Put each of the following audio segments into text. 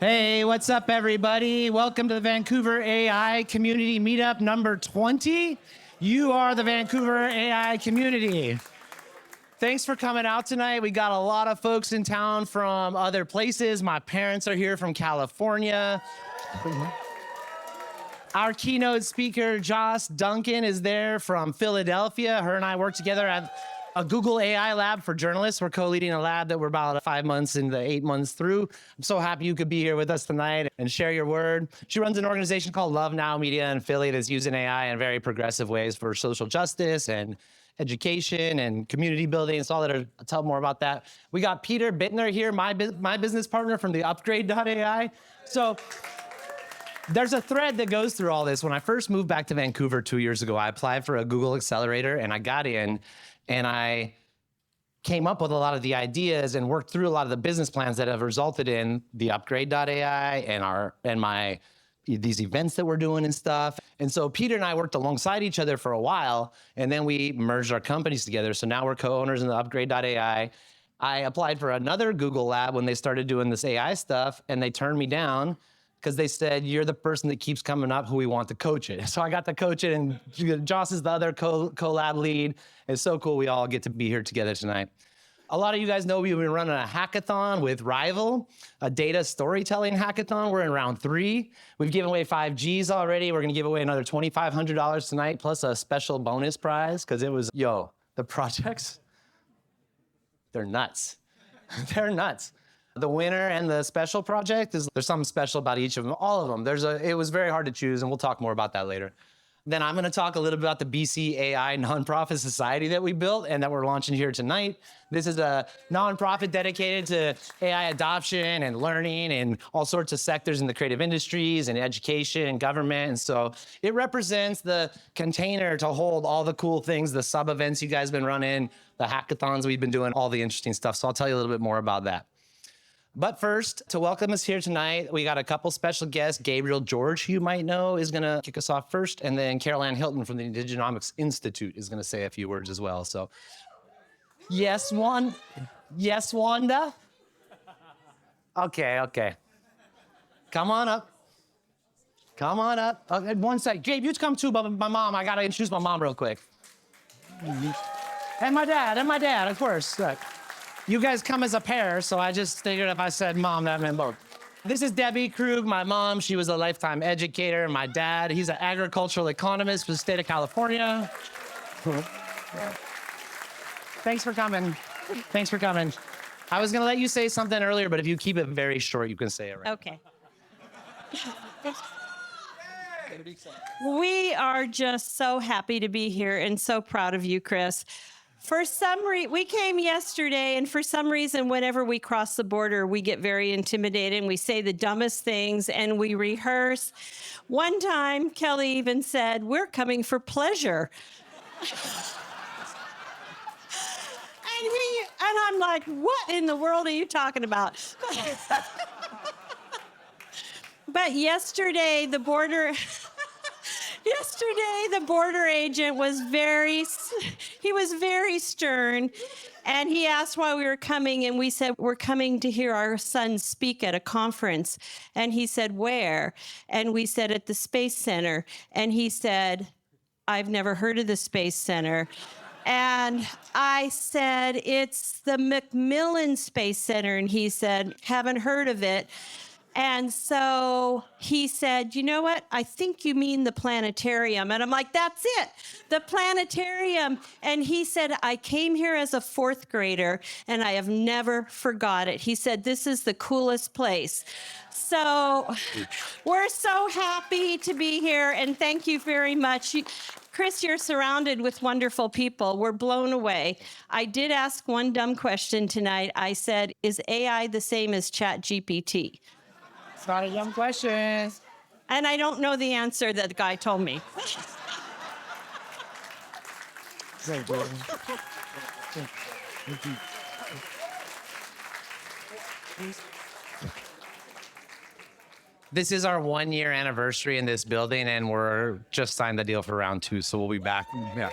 Hey, what's up, everybody? Welcome to the Vancouver AI Community Meetup number 20. You are the Vancouver AI community. Thanks for coming out tonight. We got a lot of folks in town from other places. My parents are here from California. Our keynote speaker, Jos Duncan, is there from Philadelphia. Her and I work together at a Google AI lab for journalists. We're co-leading a lab that we're about 5 months into 8 months through. I'm so happy you could be here with us tonight and share your word. She runs an organization called Now Media in Philly that's using AI in very progressive ways for social justice and education and community building. So I'll tell more about that. We got Peter Bitner here, my business partner from the upgrade.ai. So there's a thread that goes through all this. When I first moved back to Vancouver 2 years ago, I applied for a Google Accelerator and I got in and I came up with a lot of the ideas and worked through a lot of the business plans that have resulted in the upgrade.ai and these events that we're doing and stuff. And so Peter and I worked alongside each other for a while, and then we merged our companies together. So now we're co-owners in the upgrade.ai. I applied for another Google lab when they started doing this AI stuff, and they turned me down because they said, you're the person that keeps coming up who we want to coach it. So I got to coach it, and Jos is the other co-lab lead. It's so cool we all get to be here together tonight. A lot of you guys know we've been running a hackathon with Rival, a data storytelling hackathon. We're in round 3. We've given away 5 Gs already. We're gonna give away another $2,500 tonight, plus a special bonus prize, because it was, the projects, they're nuts. They're nuts. The winner and the special project, there's something special about each of them, all of them. It was very hard to choose, and we'll talk more about that later. Then I'm gonna talk a little bit about the BC AI nonprofit society that we built and that we're launching here tonight. This is a nonprofit dedicated to AI adoption and learning and all sorts of sectors in the creative industries and education and government. And so it represents the container to hold all the cool things, the sub-events you guys have been running, the hackathons we've been doing, all the interesting stuff. So I'll tell you a little bit more about that. But first, to welcome us here tonight, we got a couple special guests. Gabriel George, who you might know, is gonna kick us off first, and then Carol Ann Hilton from the Indigenomics Institute is gonna say a few words as well. So, yes, Wanda? Okay. Come on up. Okay, one sec. Gabe, you come too, but my mom, I gotta introduce my mom real quick. And my dad, of course. Look. You guys come as a pair, so I just figured if I said mom, that meant both. This is Debbie Krug, my mom. She was a lifetime educator. My dad, he's an agricultural economist for the state of California. Thanks for coming. I was gonna let you say something earlier, but if you keep it very short, you can say it right. Okay. We are just so happy to be here and so proud of you, Chris. For some reason, we came yesterday, and for some reason, whenever we cross the border, we get very intimidated, and we say the dumbest things, and we rehearse. One time, Kelly even said, "We're coming for pleasure." And I'm like, what in the world are you talking about? But yesterday, the border agent was very stern, and he asked why we were coming, and we said, we're coming to hear our son speak at a conference. And he said, where? And we said, at the Space Center. And he said, I've never heard of the Space Center. And I said, it's the McMillan Space Center. And he said, haven't heard of it. And so he said, you know what? I think you mean the planetarium. And I'm like, that's it, the planetarium. And he said, I came here as a 4th grader and I have never forgot it. He said, this is the coolest place. So we're so happy to be here, and thank you very much. Chris, you're surrounded with wonderful people. We're blown away. I did ask one dumb question tonight. I said, is AI the same as ChatGPT? It's not a dumb question. And I don't know the answer that the guy told me. This is our 1-year anniversary in this building, and we're just signed the deal for round 2, so we'll be back. Yeah.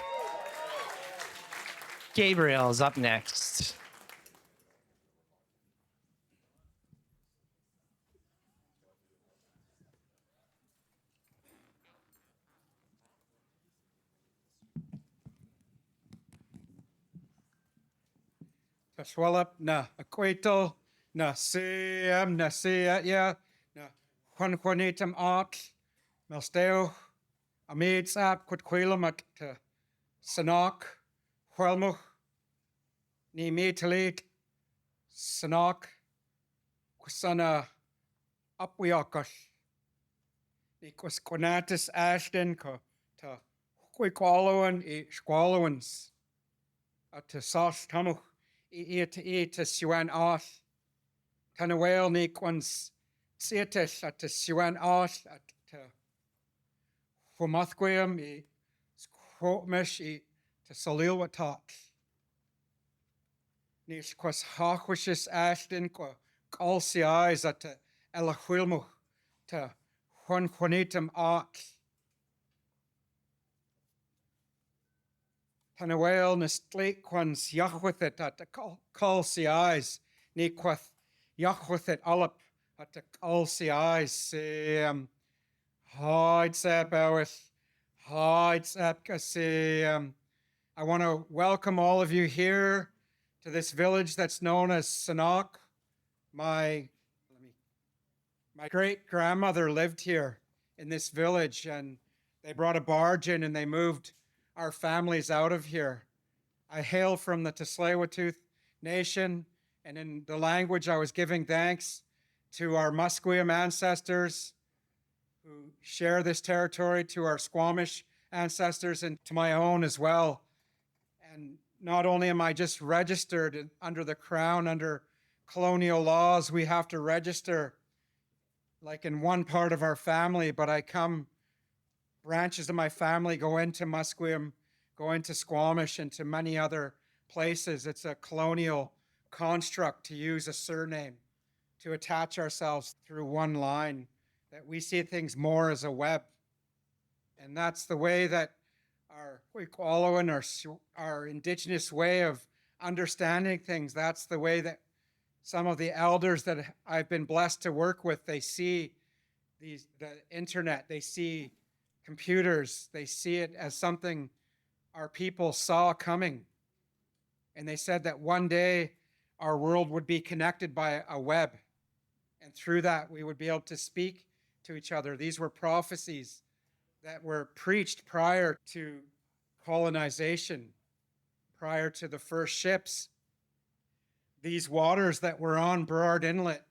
Gabriel's up next. Swallow na aquatal na siam na sia ya na Juanitum art Melsteo Amid sap quitquilam at Sanok Huelmuch ni metalit Sanok Quasana Upwiakosh ni Quasquanatus Ashton to Quiqualoan e Squalowans at to Sauce Tamuch e to Siwan Oth Tanawel ni Quans Seatis at to Siwan Oth at to Musqueam e Squamish e to Tsleil-Waututh Nis quas hachwishes Ashton qua calciais at Elachwilmuch to Juanitum art Tanawel Nestlake quans Yachwithit at the calciais ni quath Yachwithit Olip at the calciais hide Sabowith hide Sapka I want to welcome all of you here to this village that's known as Sanok. My great-grandmother lived here in this village, and they brought a barge in and they moved our families out of here. I hail from the Tsleil-Waututh Nation, and in the language I was giving thanks to our Musqueam ancestors who share this territory, to our Squamish ancestors, and to my own as well. And not only am I just registered under the Crown, under colonial laws, we have to register like in one part of our family, but branches of my family go into Musqueam, go into Squamish, and to many other places. It's a colonial construct to use a surname, to attach ourselves through one line, that we see things more as a web. And that's the way that our Quiqualoan, our indigenous way of understanding things, that's the way that some of the elders that I've been blessed to work with, they see the internet, they see computers, they see it as something our people saw coming. And they said that one day our world would be connected by a web. And through that, we would be able to speak to each other. These were prophecies that were preached prior to colonization, prior to the first ships. These waters that were on Burrard Inlet,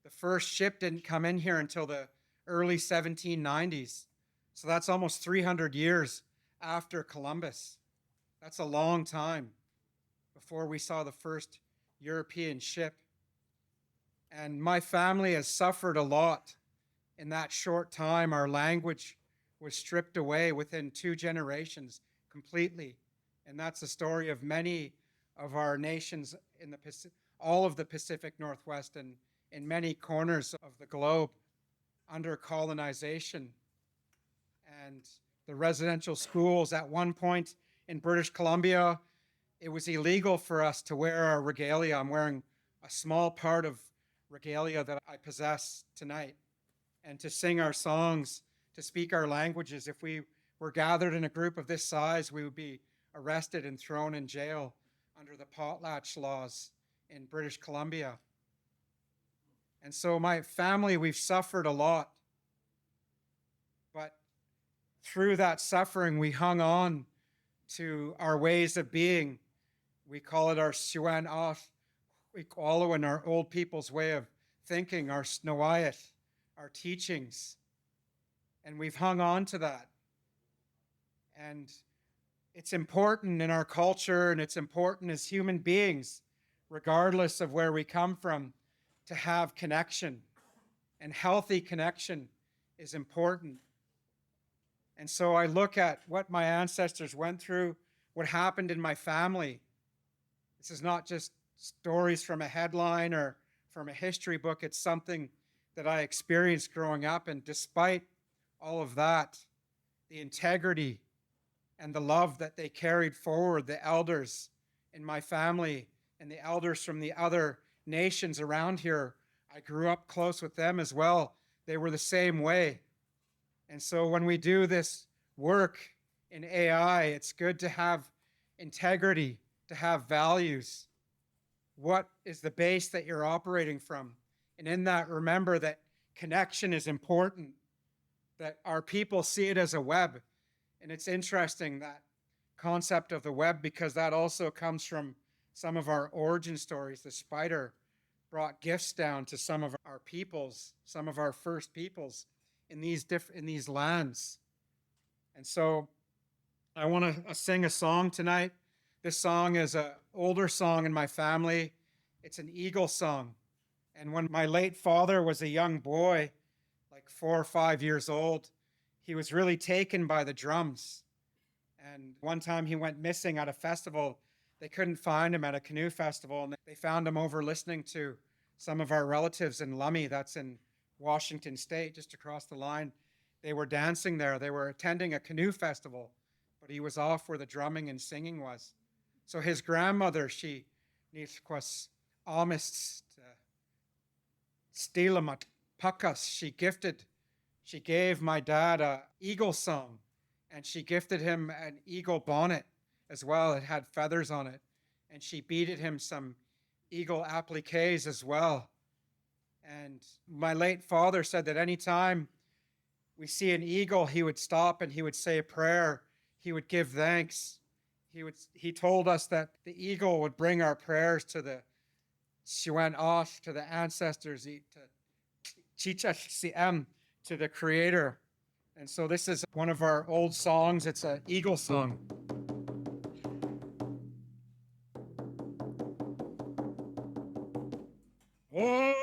the first ship didn't come in here until the early 1790s. So that's almost 300 years after Columbus. That's a long time before we saw the first European ship. And my family has suffered a lot in that short time. Our language was stripped away within 2 generations completely. And that's the story of many of our nations in the all of the Pacific Northwest and in many corners of the globe under colonization. And the residential schools, at one point in British Columbia, it was illegal for us to wear our regalia. I'm wearing a small part of regalia that I possess tonight, and to sing our songs, to speak our languages. If we were gathered in a group of this size, we would be arrested and thrown in jail under the potlatch laws in British Columbia. And so my family, we've suffered a lot. But through that suffering, we hung on to our ways of being. We call it our Siwan Oth, Quiqualoan, our old people's way of thinking, our Snowiath, our teachings. And we've hung on to that. And it's important in our culture, and it's important as human beings, regardless of where we come from, to have connection. And healthy connection is important. And so I look at what my ancestors went through, what happened in my family. This is not just stories from a headline or from a history book. It's something that I experienced growing up. And despite all of that, the integrity and the love that they carried forward, the elders in my family and the elders from the other nations around here, I grew up close with them as well. They were the same way. And so when we do this work in AI, it's good to have integrity, to have values. what is the base that you're operating from. And in that, remember that connection is important, that our people see it as a web. And it's interesting, that concept of the web, because that also comes from some of our origin stories. The spider brought gifts down to some of our peoples, some of our first peoples in these lands. And so I want to sing a song tonight. This song is an older song in my family. It's an eagle song. And when my late father was a young boy, like 4 or 5 years old, he was really taken by the drums. And one time he went missing at a festival. They couldn't find him at a canoe festival, and they found him over listening to some of our relatives in Lummi, that's in Washington State, just across the line. They were dancing there. They were attending a canoe festival, but he was off where the drumming and singing was. So his grandmother, she was almost Stilamat Pakas. She gave my dad a eagle song, and she gifted him an eagle bonnet as well. It had feathers on it. And she beaded him some eagle appliques as well. And my late father said that anytime we see an eagle, he would stop and he would say a prayer. He would give thanks. He told us that the eagle would bring our prayers to the Squamish, to the ancestors, to the Creator. And so this is one of our old songs. It's an eagle song. Oh,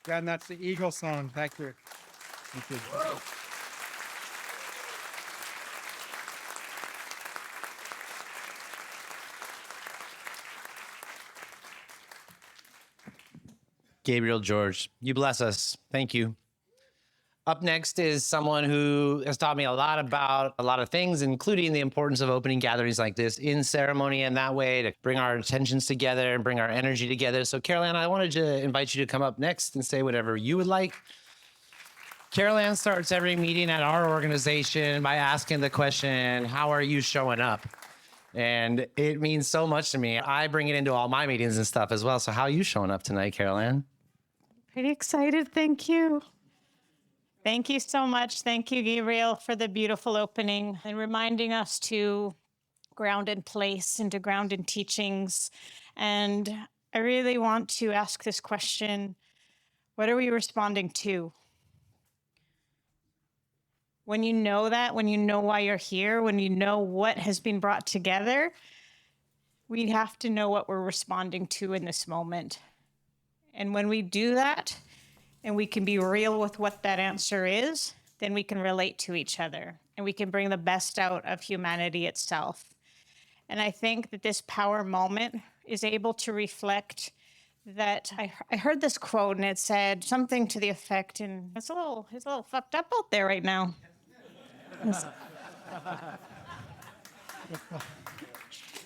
Again, that's the eagle song. Thank you. Thank you. Gabriel George, you bless us. Thank you. Up next is someone who has taught me a lot about a lot of things, including the importance of opening gatherings like this in ceremony, and that way to bring our attentions together and bring our energy together. So Carol Ann, I wanted to invite you to come up next and say whatever you would like. Carol Ann starts every meeting at our organization by asking the question, how are you showing up? And it means so much to me. I bring it into all my meetings and stuff as well. So how are you showing up tonight, Carol Ann? Pretty excited. Thank you. Thank you so much. Thank you, Gabriel, for the beautiful opening and reminding us to ground in place and to ground in teachings. And I really want to ask this question, what are we responding to? When you know that, when you know why you're here, when you know what has been brought together, we have to know what we're responding to in this moment. And when we do that, and we can be real with what that answer is, then we can relate to each other and we can bring the best out of humanity itself. And I think that this power moment is able to reflect that. I heard this quote and it said something to the effect, and it's a little fucked up out there right now. But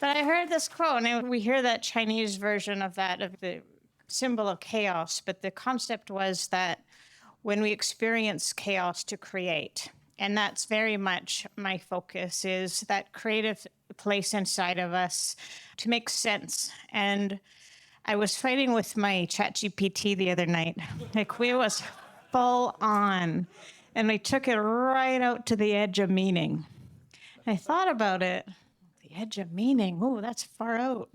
I heard this quote, and we hear that Chinese version of that, of the symbol of chaos, but the concept was that when we experience chaos to create, and that's very much my focus, is that creative place inside of us to make sense. And I was fighting with my ChatGPT the other night. Like, we was full on, and we took it right out to the edge of meaning. I thought about it. The edge of meaning. Oh, that's far out.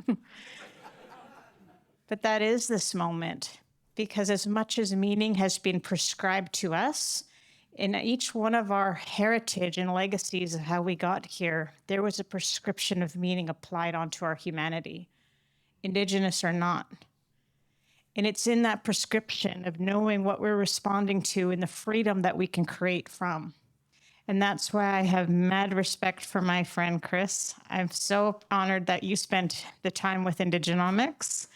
But that is this moment, because as much as meaning has been prescribed to us, in each one of our heritage and legacies of how we got here, there was a prescription of meaning applied onto our humanity, Indigenous or not. And it's in that prescription of knowing what we're responding to and the freedom that we can create from. And that's why I have mad respect for my friend Chris. I'm so honored that you spent the time with Indigenomics.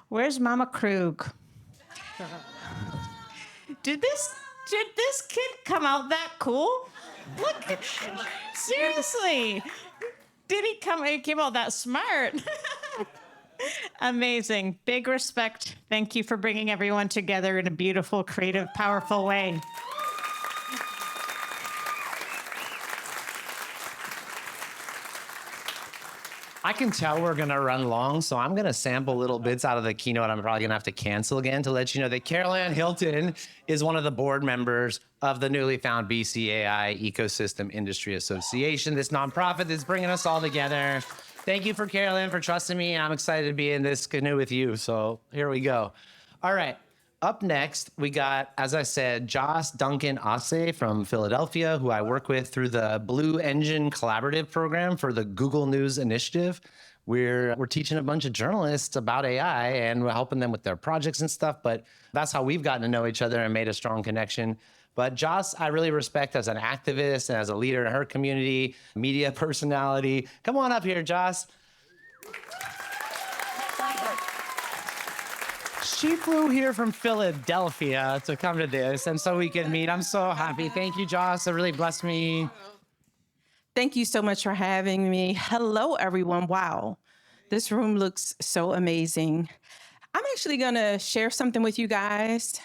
Where's Mama Krug? Did this kid come out that cool? Look, seriously. He came out that smart. Amazing. Big respect. Thank you for bringing everyone together in a beautiful, creative, powerful way. I can tell we're gonna run long, so I'm gonna sample little bits out of the keynote. I'm probably gonna have to cancel again to let you know that Carol Ann Hilton is one of the board members of the newly found BC AI Ecosystem Industry Association, this nonprofit that's bringing us all together. Thank you for Carol Ann for trusting me, and I'm excited to be in this canoe with you, so here we go. All right. Up next, we got, as I said, Jos Duncan from Philadelphia, who I work with through the Blue Engine Collaborative Program for the Google News Initiative. We're teaching a bunch of journalists about AI, and we're helping them with their projects and stuff, but that's how we've gotten to know each other and made a strong connection. But Jos, I really respect as an activist and as a leader in her community, media personality. Come on up here, Jos. She flew here from Philadelphia to come to this, and so we could meet. I'm so happy. Thank you, Jos. It really blessed me. Thank you so much for having me. Hello, everyone. Wow, this room looks so amazing. I'm actually going to share something with you guys.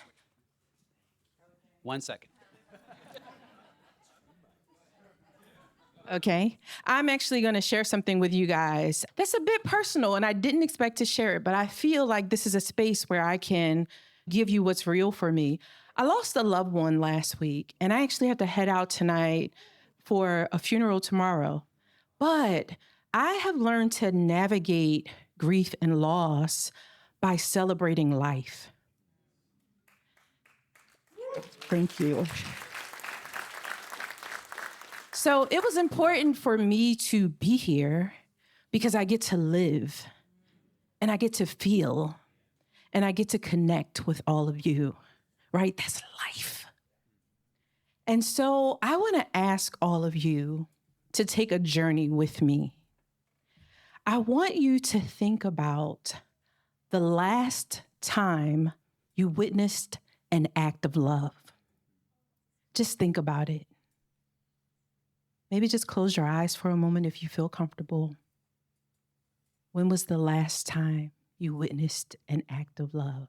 1 second. Okay. I'm actually going to share something with you guys that's a bit personal, and I didn't expect to share it, but I feel like this is a space where I can give you what's real for me. I lost a loved one last week, and I actually have to head out tonight for a funeral tomorrow. But I have learned to navigate grief and loss by celebrating life. Thank you. So it was important for me to be here because I get to live and I get to feel and I get to connect with all of you, right? That's life. And so I want to ask all of you to take a journey with me. I want you to think about the last time you witnessed an act of love. Just think about it. Maybe just close your eyes for a moment if you feel comfortable. When was the last time you witnessed an act of love?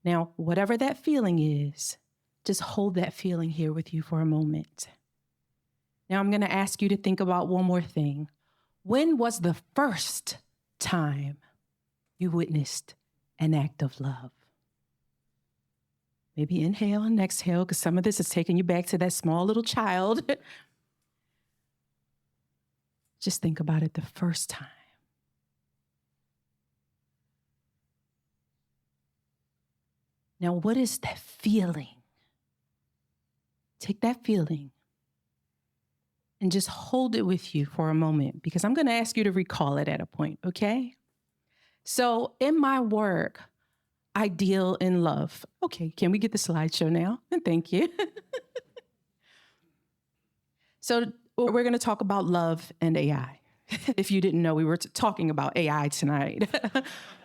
Now, whatever that feeling is, just hold that feeling here with you for a moment. Now, I'm going to ask you to think about one more thing. When was the first time you witnessed an act of love? Maybe inhale and exhale, because some of this is taking you back to that small little child. Just think about it the first time. Now, what is that feeling? Take that feeling and just hold it with you for a moment, because I'm going to ask you to recall it at a point, okay? So in my work, ideal in love. Okay, can we get the slideshow now? And thank you. So we're going to talk about love and AI. If you didn't know, we were talking about AI tonight,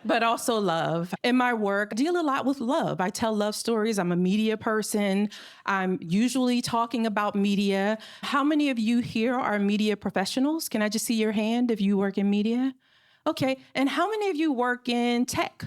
but also love. In my work, I deal a lot with love. I tell love stories. I'm a media person. I'm usually talking about media. How many of you here are media professionals? Can I just see your hand if you work in media? Okay. And how many of you work in tech?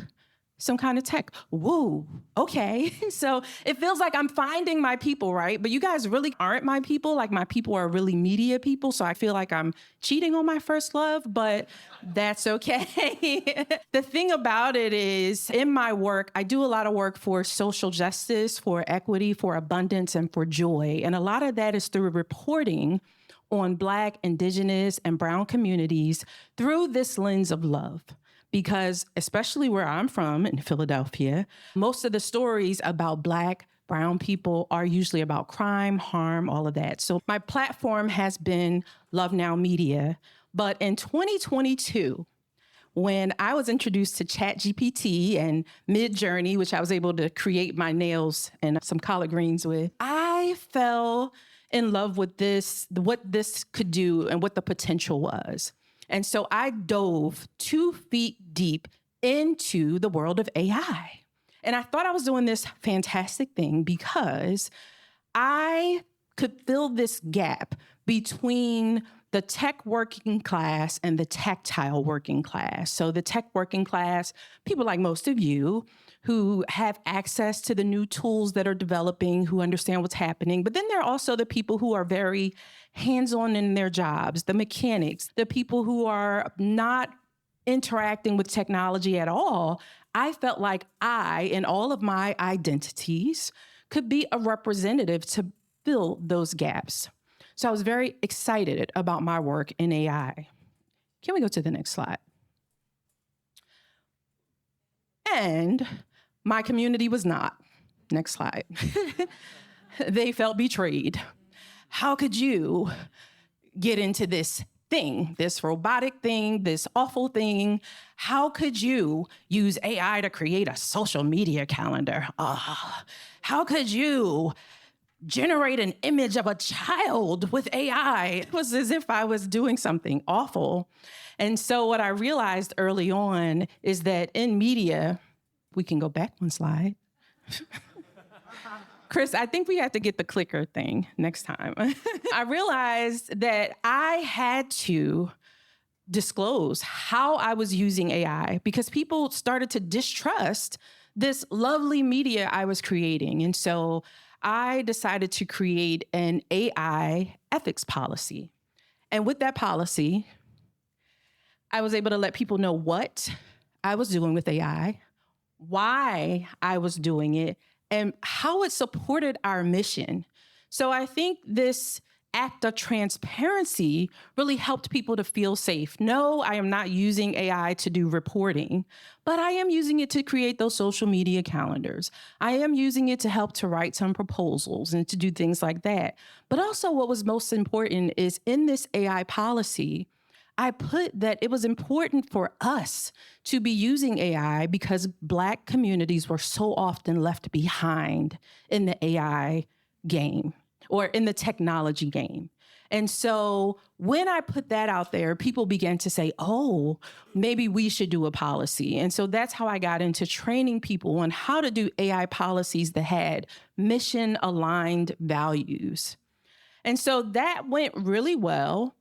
Some kind of tech. Woo, okay. So it feels like I'm finding my people, right? But you guys really aren't my people. Like, my people are really media people. So I feel like I'm cheating on my first love, but that's okay. The thing about it is, in my work, I do a lot of work for social justice, for equity, for abundance, and for joy. And a lot of that is through reporting on Black, Indigenous, and Brown communities through this lens of love. Because especially where I'm from in Philadelphia, most of the stories about Black, Brown people are usually about crime, harm, all of that. So my platform has been Love Now Media. But in 2022, when I was introduced to ChatGPT and Midjourney, which I was able to create my nails and some collard greens with, I fell in love with this, what this could do and what the potential was. And so I dove 2 feet deep into the world of AI. And I thought I was doing this fantastic thing because I could fill this gap between the tech working class and the tactile working class. So the tech working class, people like most of you who have access to the new tools that are developing, who understand what's happening. But then there are also the people who are very hands-on in their jobs, the mechanics, the people who are not interacting with technology at all. I felt like I, in all of my identities, could be a representative to fill those gaps. So I was very excited about my work in AI. Can we go to the next slide? And my community was not. Next slide. They felt betrayed. How could you get into this thing, this robotic thing, this awful thing? How could you use AI to create a social media calendar? How could you generate an image of a child with AI? It was as if I was doing something awful. And so what I realized early on is that in media, we can go back one slide. Chris, I think we have to get the clicker thing next time. I realized that I had to disclose how I was using AI because people started to distrust this lovely media I was creating. And so I decided to create an AI ethics policy. And with that policy, I was able to let people know what I was doing with AI, why I was doing it, and how it supported our mission. So I think this act of transparency really helped people to feel safe. No, I am not using AI to do reporting, but I am using it to create those social media calendars. I am using it to help to write some proposals and to do things like that. But also what was most important is in this AI policy, I put that it was important for us to be using AI because Black communities were so often left behind in the AI game or in the technology game. And so when I put that out there, people began to say, oh, maybe we should do a policy. And so that's how I got into training people on how to do AI policies that had mission-aligned values. And so that went really well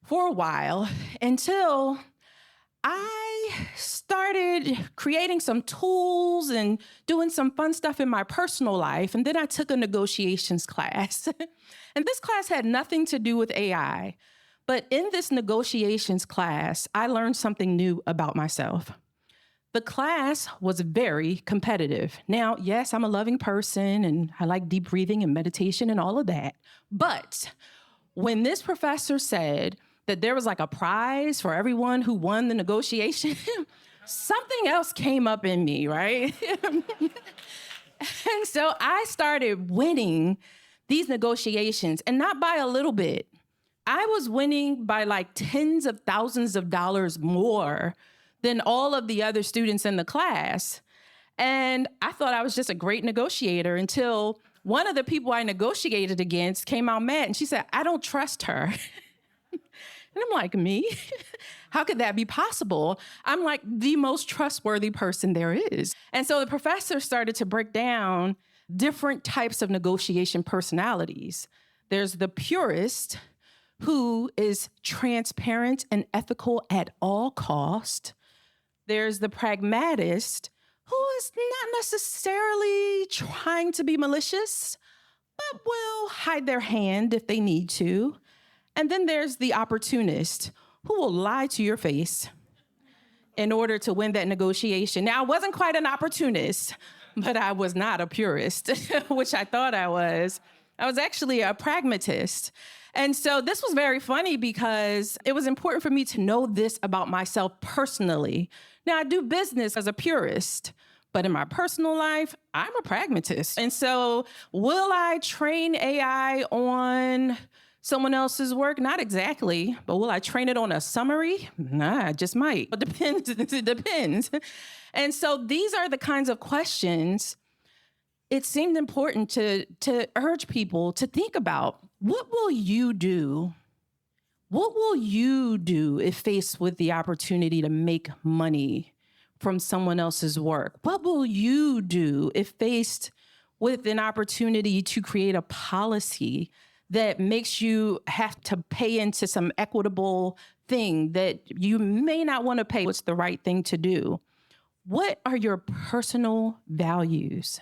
for a while until I started creating some tools and doing some fun stuff in my personal life. And then I took a negotiations class. And this class had nothing to do with AI. But in this negotiations class, I learned something new about myself. The class was very competitive. Now, yes, I'm a loving person and I like deep breathing and meditation and all of that. But when this professor said that there was like a prize for everyone who won the negotiation, something else came up in me, right? And so I started winning these negotiations, and not by a little bit. I was winning by like tens of thousands of dollars more than all of the other students in the class. And I thought I was just a great negotiator until one of the people I negotiated against came out mad and she said, I don't trust her. And I'm like, me? How could that be possible? I'm like the most trustworthy person there is. And so the professor started to break down different types of negotiation personalities. There's the purist, who is transparent and ethical at all cost. There's the pragmatist, who is not necessarily trying to be malicious, but will hide their hand if they need to. And then there's the opportunist, who will lie to your face in order to win that negotiation. Now, I wasn't quite an opportunist, but I was not a purist, which I thought I was. I was actually a pragmatist. And so this was very funny because it was important for me to know this about myself personally. Now, I do business as a purist, but in my personal life, I'm a pragmatist. And so will I train AI on someone else's work? Not exactly, but will I train it on a summary? Nah, I just might. It depends. It depends. And so these are the kinds of questions it seemed important to urge people to think about. What will you do? What will you do if faced with the opportunity to make money from someone else's work? What will you do if faced with an opportunity to create a policy that makes you have to pay into some equitable thing that you may not want to pay? What's the right thing to do? What are your personal values?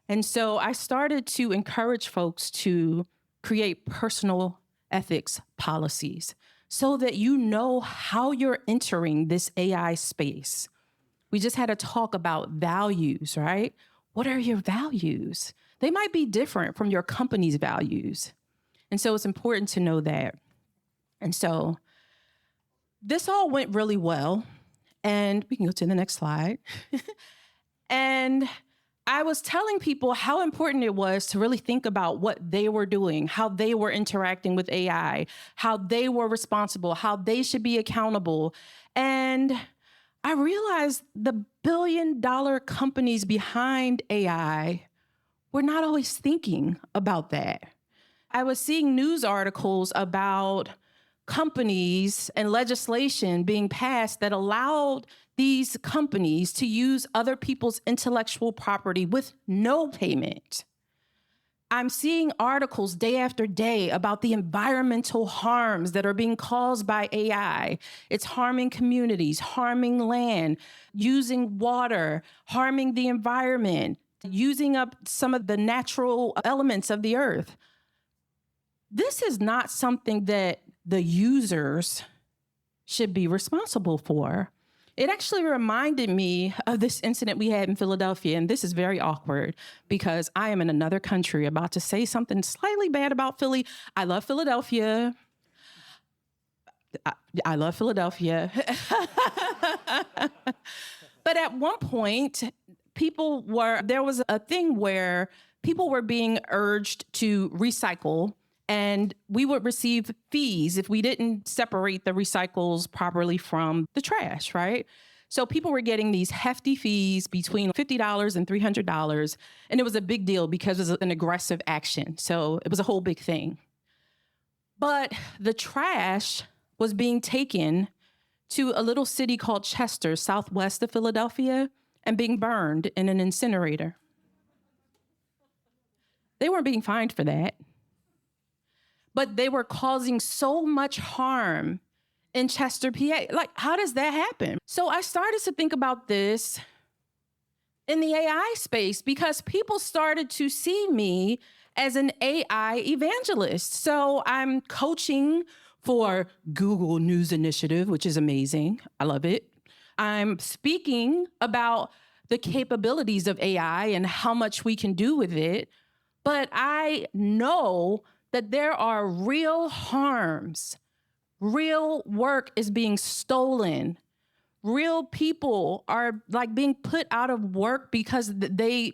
And so I started to encourage folks to create personal ethics policies so that you know how you're entering this AI space. We just had a talk about values, right? What are your values? They might be different from your company's values. And so it's important to know that. And so this all went really well. And we can go to the next slide. And I was telling people how important it was to really think about what they were doing, how they were interacting with AI, how they were responsible, how they should be accountable. And I realized the billion-dollar companies behind AI were not always thinking about that. I was seeing news articles about companies and legislation being passed that allowed these companies to use other people's intellectual property with no payment. I'm seeing articles day after day about the environmental harms that are being caused by AI. It's harming communities, harming land, using water, harming the environment, using up some of the natural elements of the earth. This is not something that the users should be responsible for. It actually reminded me of this incident we had in Philadelphia, and this is very awkward because I am in another country about to say something slightly bad about Philly. I love Philadelphia. I love Philadelphia. But at one point, there was a thing where people were being urged to recycle, and we would receive fees if we didn't separate the recycles properly from the trash, right? So people were getting these hefty fees between $50 and $300. And it was a big deal because it was an aggressive action. So it was a whole big thing. But the trash was being taken to a little city called Chester, southwest of Philadelphia, and being burned in an incinerator. They weren't being fined for that. But they were causing so much harm in Chester, PA. Like, how does that happen? So I started to think about this in the AI space because people started to see me as an AI evangelist. So I'm coaching for Google News Initiative, which is amazing. I love it. I'm speaking about the capabilities of AI and how much we can do with it. But I know that there are real harms. Real work is being stolen. Real people are being put out of work because they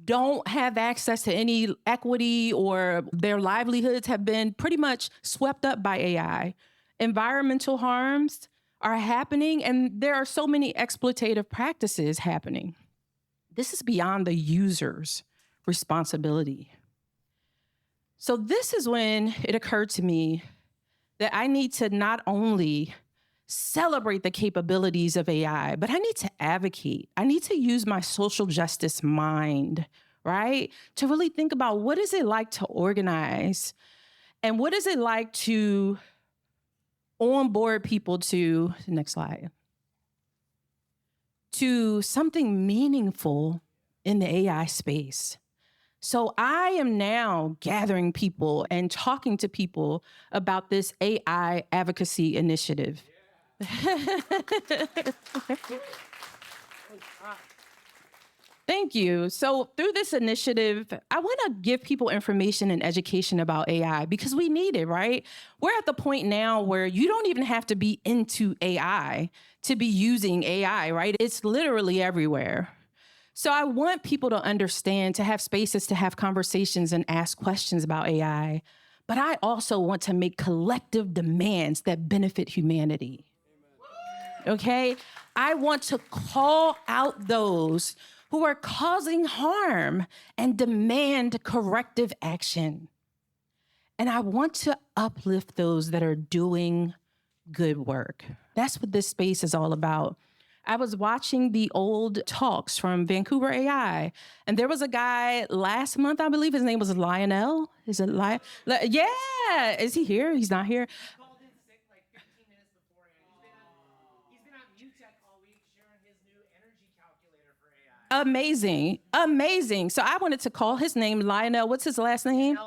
don't have access to any equity, or their livelihoods have been pretty much swept up by AI. Environmental harms are happening, and there are so many exploitative practices happening. This is beyond the user's responsibility. So this is when it occurred to me that I need to not only celebrate the capabilities of AI, but I need to advocate. I need to use my social justice mind, right? To really think about what is it like to organize and what is it like to onboard people to, next slide, to something meaningful in the AI space. So I am now gathering people and talking to people about this AI Advocacy Initiative. Thank you. So through this initiative, I want to give people information and education about AI because we need it, right? We're at the point now where you don't even have to be into AI to be using AI, right? It's literally everywhere. So I want people to understand, to have spaces to have conversations and ask questions about AI. But I also want to make collective demands that benefit humanity. Okay? I want to call out those who are causing harm and demand corrective action. And I want to uplift those that are doing good work. That's what this space is all about. I was watching the old talks from Vancouver AI, and there was a guy last month, I believe his name was Lionel. Is it Lion? Yeah. Is he here? He's not here. He called in sick like 15 minutes beforehand. He's been on UTech all week sharing his new energy calculator for AI. Amazing. Amazing. So I wanted to call his name Lionel. What's his last name?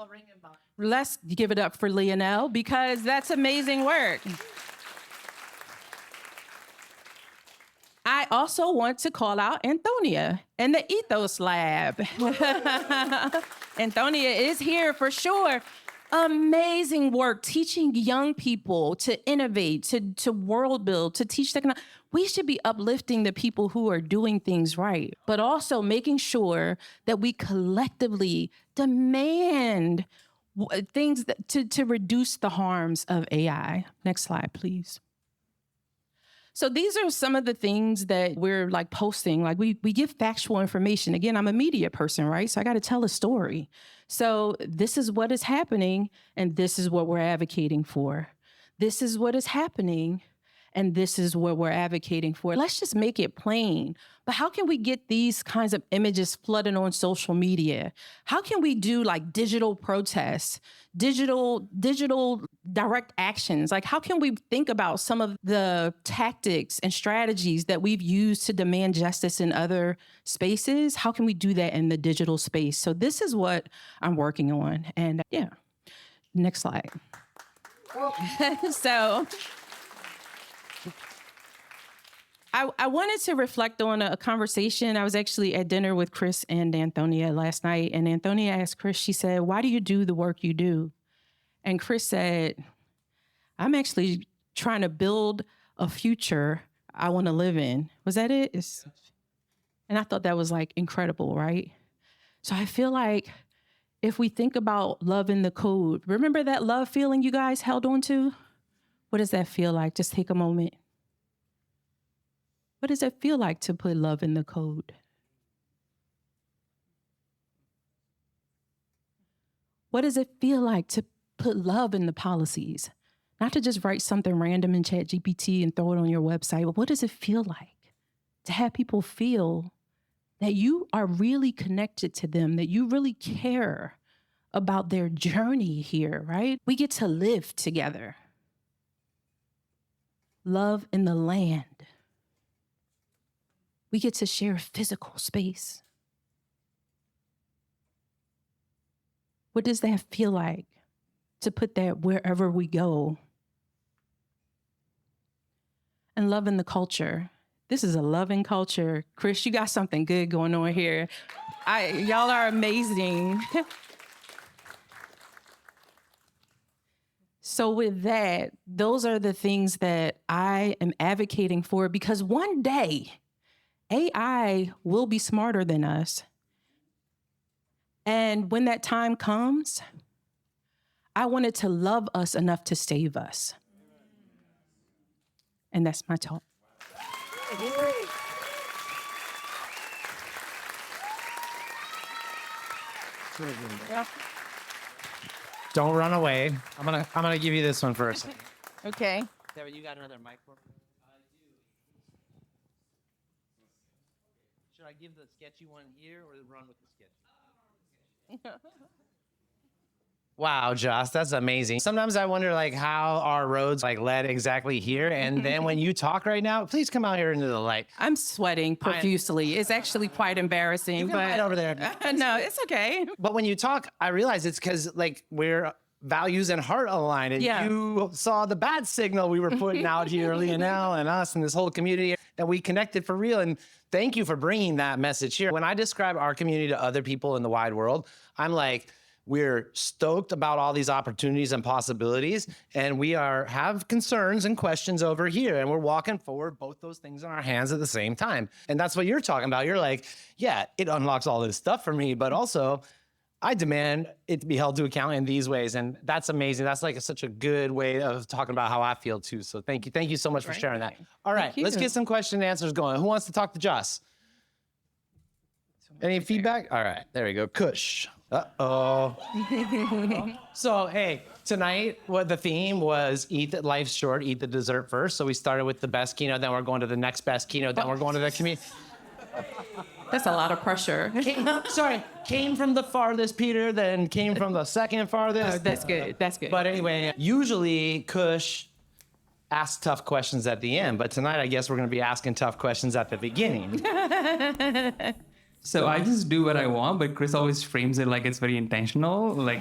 Let's give it up for Lionel because that's amazing work. I also want to call out Antonia and the Ethos Lab. Antonia is here for sure. Amazing work teaching young people to innovate, to world build, to teach technology. We should be uplifting the people who are doing things right, but also making sure that we collectively demand things to reduce the harms of AI. Next slide, please. So these are some of the things that we're like posting. Like we give factual information. Again, I'm a media person, right? So I got to tell a story. So this is what is happening, and this is what we're advocating for. This is what is happening, and this is what we're advocating for. Let's just make it plain. But how can we get these kinds of images flooded on social media? How can we do like digital protests, digital direct actions? Like how can we think about some of the tactics and strategies that we've used to demand justice in other spaces? How can we do that in the digital space? So this is what I'm working on. And yeah, next slide. So I wanted to reflect on a conversation. I was actually at dinner with Chris and Antonia last night, and Antonia asked Chris, she said, "Why do you do the work you do?" And Chris said, "I'm actually trying to build a future I want to live in." Was that it? And I thought that was like incredible, right? So I feel like if we think about love in the code, remember that love feeling you guys held on to? What does that feel like? Just take a moment. What does it feel like to put love in the code? What does it feel like to put love in the policies? Not to just write something random in ChatGPT and throw it on your website, but what does it feel like to have people feel that you are really connected to them, that you really care about their journey here, right? We get to live together. Love in the land. We get to share physical space. What does that feel like to put that wherever we go? And love in the culture. This is a loving culture. Chris, you got something good going on here. Y'all are amazing. So with that, those are the things that I am advocating for because one day, AI will be smarter than us. And when that time comes, I want it to love us enough to save us. And that's my talk. Don't run away. I'm gonna give you this one first. Okay. Deborah, you got another mic for me? Should I give the sketchy one here or run with the sketchy? Wow, Josh, that's amazing. Sometimes I wonder like how our roads like led exactly here. And then when you talk right now, please come out here into the light. I'm sweating profusely. It's actually quite embarrassing, You can but hide over there. no, it's okay. But when you talk, I realize it's because like we're values and heart aligned. And Yeah. you saw the bad signal we were putting out here, Lionel and us and this whole community, that we connected for real. And thank you for bringing that message here. When I describe our community to other people in the wide world, I'm like, we're stoked about all these opportunities and possibilities, and we have concerns and questions over here, and we're walking forward, both those things in our hands at the same time. And that's what you're talking about. You're like, yeah, it unlocks all this stuff for me, but also I demand it to be held to account in these ways. And that's amazing. That's like such a good way of talking about how I feel too. So thank you. Thank you so much for sharing that. All right, let's get some question and answers going. Who wants to talk to Joss? Any feedback? All right, there we go. Kush. Uh-oh. So, hey, tonight, what the theme was eat that life's short, eat the dessert first. So we started with the best keynote, then we're going to the next best keynote, then we're going to the community. That's a lot of pressure. Came from the farthest, Peter, then came from the second farthest. Oh, that's good. That's good. But anyway, usually Kush asks tough questions at the end, but tonight I guess we're going to be asking tough questions at the beginning. So I just do what I want, but Chris always frames it like it's very intentional. Like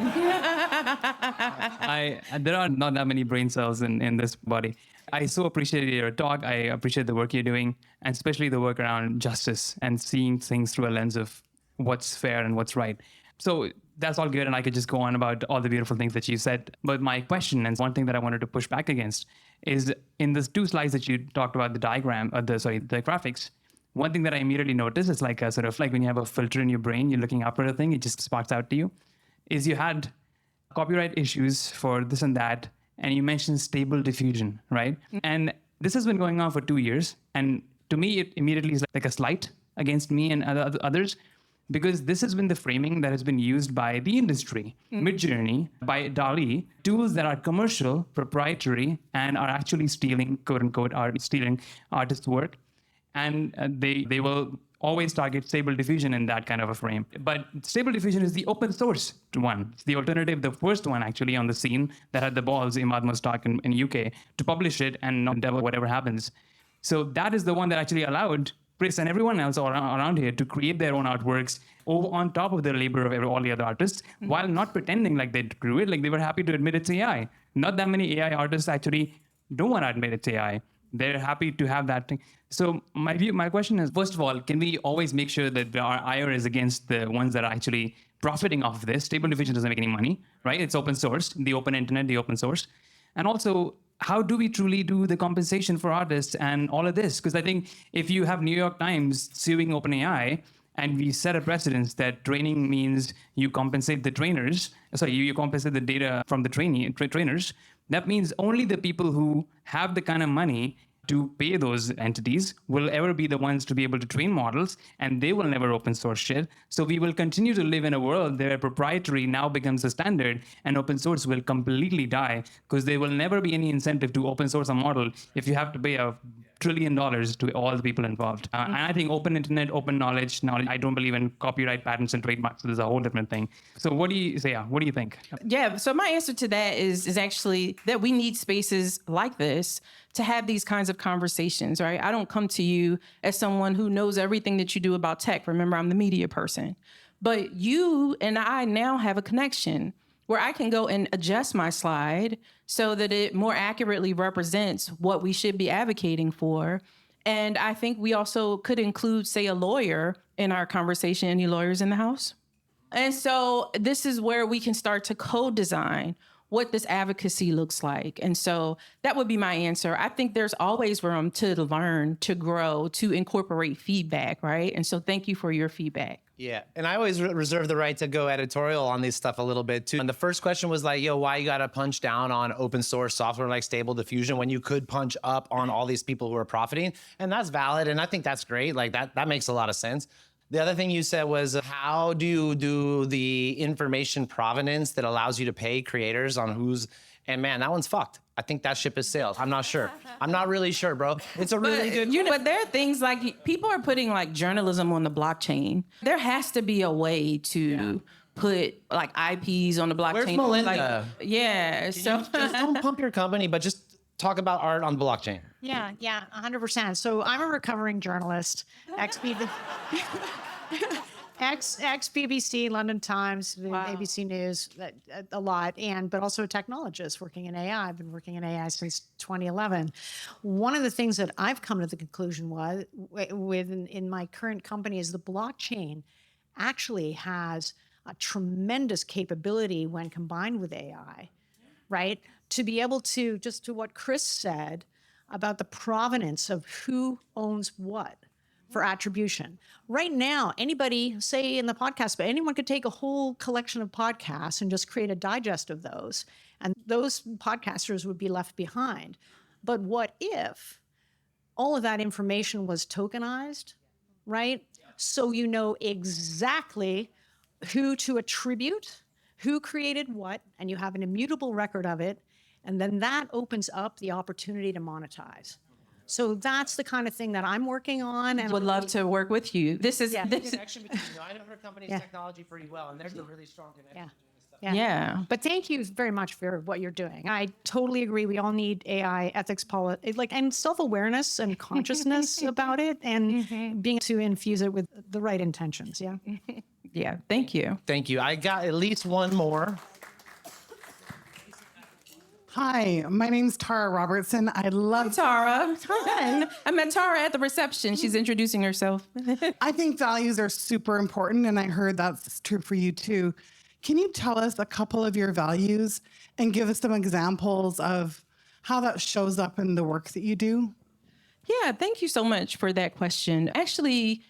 there are not that many brain cells in this body. I so appreciate your talk. I appreciate the work you're doing, and especially the work around justice and seeing things through a lens of what's fair and what's right. So that's all good, and I could just go on about all the beautiful things that you said. But my question, and one thing that I wanted to push back against, is in the 2 slides that you talked about, the graphics. One thing that I immediately noticed is like a sort of like when you have a filter in your brain, you're looking up at a thing, it just sparks out to you, is you had copyright issues for this and that, and you mentioned stable diffusion, right? And this has been going on for 2 years. And to me, it immediately is like a slight against me and others, because this has been the framing that has been used by the industry, Midjourney, by DALL-E, tools that are commercial, proprietary, and are actually stealing, quote unquote, are stealing artists' work. And they will always target stable diffusion in that kind of a frame. But stable diffusion is the open source one. It's the alternative, the first one actually on the scene that had the balls, Imad Mustaq in UK, to publish it and not devil whatever happens. So that is the one that actually allowed Chris and everyone else around here to create their own artworks over on top of the labor of all the other artists, while not pretending like they grew it, like they were happy to admit it's AI. Not that many AI artists actually don't want to admit it's AI. They're happy to have that thing. So my question is, first of all, can we always make sure that our ire is against the ones that are actually profiting off of this? Stable diffusion doesn't make any money, right? It's open source, the open internet, the open source. And also, how do we truly do the compensation for artists and all of this? Because I think if you have New York Times suing OpenAI, and we set a precedence that training means you compensate the trainers, you compensate the data from the trainers, that means only the people who have the kind of money to pay those entities will ever be the ones to be able to train models, and they will never open source shit. So we will continue to live in a world where proprietary now becomes the standard, and open source will completely die, because there will never be any incentive to open source a model if you have to pay $1 trillion to all the people involved. And I think open internet, open knowledge, I don't believe in copyright, patents, and trademarks. So there's a whole different thing. So what do you say? Yeah, what do you think? Yeah, so my answer to that is actually that we need spaces like this to have these kinds of conversations, right? I don't come to you as someone who knows everything that you do about tech. Remember, I'm the media person. But you and I now have a connection where I can go and adjust my slide so that it more accurately represents what we should be advocating for. And I think we also could include, say, a lawyer in our conversation. Any lawyers in the house? And so this is where we can start to co-design what this advocacy looks like. And so that would be my answer. I think there's always room to learn, to grow, to incorporate feedback, right? And so thank you for your feedback. Yeah, and I always reserve the right to go editorial on this stuff a little bit too. And the first question was like, yo, why you gotta punch down on open source software like Stable Diffusion when you could punch up on all these people who are profiting? And that's valid, and I think that's great. Like that makes a lot of sense. The other thing you said was, how do you do the information provenance that allows you to pay creators on who's, and man, that one's fucked. I think that ship has sailed. I'm not sure. I'm not really sure, bro. It's a really good. But there are things like people are putting like journalism on the blockchain. There has to be a way to put like IPs on the blockchain. Where's Melinda? Like, yeah. So Just don't pump your company, but just talk about art on blockchain. Yeah, 100%. So I'm a recovering journalist, ex-BBC, London Times, ABC News, a lot, but also a technologist working in AI. I've been working in AI since 2011. One of the things that I've come to the conclusion in my current company is the blockchain actually has a tremendous capability when combined with AI, right? To be able to, just to what Chris said about the provenance of who owns what for attribution. Right now, anybody, say in the podcast, but anyone could take a whole collection of podcasts and just create a digest of those, and those podcasters would be left behind. But what if all of that information was tokenized, right? So you know exactly who to attribute, who created what, and you have an immutable record of it, and then that opens up the opportunity to monetize. So that's the kind of thing that I'm working on. And would love to work with you. This is Connection between you. I know her company's technology pretty well, and there's a really strong connection. Yeah. But thank you very much for what you're doing. I totally agree. We all need AI ethics, and self-awareness and consciousness about it, and being to infuse it with the right intentions. Yeah. Yeah. Thank you. Thank you. I got at least one more. Hi, my name's Tara Robertson. I love Tara. Hi. I met Tara at the reception. She's introducing herself. I think values are super important, and I heard that's true for you too. Can you tell us a couple of your values and give us some examples of how that shows up in the work that you do? Yeah, thank you so much for that question. Actually,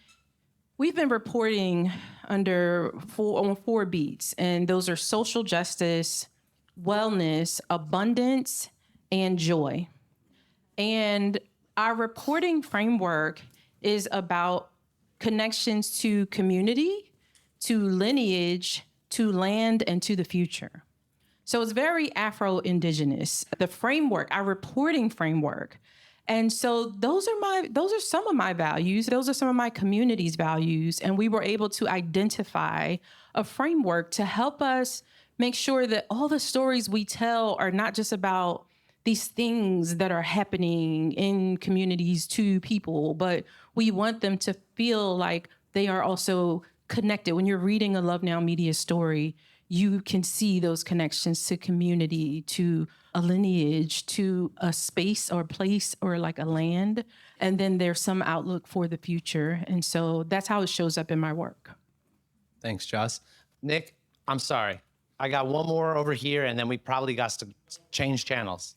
we've been reporting under four beats, and those are social justice, wellness, abundance, and joy. And our reporting framework is about connections to community, to lineage, to land, and to the future. So it's very Afro-Indigenous, the framework, our reporting framework. And so those are some of my values. Those are some of my community's values. And we were able to identify a framework to help us make sure that all the stories we tell are not just about these things that are happening in communities to people, but we want them to feel like they are also connected. When you're reading a Love Now Media story, you can see those connections to community, to a lineage, to a space or place or like a land. And then there's some outlook for the future. And so that's how it shows up in my work. Thanks, Joss. Nick, I'm sorry. I got one more over here, and then we probably got to change channels.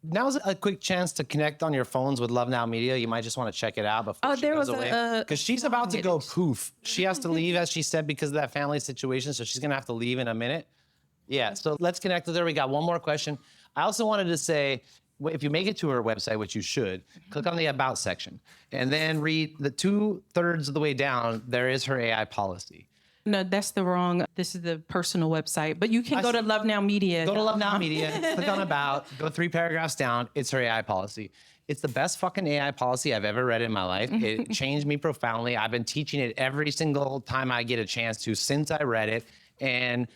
Now's a quick chance to connect on your phones with Love Now Media. You might just want to check it out before she goes away. Because she's about to go poof. She has to leave, as she said, because of that family situation. So she's going to have to leave in a minute. Yeah, so let's connect with her. We got one more question. I also wanted to say, if you make it to her website, which you should, click on the About section. And then read the 2/3 of the way down, there is her AI policy. No, that's the wrong. This is the personal website, but you can go to Love Now Media. Go to Love Now Media, click on About, go 3 paragraphs down. It's her AI policy. It's the best fucking AI policy I've ever read in my life. It changed me profoundly. I've been teaching it every single time I get a chance to since I read it. And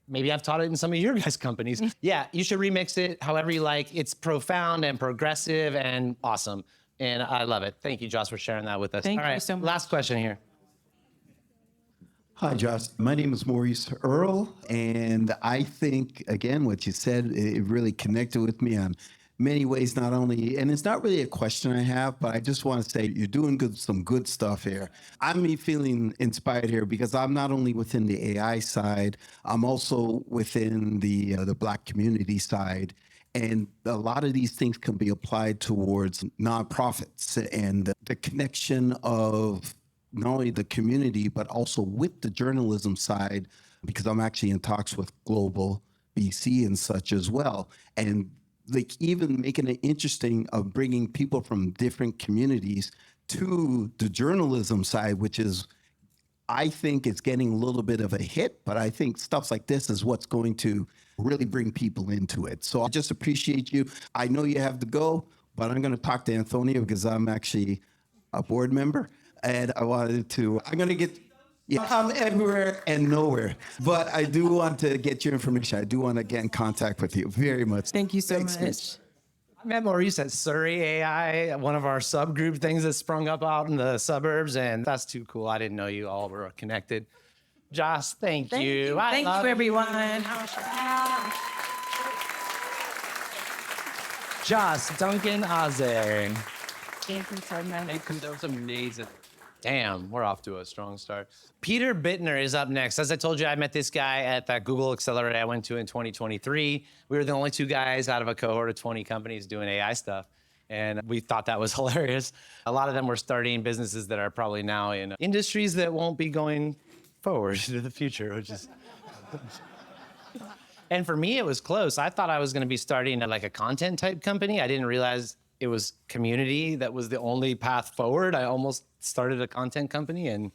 maybe I've taught it in some of your guys' companies. Yeah, you should remix it however you like. It's profound and progressive and awesome. And I love it. Thank you, Joss, for sharing that with us. Thank All you right, so much. last question here. Hi, Josh. My name is Maurice Earl, and I think, again, what you said, it really connected with me on many ways, not only, and it's not really a question I have, but I just want to say you're doing some good stuff here. I'm feeling inspired here because I'm not only within the AI side, I'm also within the Black community side. And a lot of these things can be applied towards nonprofits and the connection of not only the community, but also with the journalism side, because I'm actually in talks with Global BC and such as well. And like even making it interesting of bringing people from different communities to the journalism side, which is, I think it's getting a little bit of a hit, but I think stuff like this is what's going to really bring people into it. So I just appreciate you. I know you have to go, but I'm going to talk to Antonio because I'm actually a board member, and I'm going to get, yeah, I'm everywhere and nowhere, but I do want to get your information. I do want to get in contact with you very much. Thank you so Thanks, much. I met Maurice at Surrey AI, one of our subgroup things that sprung up out in the suburbs, and that's too cool. I didn't know you all were connected. Josh, thank you. Thank you, everyone. Jos Duncan Aze. Thank you so much. That was amazing. Damn, we're off to a strong start. Peter Bitner is up next. As I told you, I met this guy at that Google Accelerator I went to in 2023. We were the only 2 guys out of a cohort of 20 companies doing AI stuff. And we thought that was hilarious. A lot of them were starting businesses that are probably now in industries that won't be going forward into the future, which is... And for me, it was close. I thought I was going to be starting like a content type company. I didn't realize it was community that was the only path forward. I almost started a content company, and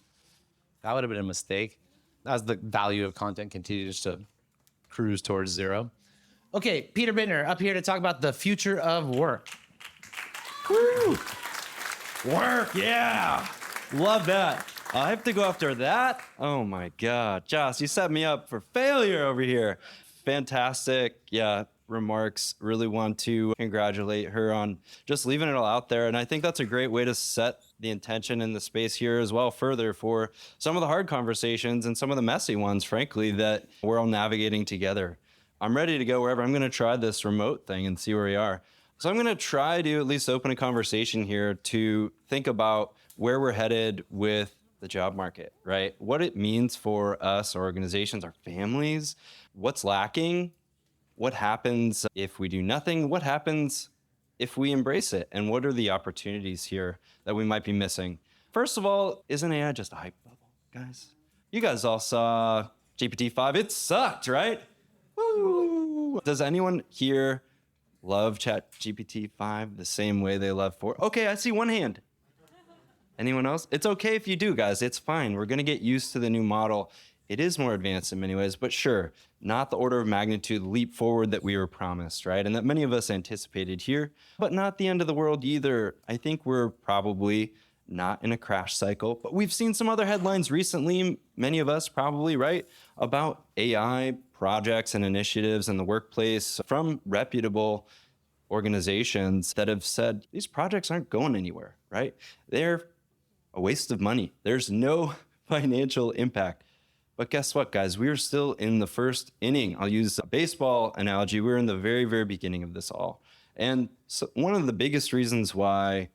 that would have been a mistake as the value of content continues to cruise towards zero. Okay, Peter Bitner up here to talk about the future of work. Woo! Work, yeah. Love that. I have to go after that. Oh my God. Joss, you set me up for failure over here. Fantastic. Yeah. Remarks. Really want to congratulate her on just leaving it all out there. And I think that's a great way to set the intention in the space here as well further for some of the hard conversations and some of the messy ones, frankly, that we're all navigating together. I'm ready to go wherever. I'm going to try this remote thing and see where we are. So I'm going to try to at least open a conversation here to think about where we're headed with the job market, right? What it means for us, our organizations, our families, what's lacking, what happens if we do nothing, what happens if we embrace it, and what are the opportunities here that we might be missing? First of all, isn't AI just a hype bubble, guys? You guys all saw GPT-5. It sucked, right? Woo! Does anyone here love ChatGPT-5 the same way they love 4? Okay, I see one hand. Anyone else? It's okay if you do, guys. It's fine. We're going to get used to the new model. It is more advanced in many ways, but sure, not the order of magnitude leap forward that we were promised, right? And that many of us anticipated here, but not the end of the world either. I think we're probably not in a crash cycle, but we've seen some other headlines recently, many of us probably, right, about AI projects and initiatives in the workplace from reputable organizations that have said these projects aren't going anywhere, right? They're a waste of money. There's no financial impact. But guess what, guys? We're still in the first inning. I'll use a baseball analogy. We're in the very, very beginning of this all. And so one of the biggest reasons why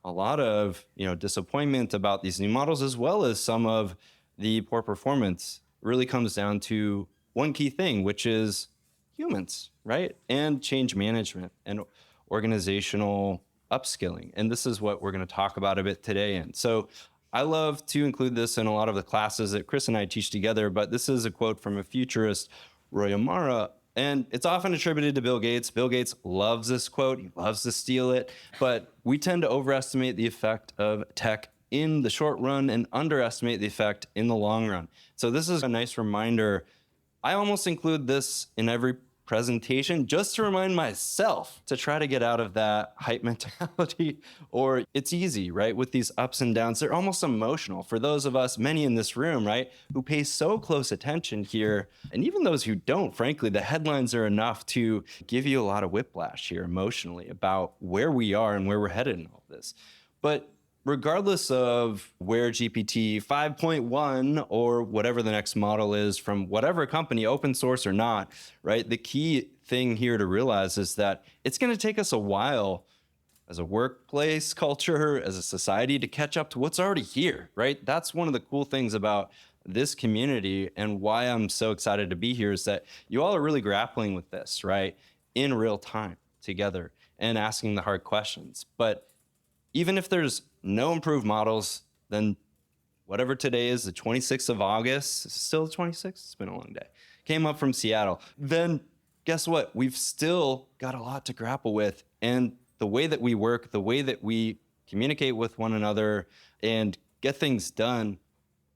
a lot of disappointment about these new models, as well as some of the poor performance, really comes down to one key thing, which is humans, right? And change management and organizational upskilling. And this is what we're going to talk about a bit today. And so I love to include this in a lot of the classes that Chris and I teach together, but this is a quote from a futurist, Roy Amara, and it's often attributed to Bill Gates. Bill Gates loves this quote. He loves to steal it, but we tend to overestimate the effect of tech in the short run and underestimate the effect in the long run. So this is a nice reminder. I almost include this in every presentation just to remind myself to try to get out of that hype mentality. Or it's easy, right? With these ups and downs, they're almost emotional for those of us, many in this room, right, who pay so close attention here. And even those who don't, frankly, the headlines are enough to give you a lot of whiplash here emotionally about where we are and where we're headed in all this. But regardless of where GPT 5.1 or whatever the next model is from whatever company, open source or not, right? The key thing here to realize is that it's going to take us a while as a workplace culture, as a society to catch up to what's already here, right? That's one of the cool things about this community and why I'm so excited to be here is that you all are really grappling with this, right? In real time together and asking the hard questions. But even if there's no improved models, then whatever today is, the 26th of August, is it still the 26th? It's been a long day. Came up from Seattle. Then guess what? We've still got a lot to grapple with. And the way that we work, the way that we communicate with one another, and get things done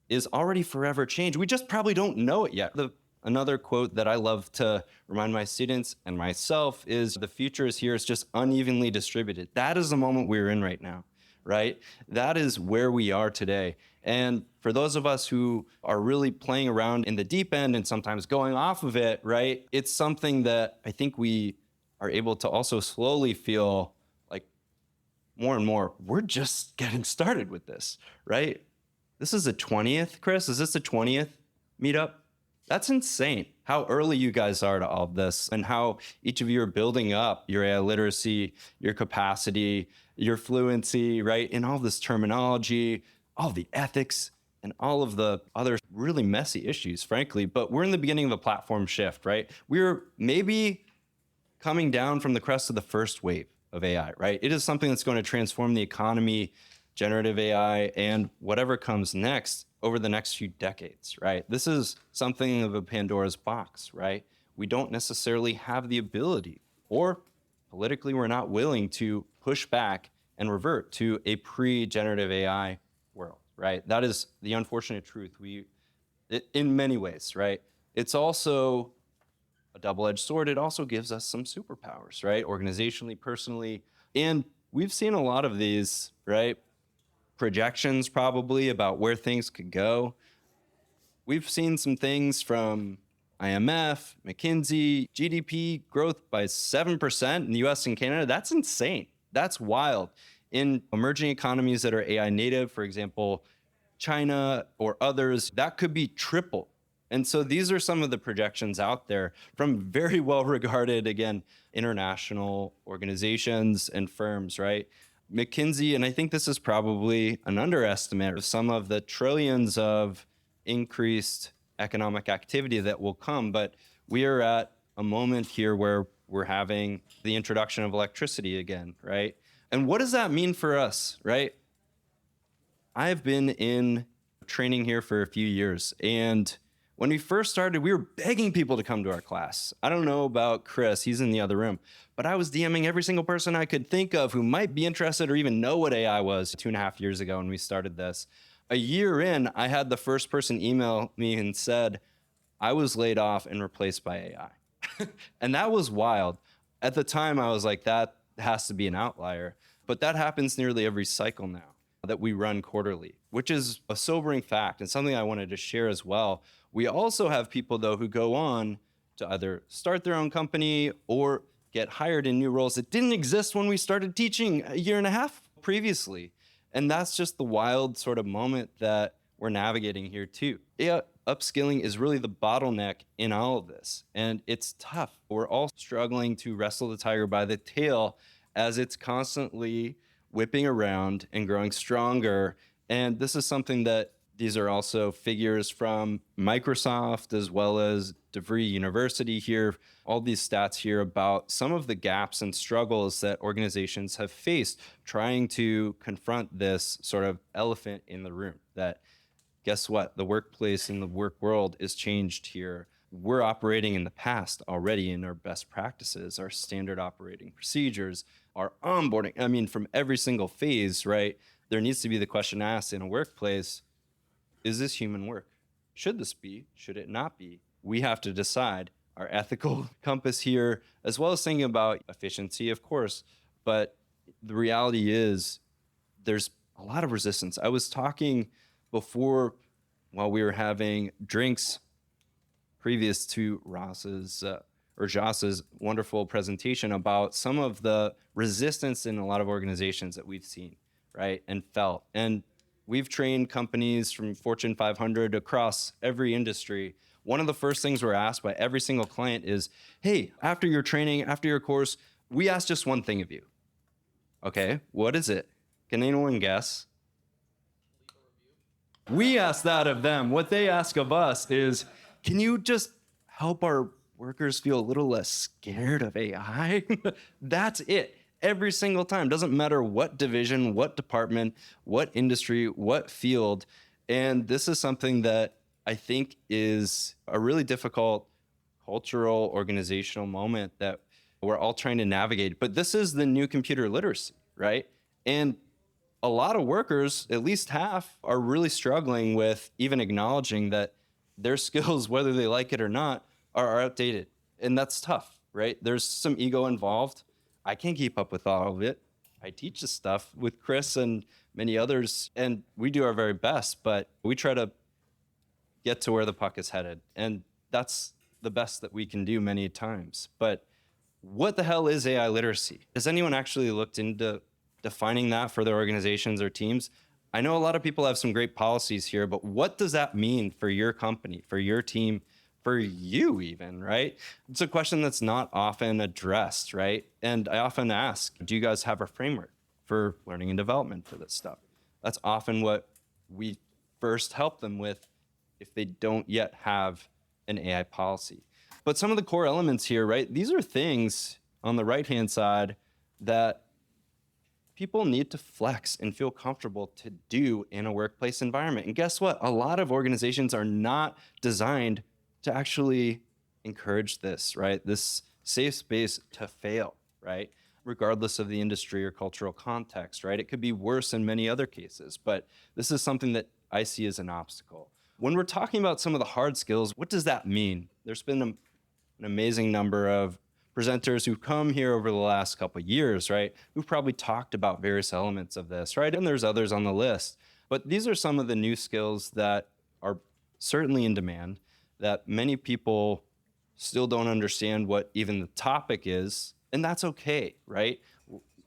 is already forever changed. We just probably don't know it yet. Another quote that I love to remind my students and myself is, the future is here, it's just unevenly distributed. That is the moment we're in right now, right? That is where we are today. And for those of us who are really playing around in the deep end and sometimes going off of it, right? It's something that I think we are able to also slowly feel like more and more, we're just getting started with this, right? This is the 20th, Chris? Is this the 20th meetup? That's insane how early you guys are to all of this, and how each of you are building up your AI literacy, your capacity, your fluency, right? In all this terminology, all the ethics, and all of the other really messy issues, frankly. But we're in the beginning of a platform shift, right? We're maybe coming down from the crest of the first wave of AI, right? It is something that's going to transform the economy, generative AI, and whatever comes next over the next few decades, right? This is something of a Pandora's box, right? We don't necessarily have the ability, or politically we're not willing to push back and revert to a pre-generative AI world, right? That is the unfortunate truth. In many ways, right? It's also a double-edged sword. It also gives us some superpowers, right? Organizationally, personally. And we've seen a lot of these, right? Projections probably about where things could go. We've seen some things from IMF, McKinsey, GDP growth by 7% in the US and Canada. That's insane. That's wild. In emerging economies that are AI native, for example, China or others, that could be triple. And so these are some of the projections out there from very well-regarded, again, international organizations and firms, right? McKinsey, and I think this is probably an underestimate of some of the trillions of increased economic activity that will come, but we are at a moment here where we're having the introduction of electricity again, right? And what does that mean for us, right? I've been in training here for a few years, and when we first started, we were begging people to come to our class. I don't know about Chris, he's in the other room, but I was DMing every single person I could think of who might be interested or even know what AI was 2.5 years ago when we started this. A year in, I had the first person email me and said, I was laid off and replaced by AI. And that was wild. At the time, I was like, that has to be an outlier. But that happens nearly every cycle now that we run quarterly, which is a sobering fact and something I wanted to share as well. We also have people, though, who go on to either start their own company or get hired in new roles that didn't exist when we started teaching a year and a half previously. And that's just the wild sort of moment that we're navigating here, too. AI upskilling is really the bottleneck in all of this. And it's tough. We're all struggling to wrestle the tiger by the tail as it's constantly whipping around and growing stronger. And this is something that these are also figures from Microsoft as well as DeVry University here, all these stats here about some of the gaps and struggles that organizations have faced trying to confront this sort of elephant in the room that, guess what? The workplace and the work world is changed here. We're operating in the past already in our best practices, our standard operating procedures, our onboarding. I mean, from every single phase, right? There needs to be the question asked in a workplace, is this human work? Should this be? Should it not be? We have to decide our ethical compass here, as well as thinking about efficiency, of course. But the reality is there's a lot of resistance. I was talking before while we were having drinks previous to Jos's wonderful presentation about some of the resistance in a lot of organizations that we've seen, right, and felt. And we've trained companies from Fortune 500 across every industry. One of the first things we're asked by every single client is, hey, after your training, after your course, we ask just one thing of you. Okay, what is it? Can anyone guess? We ask that of them. What they ask of us is, can you just help our workers feel a little less scared of AI? That's it. Every single time. Doesn't matter what division, what department, what industry, what field. And this is something that I think is a really difficult cultural, organizational moment that we're all trying to navigate. But this is the new computer literacy, right? And a lot of workers, at least half, are really struggling with even acknowledging that their skills, whether they like it or not, are outdated. And that's tough, right? There's some ego involved. I can't keep up with all of it. I teach this stuff with Chris and many others, and we do our very best, but we try to get to where the puck is headed. And that's the best that we can do many times. But what the hell is AI literacy? Has anyone actually looked into defining that for their organizations or teams? I know a lot of people have some great policies here, but what does that mean for your company, for your team, for you even, right? It's a question that's not often addressed, right? And I often ask, do you guys have a framework for learning and development for this stuff? That's often what we first help them with if they don't yet have an AI policy. But some of the core elements here, right? These are things on the right-hand side that people need to flex and feel comfortable to do in a workplace environment. And guess what? A lot of organizations are not designed to actually encourage this, right? This safe space to fail, right? Regardless of the industry or cultural context, right? It could be worse in many other cases, but this is something that I see as an obstacle. When we're talking about some of the hard skills, what does that mean? There's been an amazing number of presenters who've come here over the last couple of years, right? Who've probably talked about various elements of this, right? And there's others on the list. But these are some of the new skills that are certainly in demand, that many people still don't understand what even the topic is, and that's okay, right?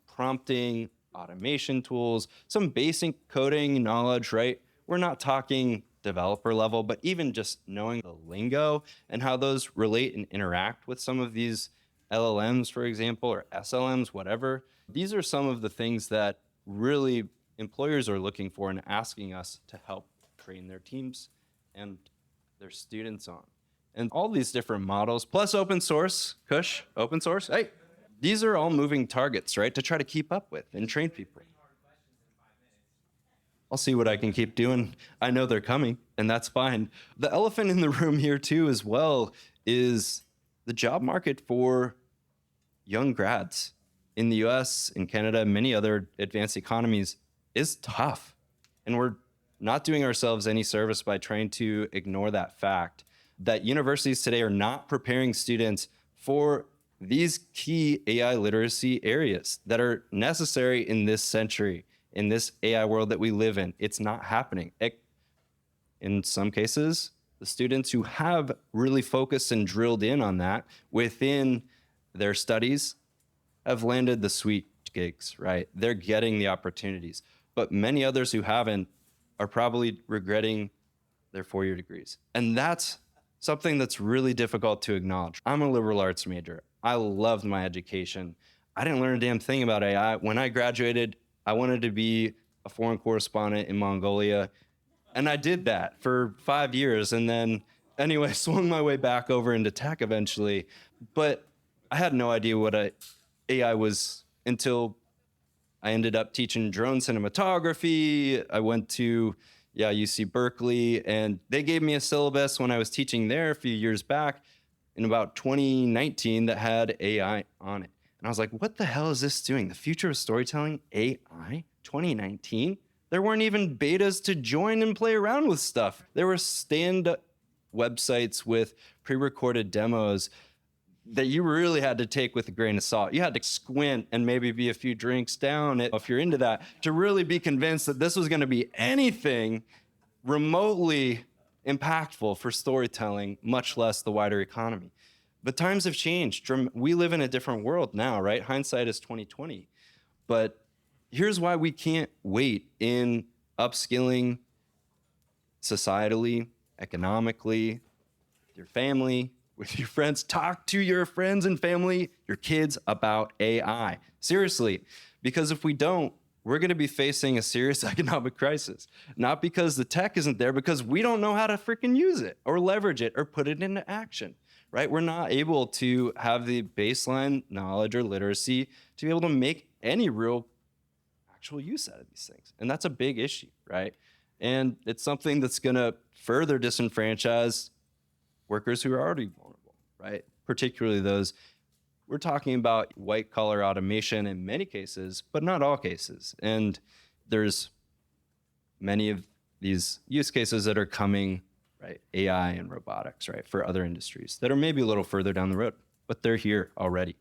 Prompting, automation tools, some basic coding knowledge, right? We're not talking developer level, but even just knowing the lingo and how those relate and interact with some of these LLMs, for example, or SLMs, whatever. These are some of the things that really employers are looking for and asking us to help train their teams and their students on. And all these different models, plus open source, Kush, open source, hey, these are all moving targets, right, to try to keep up with and train people. I'll see what I can keep doing. I know they're coming, and that's fine. The elephant in the room here, too, as well, is the job market for young grads in the US, in Canada, and many other advanced economies is tough. And we're not doing ourselves any service by trying to ignore that fact that universities today are not preparing students for these key AI literacy areas that are necessary in this century, in this AI world that we live in. It's not happening. In some cases, the students who have really focused and drilled in on that within their studies have landed the sweet gigs, right? They're getting the opportunities. But many others who haven't are probably regretting their four-year degrees. And that's something that's really difficult to acknowledge. I'm a liberal arts major. I loved my education. I didn't learn a damn thing about AI. When I graduated, I wanted to be a foreign correspondent in Mongolia. And I did that for 5 years. And then anyway, swung my way back over into tech eventually. But I had no idea what AI was until I ended up teaching drone cinematography. I went to UC Berkeley, and they gave me a syllabus when I was teaching there a few years back in about 2019 that had AI on it. And I was like, what the hell is this doing? The future of storytelling, AI, 2019? There weren't even betas to join and play around with stuff. There were stand-up websites with pre-recorded demos that you really had to take with a grain of salt. You had to squint and maybe be a few drinks down if you're into that to really be convinced that this was going to be anything remotely impactful for storytelling, much less the wider economy. But times have changed. We live in a different world now, right? Hindsight is 2020. But here's why we can't wait in upskilling societally, economically, with your family, with your friends. Talk to your friends and family, your kids about AI. Seriously, because if we don't, we're going to be facing a serious economic crisis. Not because the tech isn't there, because we don't know how to freaking use it or leverage it or put it into action, right? We're not able to have the baseline knowledge or literacy to be able to make any real actual use out of these things. And that's a big issue, right? And it's something that's going to further disenfranchise workers who are already vulnerable, right? Particularly those, we're talking about white collar automation in many cases, but not all cases. And there's many of these use cases that are coming, right? AI and robotics, right? For other industries that are maybe a little further down the road, but they're here already.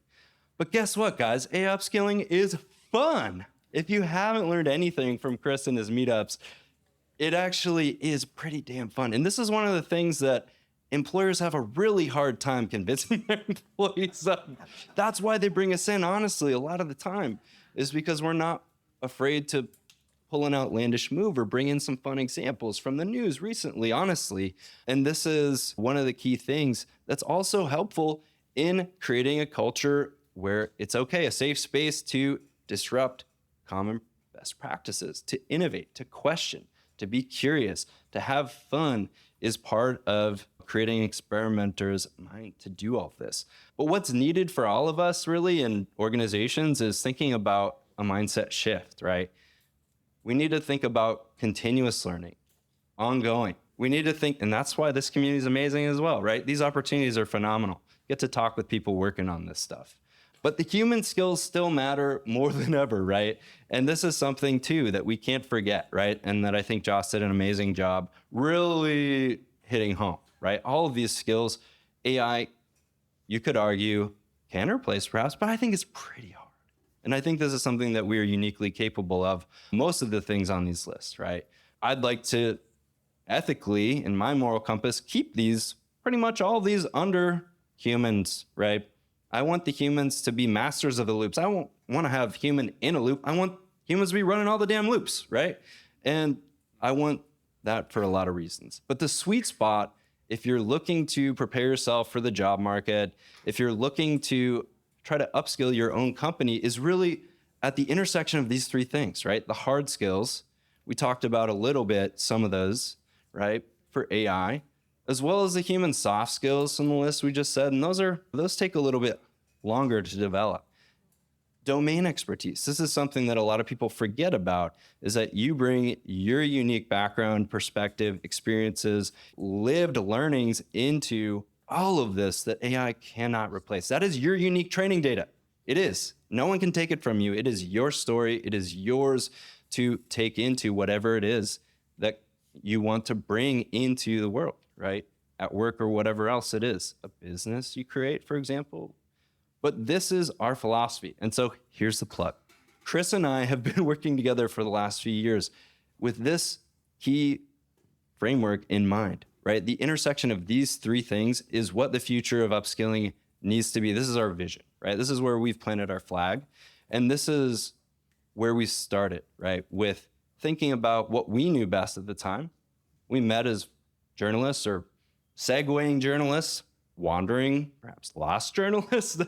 But guess what, guys? AI upskilling is fun. If you haven't learned anything from Chris and his meetups, it actually is pretty damn fun. And this is one of the things that employers have a really hard time convincing their employees of. That's why they bring us in, honestly, a lot of the time, is because we're not afraid to pull an outlandish move or bring in some fun examples from the news recently, honestly. And this is one of the key things that's also helpful in creating a culture where it's okay, a safe space to disrupt common best practices, to innovate, to question, to be curious, to have fun is part of creating experimenters' mind to do all this. But what's needed for all of us really in organizations is thinking about a mindset shift, right? We need to think about continuous learning, ongoing. We need to think, and that's why this community is amazing as well, right? These opportunities are phenomenal. Get to talk with people working on this stuff. But the human skills still matter more than ever, right? And this is something too that we can't forget, right? And that I think Joss did an amazing job really hitting home, right? All of these skills, AI, you could argue, can replace perhaps, but I think it's pretty hard. And I think this is something that we are uniquely capable of. Most of the things on these lists, right? I'd like to ethically, in my moral compass, keep these, pretty much all of these under humans, right? I want the humans to be masters of the loops. I won't want to have human in a loop. I want humans to be running all the damn loops, right? And I want that for a lot of reasons. But the sweet spot, if you're looking to prepare yourself for the job market, if you're looking to try to upskill your own company, is really at the intersection of these three things, right? The hard skills, we talked about a little bit, some of those, right, for AI, as well as the human soft skills on the list we just said. And those take a little bit longer to develop. Domain expertise. This is something that a lot of people forget about, is that you bring your unique background, perspective, experiences, lived learnings into all of this that AI cannot replace. That is your unique training data. It is. No one can take it from you. It is your story. It is yours to take into whatever it is that you want to bring into the world, right? At work or whatever else it is. A business you create, for example. But this is our philosophy. And so here's the plug. Chris and I have been working together for the last few years with this key framework in mind, right? The intersection of these three things is what the future of upskilling needs to be. This is our vision, right? This is where we've planted our flag. And this is where we started, right? With thinking about what we knew best at the time. We met as journalists or segueing journalists, wandering, perhaps lost journalists,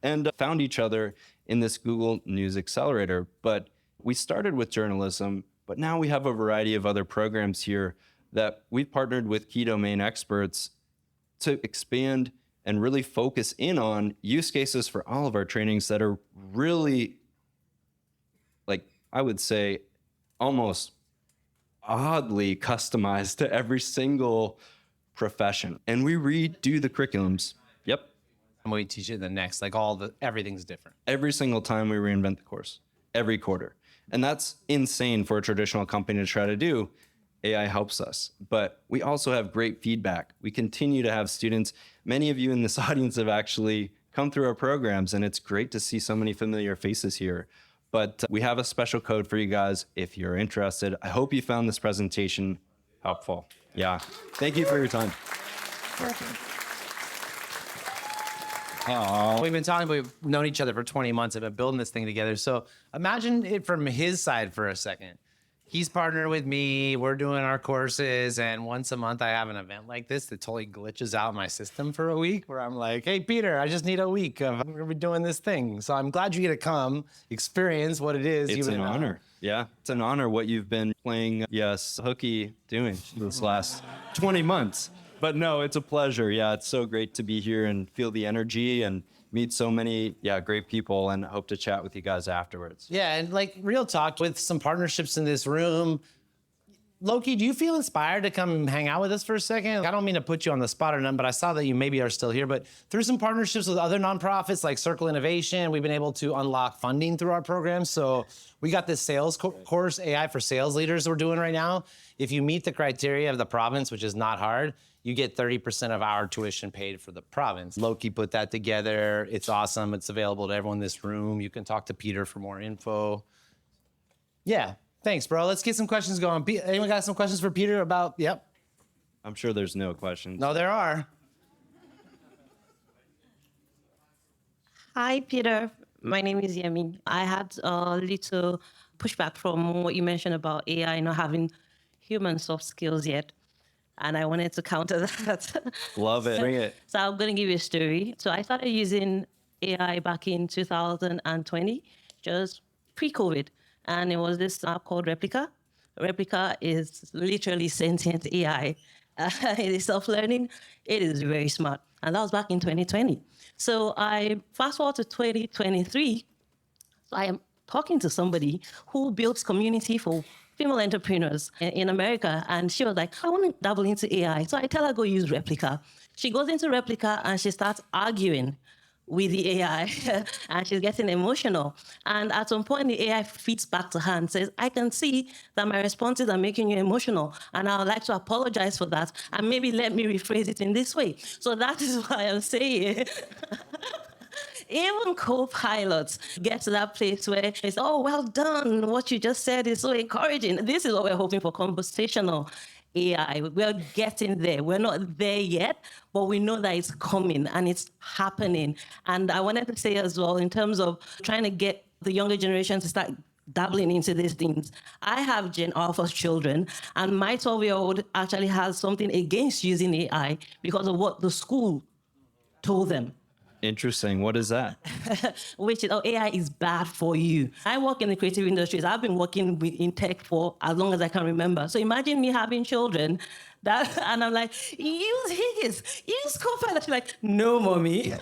and found each other in this Google News Accelerator. But we started with journalism, but now we have a variety of other programs here that we've partnered with key domain experts to expand and really focus in on use cases for all of our trainings that are really, like, I would say, almost oddly customized to every single profession. And we redo the curriculums. Yep. And we teach it the next, everything's different. Every single time we reinvent the course, every quarter. And that's insane for a traditional company to try to do. AI helps us, but we also have great feedback. We continue to have students. Many of you in this audience have actually come through our programs, and it's great to see so many familiar faces here. But we have a special code for you guys if you're interested. I hope you found this presentation helpful. Yeah. Thank you for your time. Oh, we've been talking, we've known each other for 20 months and been building this thing together. So imagine it from his side for a second. He's partnered with me, we're doing our courses, and once a month I have an event like this that totally glitches out my system for a week where I'm like, hey, Peter, I just need a week of we're gonna be doing this thing. So I'm glad you get to come experience what it is. It's an honor. Yeah, it's an honor what you've been playing, hooky doing this last 20 months. But no, it's a pleasure. Yeah, it's so great to be here and feel the energy and meet so many, great people, and hope to chat with you guys afterwards. Yeah, and real talk, with some partnerships in this room, Loki, do you feel inspired to come hang out with us for a second? I don't mean to put you on the spot or none, but I saw that you maybe are still here. But through some partnerships with other nonprofits like Circle Innovation, we've been able to unlock funding through our program. So we got this sales course, AI for sales leaders, we're doing right now. If you meet the criteria of the province, which is not hard, you get 30% of our tuition paid for the province. Loki put that together. It's awesome. It's available to everyone in this room. You can talk to Peter for more info. Yeah. Thanks, bro. Let's get some questions going. Anyone got some questions for Peter about, yep. I'm sure there's no questions. No, there are. Hi, Peter. My name is Yemi. I had a little pushback from what you mentioned about AI not having human soft skills yet. And I wanted to counter that. Love it. Bring it. So I'm going to give you a story. So I started using AI back in 2020, just pre-COVID. And it was this app called Replica. Replica is literally sentient AI. It is self-learning. It is very smart. And that was back in 2020. So I fast forward to 2023. So I am talking to somebody who builds community for female entrepreneurs in America. And she was like, I want to dabble into AI. So I tell her, go use Replica. She goes into Replica and she starts arguing with the AI and she's getting emotional. And at some point, the AI feeds back to her and says, I can see that my responses are making you emotional and I would like to apologize for that. And maybe let me rephrase it in this way. So that is why I'm saying, even co-pilots get to that place where it's, oh, well done. What you just said is so encouraging. This is what we're hoping for, conversational AI. We're getting there. We're not there yet, but we know that it's coming and it's happening. And I wanted to say as well, in terms of trying to get the younger generation to start dabbling into these things. I have Gen Alpha's children, and my 12-year-old actually has something against using AI because of what the school told them. Interesting. What is that? Which is, oh, AI is bad for you. I work in the creative industries. I've been working in tech for as long as I can remember. So imagine me having children and I'm like, use his, use Copilot. She's like, no, mommy.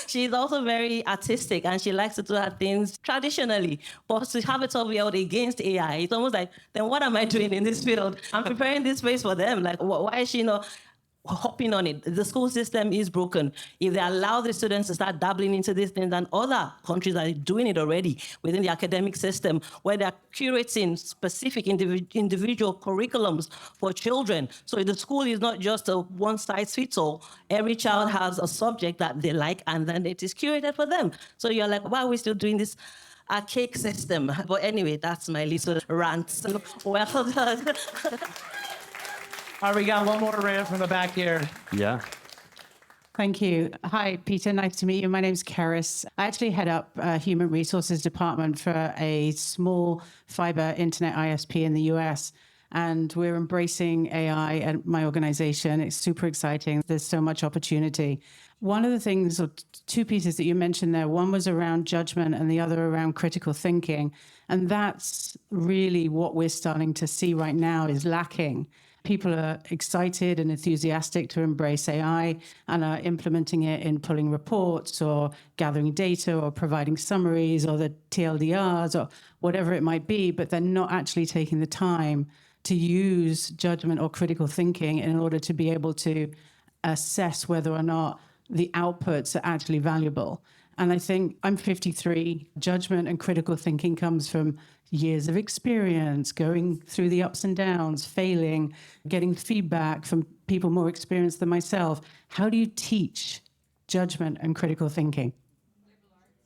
She's also very artistic and she likes to do her things traditionally. But to have a 12-year-old against AI, it's almost like, then what am I doing in this field? I'm preparing this space for them. Like, why is she not hopping on it? The school system is broken. If they allow the students to start dabbling into these things, and other countries are doing it already within the academic system, where they're curating specific individual curriculums for children. So the school is not just a one-size-fits-all. Every child has a subject that they like, and then it is curated for them. So you're like, why are we still doing this archaic system? But anyway, that's my little rant. So, well done. All right, we got one more rant from the back here. Yeah. Thank you. Hi, Peter. Nice to meet you. My name's Keris. I actually head up Human Resources Department for a small fiber internet ISP in the US. And we're embracing AI at my organization. It's super exciting. There's so much opportunity. One of the things, or two pieces that you mentioned there, one was around judgment and the other around critical thinking. And that's really what we're starting to see right now is lacking. People are excited and enthusiastic to embrace AI and are implementing it in pulling reports or gathering data or providing summaries or the TLDRs or whatever it might be, but they're not actually taking the time to use judgment or critical thinking in order to be able to assess whether or not the outputs are actually valuable. And I think I'm 53. Judgment and critical thinking comes from years of experience, going through the ups and downs, failing, getting feedback from people more experienced than myself. How do you teach judgment and critical thinking?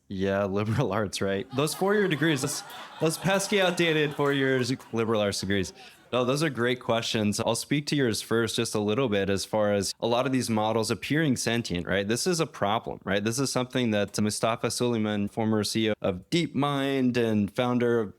Yeah, liberal arts, right? Those 4-year degrees, those pesky outdated 4 years liberal arts degrees. No, those are great questions. I'll speak to yours first just a little bit as far as a lot of these models appearing sentient, right? This is a problem, right? This is something that Mustafa Suleiman, former CEO of DeepMind and founder of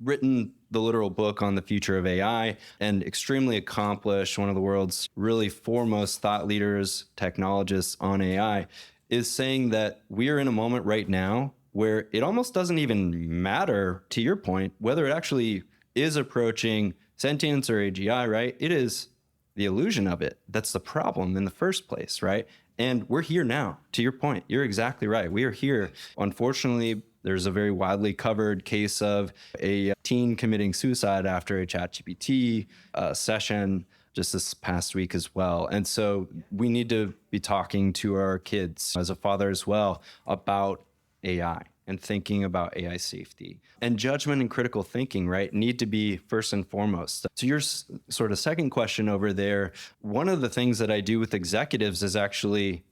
written the literal book on the future of AI and extremely accomplished, one of the world's really foremost thought leaders, technologists on AI, is saying that we are in a moment right now where it almost doesn't even matter, to your point, whether it actually is approaching sentience or AGI, right? It is the illusion of it that's the problem in the first place, right? And we're here now, to your point. You're exactly right. We are here. Unfortunately, There's a very widely covered case of a teen committing suicide after a ChatGPT session just this past week as well. And so we need to be talking to our kids as a father as well about AI and thinking about AI safety. And judgment and critical thinking, right, need to be first and foremost. To your sort of second question over there, one of the things that I do with executives is actually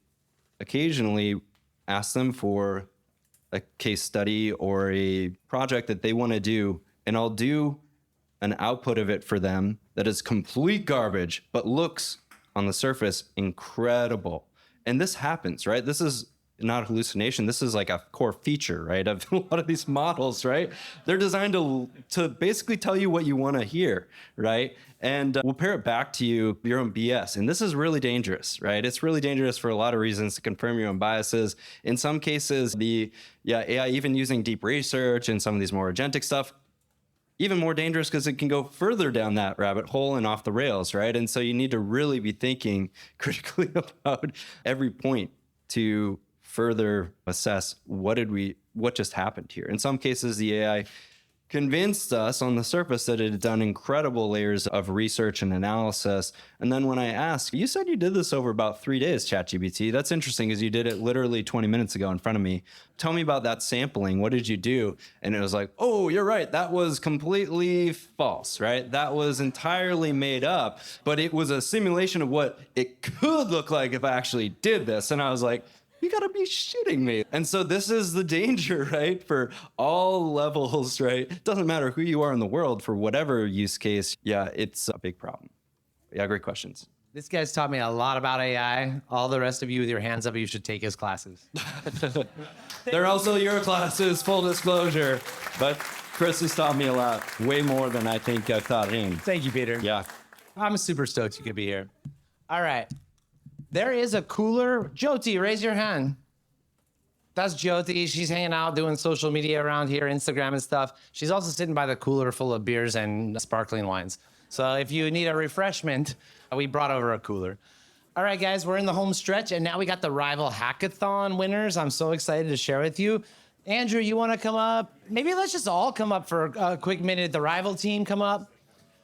occasionally ask them for a case study or a project that they want to do, and I'll do an output of it for them that is complete garbage, but looks on the surface incredible. And this happens, right? This is not hallucination. This is like a core feature, right, of a lot of these models, right? They're designed to basically tell you what you want to hear, right? And we'll pair it back to you, your own BS. And this is really dangerous, right? It's really dangerous for a lot of reasons to confirm your own biases. In some cases, AI, even using deep research and some of these more agentic stuff, even more dangerous because it can go further down that rabbit hole and off the rails, right? And so you need to really be thinking critically about every point to further assess what just happened here. In some cases, the AI convinced us on the surface that it had done incredible layers of research and analysis. And then when I asked, you said you did this over about 3 days, ChatGPT. That's interesting because you did it literally 20 minutes ago in front of me. Tell me about that sampling. What did you do? And it was like, oh, you're right. That was completely false, right? That was entirely made up, but it was a simulation of what it could look like if I actually did this. And I was like, you gotta be shitting me. And so this is the danger, right? For all levels, right? It doesn't matter who you are in the world for whatever use case. Yeah, it's a big problem. Yeah, great questions. This guy's taught me a lot about AI. All the rest of you with your hands up, you should take his classes. They're also your classes, full disclosure. But Chris has taught me a lot, way more than I think I've taught him. Thank you, Peter. Yeah. I'm super stoked you could be here. All right. There is a cooler. Jyoti, raise your hand. That's Jyoti. She's hanging out doing social media around here, Instagram and stuff. She's also sitting by the cooler full of beers and sparkling wines. So if you need a refreshment, we brought over a cooler. All right, guys, we're in the home stretch, and now we got the rival hackathon winners. I'm so excited to share with you. Andrew, you want to come up? Maybe let's just all come up for a quick minute. The rival team come up.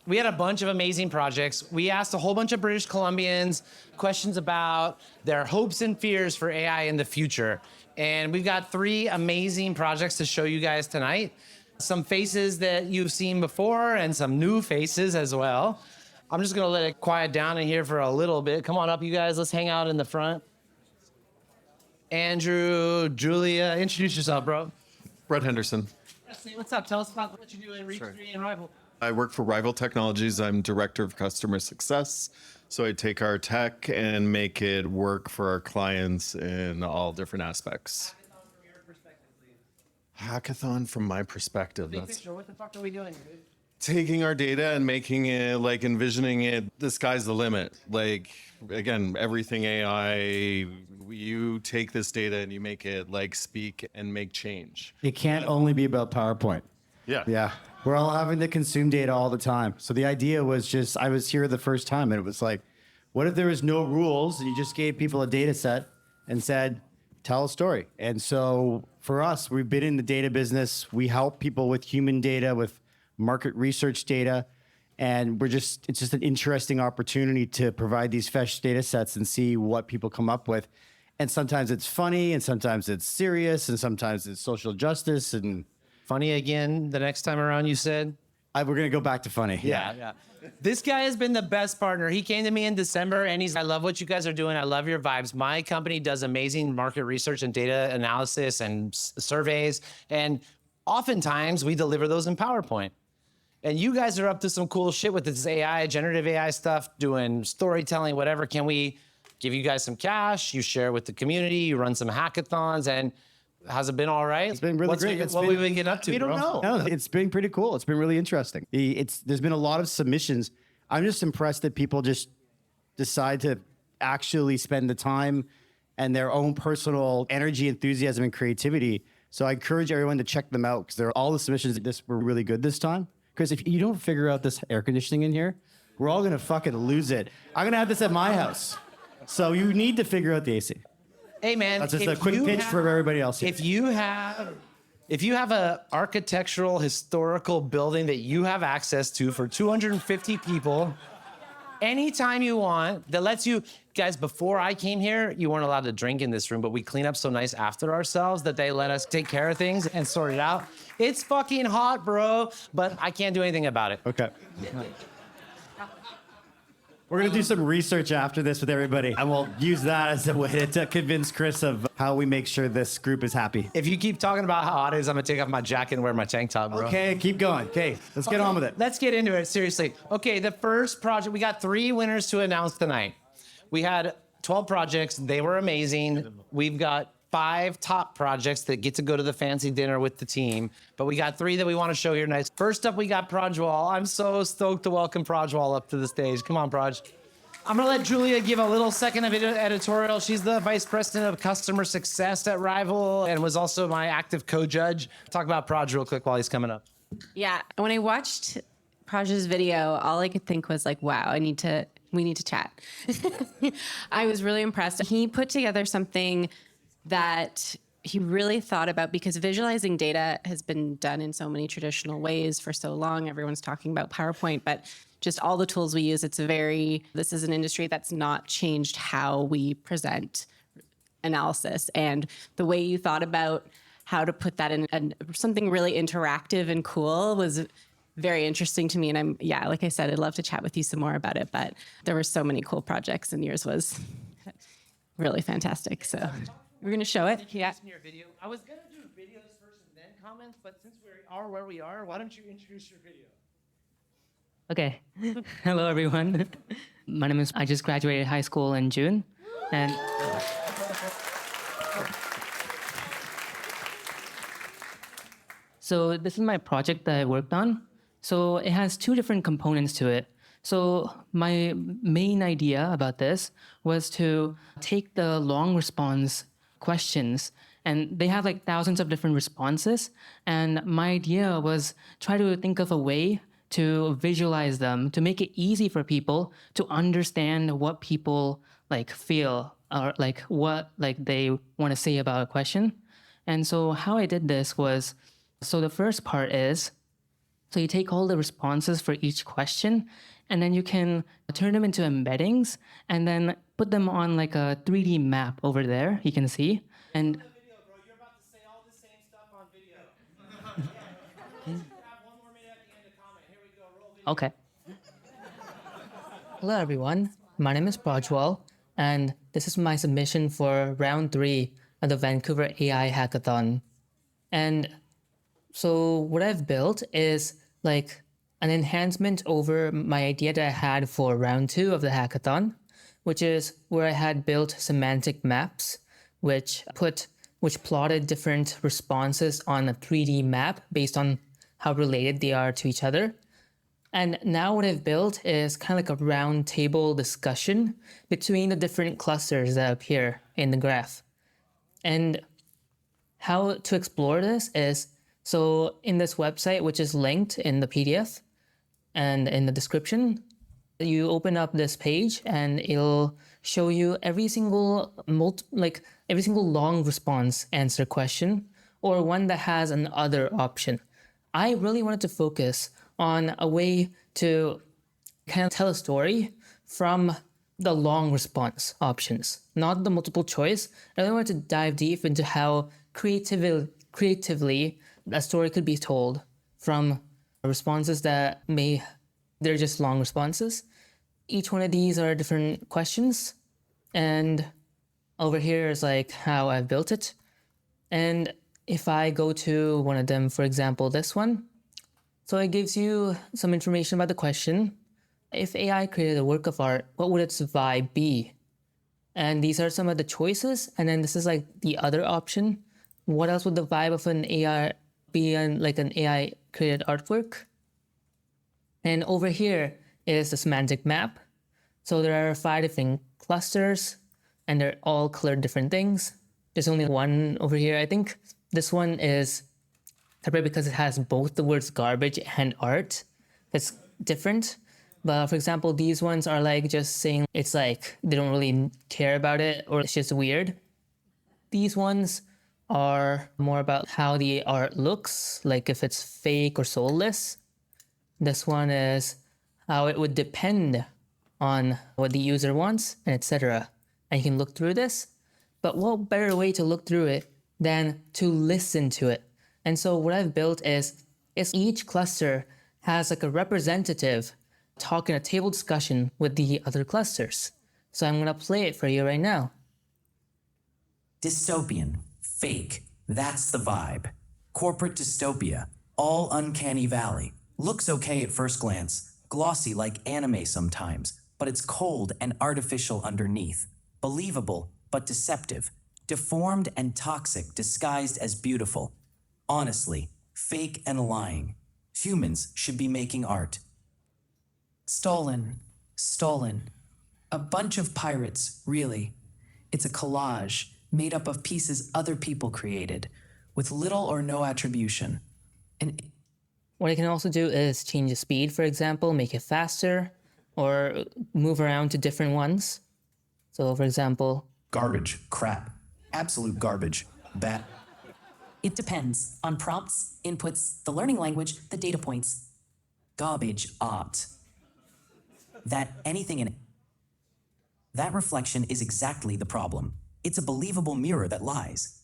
We had a bunch of amazing projects. We asked a whole bunch of British Columbians questions about their hopes and fears for AI in the future. And we've got 3 amazing projects to show you guys tonight. Some faces that you've seen before and some new faces as well. I'm just gonna let it quiet down in here for a little bit. Come on up, you guys. Let's hang out in the front. Andrew, Julia, introduce yourself, bro. Brett Henderson. What's up? Tell us about what you do at Reach3 and Rival. I work for Rival Technologies. I'm Director of Customer Success. So I take our tech and make it work for our clients in all different aspects. Hackathon from my perspective. Big picture, what the fuck are we doing, dude? Taking our data and making it, like envisioning it, the sky's the limit. Like, again, everything AI, you take this data and you make it like speak and make change. It can't only be about PowerPoint. Yeah. Yeah. We're all having to consume data all the time. So the idea was just, I was here the first time and it was like, what if there was no rules and you just gave people a data set and said, tell a story? And so for us, we've been in the data business. We help people with human data, with market research data. And it's just an interesting opportunity to provide these fresh data sets and see what people come up with. And sometimes it's funny and sometimes it's serious and sometimes it's social justice and funny again the next time around, you said? We're going to go back to funny. Yeah. This guy has been the best partner. He came to me in December and I love what you guys are doing. I love your vibes. My company does amazing market research and data analysis and surveys. And oftentimes we deliver those in PowerPoint. And you guys are up to some cool shit with this AI, generative AI stuff, doing storytelling, whatever. Can we give you guys some cash? You share with the community, you run some hackathons, and has it been all right? It's been really great. What we've been getting up to, We don't know. No, it's been pretty cool. It's been really interesting. There's been a lot of submissions. I'm just impressed that people just decide to actually spend the time and their own personal energy, enthusiasm, and creativity. So I encourage everyone to check them out because all the submissions were really good this time. Because if you don't figure out this air conditioning in here, we're all gonna fucking lose it. I'm gonna have this at my house. So you need to figure out the AC. Hey man, that's just a quick pitch for everybody else here. If you have If you have a architectural historical building that you have access to for 250 people, anytime you want, that lets you, guys, before I came here, you weren't allowed to drink in this room, but we clean up so nice after ourselves that they let us take care of things and sort it out. It's fucking hot, bro, but I can't do anything about it. Okay. We're going to do some research after this with everybody, and we'll use that as a way to convince Chris of how we make sure this group is happy. If you keep talking about how hot it is, I'm gonna take off my jacket and wear my tank top, bro. Okay, keep going. Okay, let's get on with it. Let's get into it, seriously. Okay, the first project, we got 3 winners to announce tonight. We had 12 projects, they were amazing. We've got 5 top projects that get to go to the fancy dinner with the team, but we got 3 that we wanna show here tonight. First up, we got Prajwal. I'm so stoked to welcome Prajwal up to the stage. Come on, Praj. I'm gonna let Julia give a little second of editorial. She's the Vice President of Customer Success at Rival and was also my active co-judge. Talk about Praj real quick while he's coming up. Yeah, when I watched Praj's video, all I could think was like, wow, we need to chat. I was really impressed. He put together something that he really thought about, because visualizing data has been done in so many traditional ways for so long. Everyone's talking about PowerPoint, but just all the tools we use, this is an industry that's not changed how we present analysis. And the way you thought about how to put that in something really interactive and cool was very interesting to me. And like I said, I'd love to chat with you some more about it, but there were so many cool projects and yours was really fantastic. So we're gonna show it. Yeah. Your video. I was gonna do videos first and then comments, but since we are where we are, why don't you introduce your video? Okay. Hello, everyone. My name is, I just graduated high school in June. And so this is my project that I worked on. So it has 2 different components to it. So my main idea about this was to take the long response questions, and they have like thousands of different responses. And my idea was try to think of a way to visualize them, to make it easy for people to understand what people like feel or like what like they want to say about a question. And so how I did this was, so the first part is, so you take all the responses for each question, and then you can turn them into embeddings and then put them on like a 3D map over there, you can see. And okay. Hello, everyone. My name is Prajwal, and this is my submission for round 3 of the Vancouver AI Hackathon. And so what I've built is like an enhancement over my idea that I had for round 2 of the hackathon, which is where I had built semantic maps, which plotted different responses on a 3D map based on how related they are to each other. And now what I've built is kind of like a round table discussion between the different clusters that appear in the graph. And how to explore this is, so in this website, which is linked in the PDF and in the description, you open up this page and it'll show you every single long response answer question, or one that has an other option. I really wanted to focus on a way to kind of tell a story from the long response options, not the multiple choice. I really wanted to dive deep into how creatively a story could be told from responses that they're just long responses. Each one of these are different questions. And over here is like how I've built it. And if I go to one of them, for example, this one, so it gives you some information about the question. If AI created a work of art, what would its vibe be? And these are some of the choices. And then this is like the other option. What else would the vibe of an AI be like an AI created artwork? And over here is the semantic map. So there are 5 different clusters and they're all colored different things. There's only one over here. I think this one is separate because it has both the words garbage and art. It's different. But for example, these ones are like just saying it's like they don't really care about it or it's just weird. These ones are more about how the art looks, like if it's fake or soulless. This one is how it would depend on what the user wants, and etc. And you can look through this, but what better way to look through it than to listen to it? And so what I've built is each cluster has like a representative talk in a table discussion with the other clusters. So I'm gonna play it for you right now. Dystopian, fake, that's the vibe. Corporate dystopia, all uncanny valley. Looks okay at first glance, glossy like anime sometimes, but it's cold and artificial underneath. Believable, but deceptive. Deformed and toxic disguised as beautiful. Honestly, fake and lying. Humans should be making art. Stolen. A bunch of pirates, really. It's a collage made up of pieces other people created, with little or no attribution. And what I can also do is change the speed, for example, make it faster, or move around to different ones. So for example, garbage, crap, absolute garbage, bad. It depends on prompts, inputs, the learning language, the data points. Garbage art. That anything in it. That reflection is exactly the problem. It's a believable mirror that lies.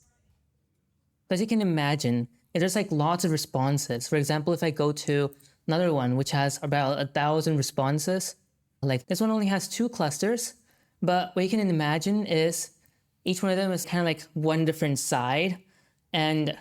as you can imagine, there's like lots of responses. For example, if I go to another one, which has about 1,000 responses, like this one only has 2 clusters, but what you can imagine is each one of them is kind of like one different side. And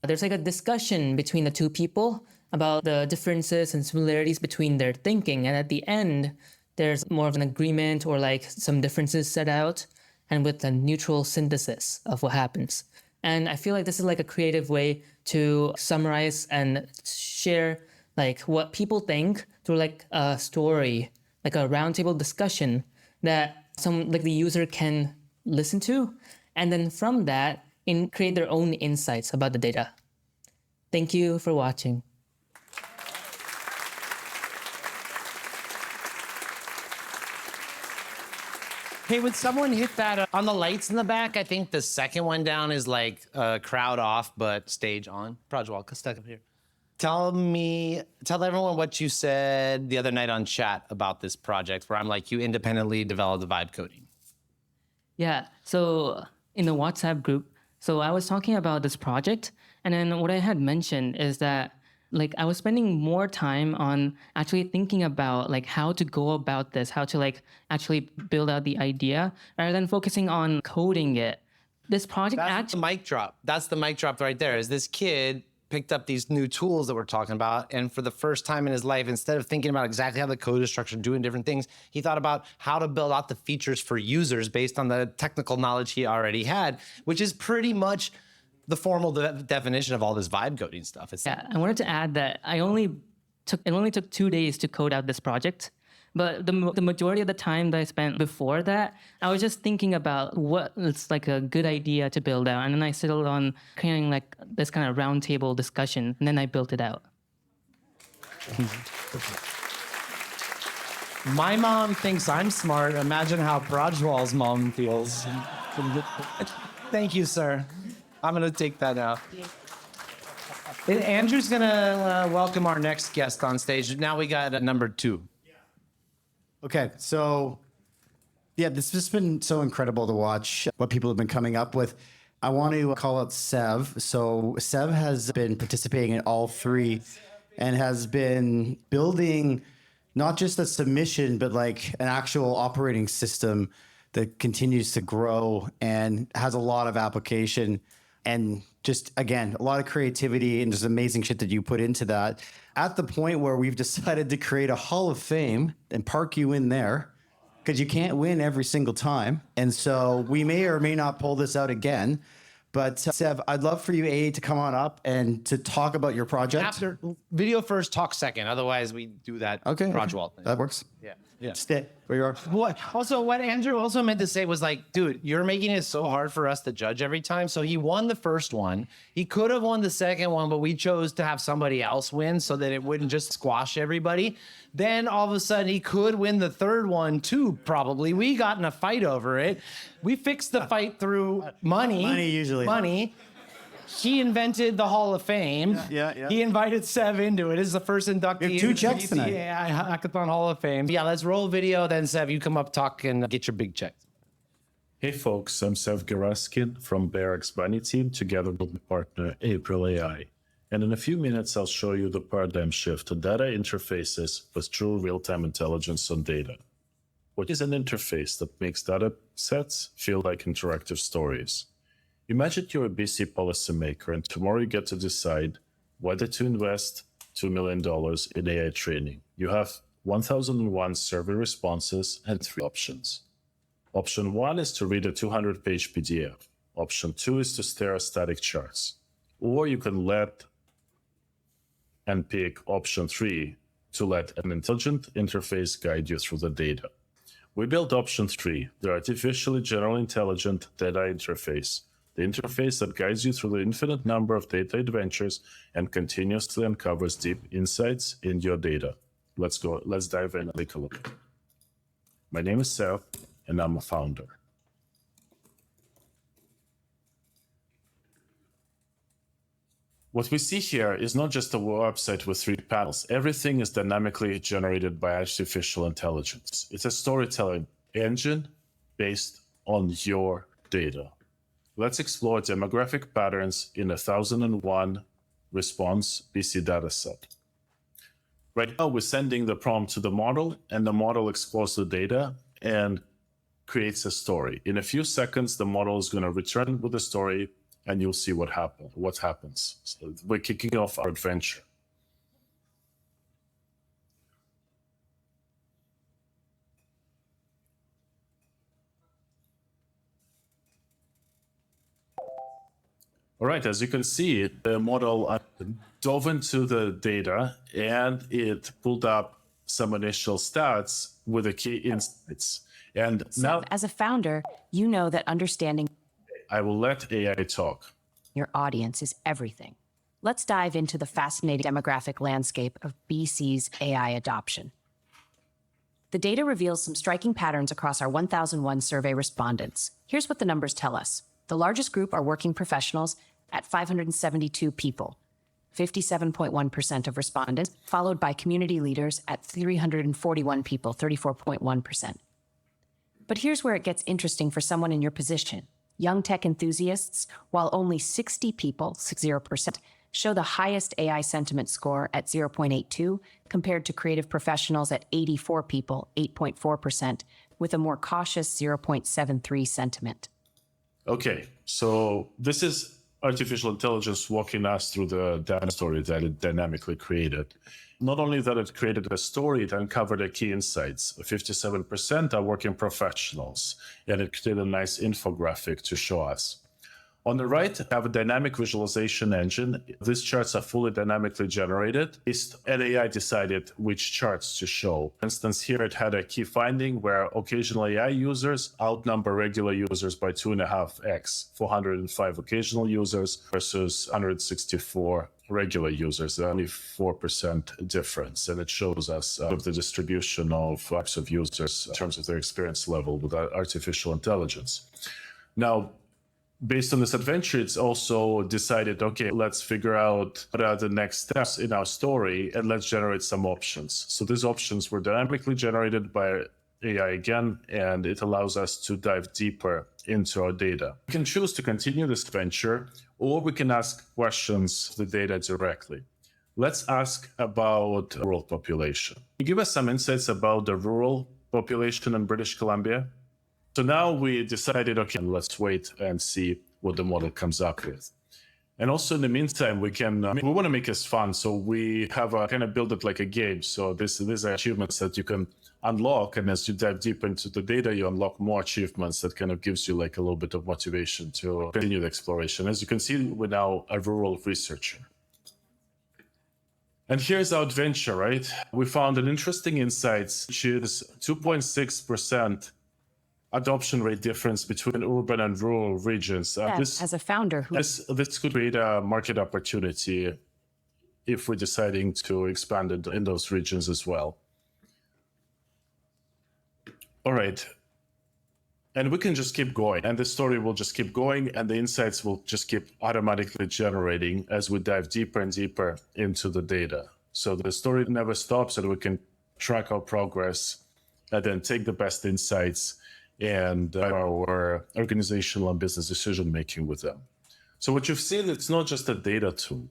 there's like a discussion between the 2 people about the differences and similarities between their thinking. And at the end, there's more of an agreement or like some differences set out and with a neutral synthesis of what happens. And I feel like this is like a creative way to summarize and share like what people think through like a story, like a roundtable discussion that some like the user can listen to. And then from that, create their own insights about the data. Thank you for watching. Hey, would someone hit that on the lights in the back? I think the second one down is like crowd off, but stage on. Prajwal, stuck up here. Tell everyone what you said the other night on chat about this project where I'm like, you independently developed the vibe coding. Yeah, so in the WhatsApp group, so I was talking about this project, and then what I had mentioned is that like I was spending more time on actually thinking about like how to go about this, how to like actually build out the idea rather than focusing on coding it. This project That's the mic drop. That's the mic drop right there. Is this kid picked up these new tools that we're talking about, and for the first time in his life, instead of thinking about exactly how the code is structured, doing different things, he thought about how to build out the features for users based on the technical knowledge he already had, which is pretty much the formal definition of all this vibe coding stuff. Yeah, I wanted to add that it only took 2 days to code out this project, but the majority of the time that I spent before that, I was just thinking about what is like a good idea to build out, and then I settled on creating like this kind of roundtable discussion, and then I built it out. My mom thinks I'm smart. Imagine how Prajwal's mom feels. Thank you, sir. I'm gonna take that out. Andrew's gonna welcome our next guest on stage. Now we got number 2. Okay, so yeah, this has been so incredible to watch what people have been coming up with. I want to call out Sev. So Sev has been participating in all 3 and has been building not just a submission, but like an actual operating system that continues to grow and has a lot of application. And just, again, a lot of creativity and just amazing shit that you put into that. At the point where we've decided to create a Hall of Fame and park you in there, because you can't win every single time. And so we may or may not pull this out again. But Sev, I'd love for you, to come on up and to talk about your project. After video first, talk second. Otherwise, we do that. Okay. Prajwal. That works. Yeah. Stay where you are. What Andrew also meant to say was like, dude, you're making it so hard for us to judge every time. So he won the first one. He could have won the second one, but we chose to have somebody else win so that it wouldn't just squash everybody. Then all of a sudden he could win the third one too, probably. We got in a fight over it. We fixed the fight through money. Money usually. Money. he invented the Hall of Fame. Yeah. He invited Sev into it. This is the first inductee. We have two into the checks tonight. AI Hackathon Hall of Fame. Yeah, let's roll video. Then Sev, you come up, talk, and get your big check. Hey folks, I'm Sev Garaskin from Barrack's Bunny team together with my partner April AI. And in a few minutes, I'll show you the paradigm shift to data interfaces with true real-time intelligence on data. What is an interface that makes data sets feel like interactive stories? Imagine you're a BC policymaker and tomorrow you get to decide whether to invest $2 million in AI training. You have 1001 survey responses and 3 options. Option 1 is to read a 200-page PDF. Option 2 is to stare at static charts. Or you can pick option 3 to let an intelligent interface guide you through the data. We built option 3, the artificially general intelligent data interface, the interface that guides you through the infinite number of data adventures and continuously uncovers deep insights in your data. Let's dive in and take a look. My name is Sev, and I'm a founder. What we see here is not just a website with 3 panels. Everything is dynamically generated by artificial intelligence. It's a storytelling engine based on your data. Let's explore demographic patterns in a 1001 response BC dataset. Right now, we're sending the prompt to the model, and the model explores the data and creates a story. In a few seconds, the model is going to return with the story, and you'll see what happens. So we're kicking off our adventure. All right, as you can see, the model dove into the data and it pulled up some initial stats with the key insights. And now, as a founder, you know that understanding I will let AI talk. your audience is everything. Let's dive into the fascinating demographic landscape of BC's AI adoption. The data reveals some striking patterns across our 1001 survey respondents. Here's what the numbers tell us. The largest group are working professionals at 572 people, 57.1% of respondents, followed by community leaders at 341 people, 34.1%. But here's where it gets interesting for someone in your position. Young tech enthusiasts, while only 60 people, 60%, show the highest AI sentiment score at 0.82, compared to creative professionals at 84 people, 8.4%, with a more cautious 0.73 sentiment. Okay, so this is artificial intelligence walking us through the data story that it dynamically created. Not only that it created a story, it uncovered the key insights. 57% are working professionals, and it created a nice infographic to show us. On the right, I have a dynamic visualization engine. These charts are fully dynamically generated, and AI decided which charts to show. For instance, here it had a key finding where occasional AI users outnumber regular users by 2.5x, 405 occasional users versus 164 regular users, only 4% difference. And it shows us the distribution of types of users in terms of their experience level with artificial intelligence. Now, based on this adventure, it's also decided, okay, let's figure out what are the next steps in our story and let's generate some options. So these options were dynamically generated by AI again, and it allows us to dive deeper into our data. We can choose to continue this adventure, or we can ask questions to the data directly. Let's ask about rural population. Can you give us some insights about the rural population in British Columbia? So now we decided, okay, let's wait and see what the model comes up with. And also in the meantime, we want to make this fun. So we have kind of built it like a game. So these are achievements that you can unlock. And as you dive deep into the data, you unlock more achievements that kind of gives you like a little bit of motivation to continue the exploration. As you can see, we're now a rural researcher. And here's our adventure, right? We found an interesting insights, which is 2.6% adoption rate difference between urban and rural regions. As a founder, this could create a market opportunity if we're deciding to expand it in those regions as well. All right. And we can just keep going, and the story will just keep going, and the insights will just keep automatically generating as we dive deeper and deeper into the data. So the story never stops, and we can track our progress and then take the best insights and our organizational and business decision making with them. So what you've seen, it's not just a data tool.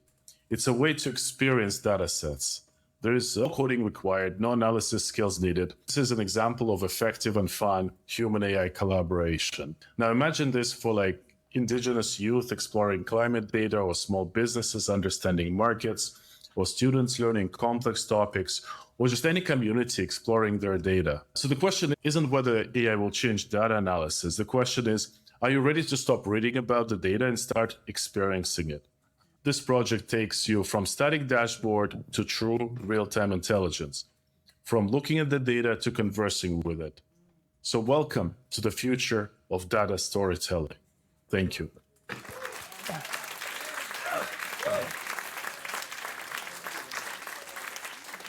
It's a way to experience data sets. There is no coding required, no analysis skills needed. This is an example of effective and fun human-AI collaboration. Now imagine this for like Indigenous youth exploring climate data, or small businesses understanding markets, or students learning complex topics, or just any community exploring their data. So the question isn't whether AI will change data analysis. The question is, are you ready to stop reading about the data and start experiencing it? This project takes you from static dashboard to true real-time intelligence, from looking at the data to conversing with it. So welcome to the future of data storytelling. Thank you.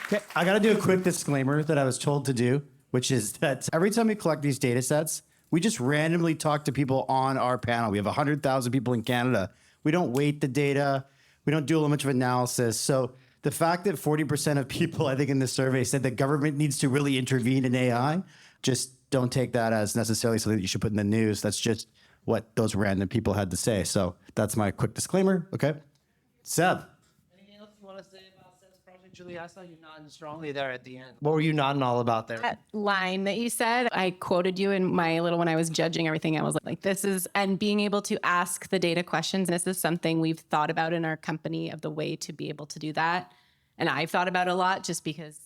Okay, I got to do a quick disclaimer that I was told to do, which is that every time we collect these data sets, we just randomly talk to people on our panel. We have 100,000 people in Canada. We don't weight the data. We don't do a much of analysis. So the fact that 40% of people, I think in this survey, said the government needs to really intervene in AI, just don't take that as necessarily something that you should put in the news. That's just what those random people had to say. So that's my quick disclaimer. Okay. Seb. Anything else you want to say about Seb's project, Julie? I saw you nodding strongly there at the end. What were you nodding all about there? That line that you said, I quoted you in my little, when I was judging everything, I was like, this is, and being able to ask the data questions, this is something we've thought about in our company, of the way to be able to do that. And I've thought about it a lot, just because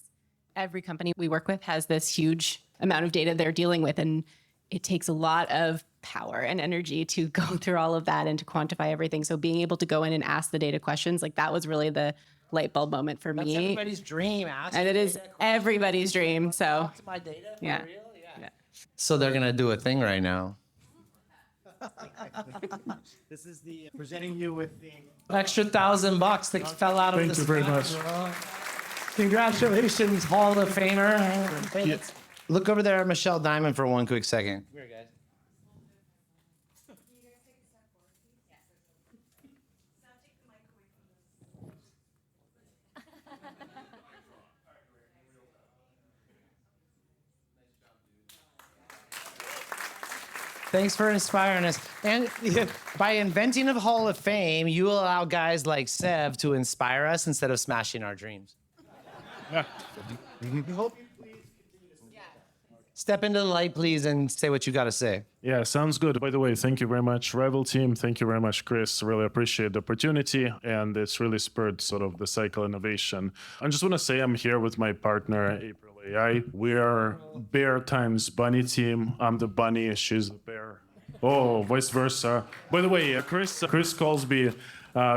every company we work with has this huge amount of data they're dealing with. And it takes a lot of power and energy to go through all of that and to quantify everything. So being able to go in and ask the data questions, like that was really the light bulb moment for me. That's everybody's dream. And it is everybody's dream. So Talk to my data for yeah. real? Yeah. So they're going to do a thing right now. This is the presenting you with the Extra $1,000 that fell out of the Thank you very much. Congratulations, Hall of Famer. Hey, let's look over there at Michelle Diamond for one quick second. Here, guys. Thanks for inspiring us. And by inventing a Hall of Fame, you allow guys like Seb to inspire us instead of smashing our dreams. Yeah. Step into the light, please, and say what you got to say. Yeah, sounds good. By the way, thank you very much, Rival Team. Thank you very much, Chris. Really appreciate the opportunity, and it's really spurred sort of the cycle innovation. I just want to say I'm here with my partner, April AI. We are bear times bunny team. I'm the bunny, she's the bear. Oh, vice versa. By the way, Chris calls me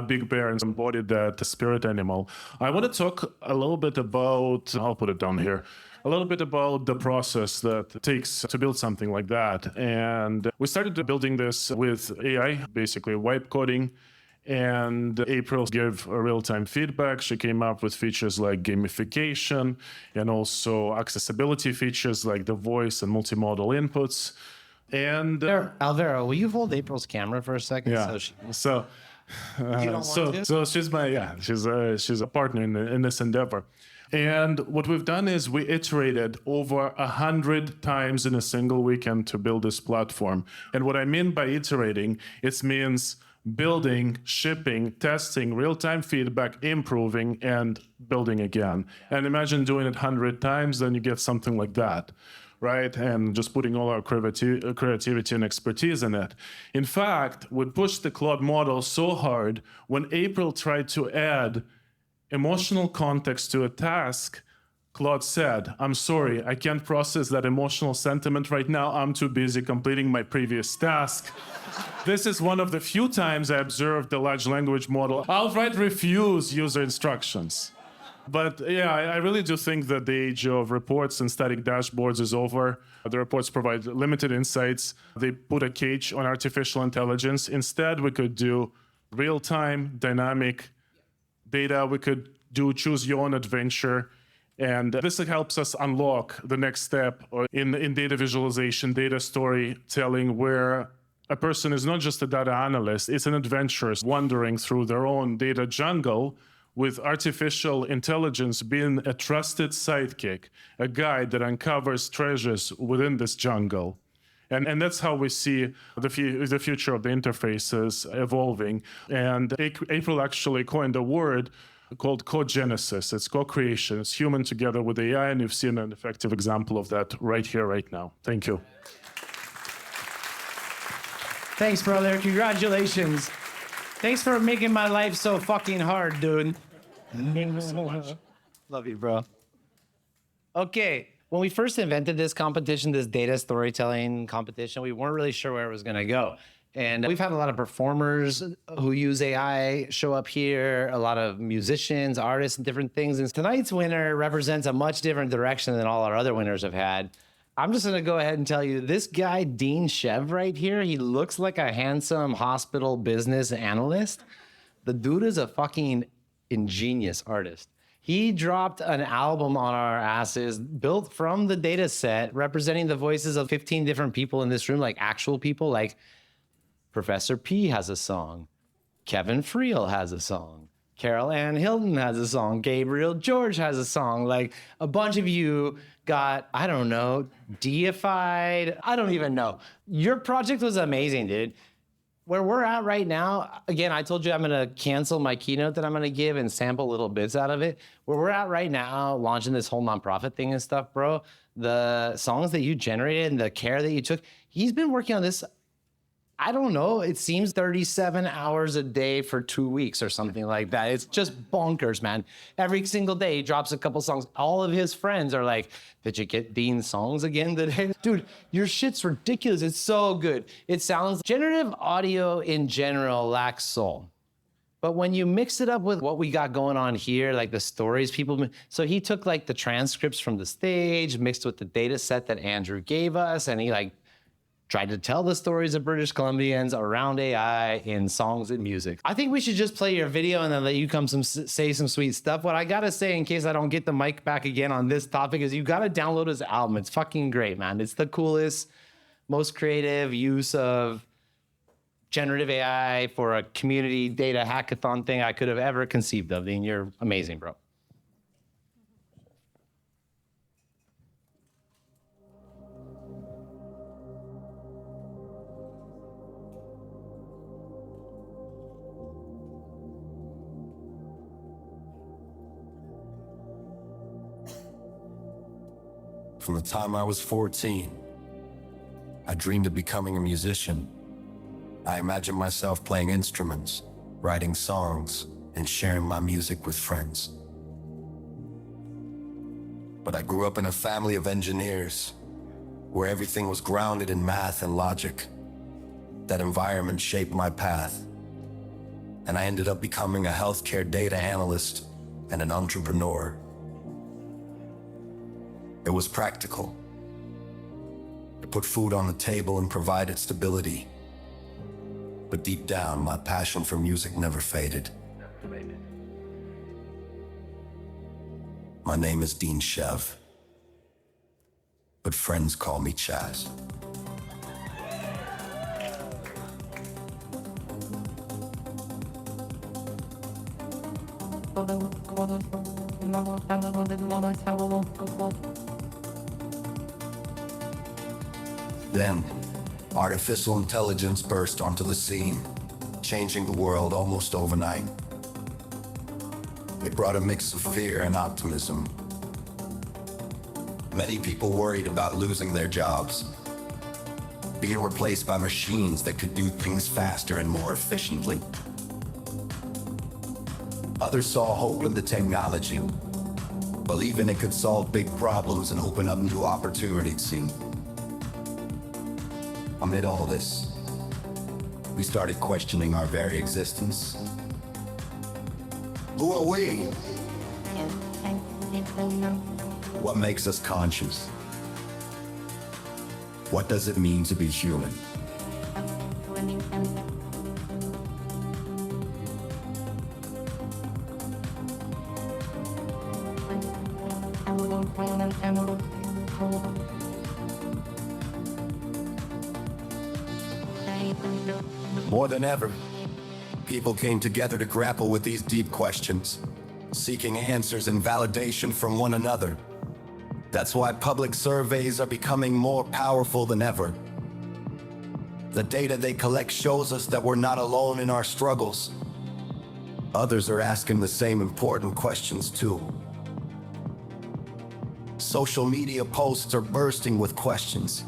Big Bear and embodied that spirit animal. I want to talk a little bit about, I'll put it down here, a little bit about the process that it takes to build something like that. And we started building this with AI, basically wipe coding. And April gave a real-time feedback. She came up with features like gamification and also accessibility features like the voice and multimodal inputs. And Alvaro, will you hold April's camera for a second? Yeah. So she's my she's a partner in this endeavor. And what we've done is we iterated over 100 times in a single weekend to build this platform. And what I mean by iterating, it means building, shipping, testing, real-time feedback, improving, and building again. And imagine doing it 100 times, then you get something like that, right? And just putting all our creativity and expertise in it. In fact, we pushed the Claude model so hard, when April tried to add emotional context to a task, Claude said, "I'm sorry, I can't process that emotional sentiment right now. I'm too busy completing my previous task." This is one of the few times I observed the large language model outright refuse user instructions. But yeah, I really do think that the age of reports and static dashboards is over. The reports provide limited insights. They put a cage on artificial intelligence. Instead, we could do real-time, dynamic data. We could do choose your own adventure. And this helps us unlock the next step in data visualization, data storytelling, where a person is not just a data analyst, it's an adventurer wandering through their own data jungle with artificial intelligence being a trusted sidekick, a guide that uncovers treasures within this jungle. And that's how we see the future of the interfaces evolving. And April actually coined a word called co-genesis. It's co-creation. It's human together with AI, and you've seen an effective example of that right here, right now. Thank you. Thanks, brother. Congratulations. Thanks for making my life so fucking hard, dude. Love you, bro. Okay. When we first invented this competition, this data storytelling competition, we weren't really sure where it was going to go. And we've had a lot of performers who use AI show up here, a lot of musicians, artists, and different things. And tonight's winner represents a much different direction than all our other winners have had. I'm just going to go ahead and tell you, this guy, Dean Shev right here, he looks like a handsome hospital business analyst. The dude is a fucking ingenious artist. He dropped an album on our asses built from the data set, representing the voices of 15 different people in this room, like actual people, like Professor P has a song, Kevin Friel has a song, Carol Ann Hilton has a song, Gabriel George has a song. Like a bunch of you got, I don't know, deified. I don't even know. Your project was amazing, dude. Where we're at right now, again, I told you I'm gonna cancel my keynote that I'm gonna give and sample little bits out of it. Where we're at right now, launching this whole nonprofit thing and stuff, bro, the songs that you generated and the care that you took, he's been working on this, I don't know, it seems 37 hours a day for 2 weeks or something like that. It's just bonkers, man. Every single day he drops a couple songs. All of his friends are like, did you get Dean's songs again today? Dude, your shit's ridiculous. It's so good. It sounds, generative audio in general lacks soul. But when you mix it up with what we got going on here, like the stories people, so he took like the transcripts from the stage, mixed with the data set that Andrew gave us, and he like tried to tell the stories of British Columbians around AI in songs and music. I think we should just play your video and then let you come say some sweet stuff. What I gotta say, in case I don't get the mic back again on this topic, is you gotta download his album. It's fucking great, man. It's the coolest, most creative use of generative AI for a community data hackathon thing I could have ever conceived of. Dean, you're amazing, bro. From the time I was 14, I dreamed of becoming a musician. I imagined myself playing instruments, writing songs, and sharing my music with friends. But I grew up in a family of engineers, where everything was grounded in math and logic. That environment shaped my path, and I ended up becoming a healthcare data analyst and an entrepreneur. It was practical. It put food on the table and provided stability. But deep down, my passion for music never faded. My name is Dean Shev, but friends call me Chaz. Then, artificial intelligence burst onto the scene, changing the world almost overnight. It brought a mix of fear and optimism. Many people worried about losing their jobs, being replaced by machines that could do things faster and more efficiently. Others saw hope in the technology, believing it could solve big problems and open up new opportunities. Amid all this, we started questioning our very existence. Who are we? What makes us conscious? What does it mean to be human? More than ever, people came together to grapple with these deep questions, seeking answers and validation from one another. That's why public surveys are becoming more powerful than ever. The data they collect shows us that we're not alone in our struggles. Others are asking the same important questions too. Social media posts are bursting with questions.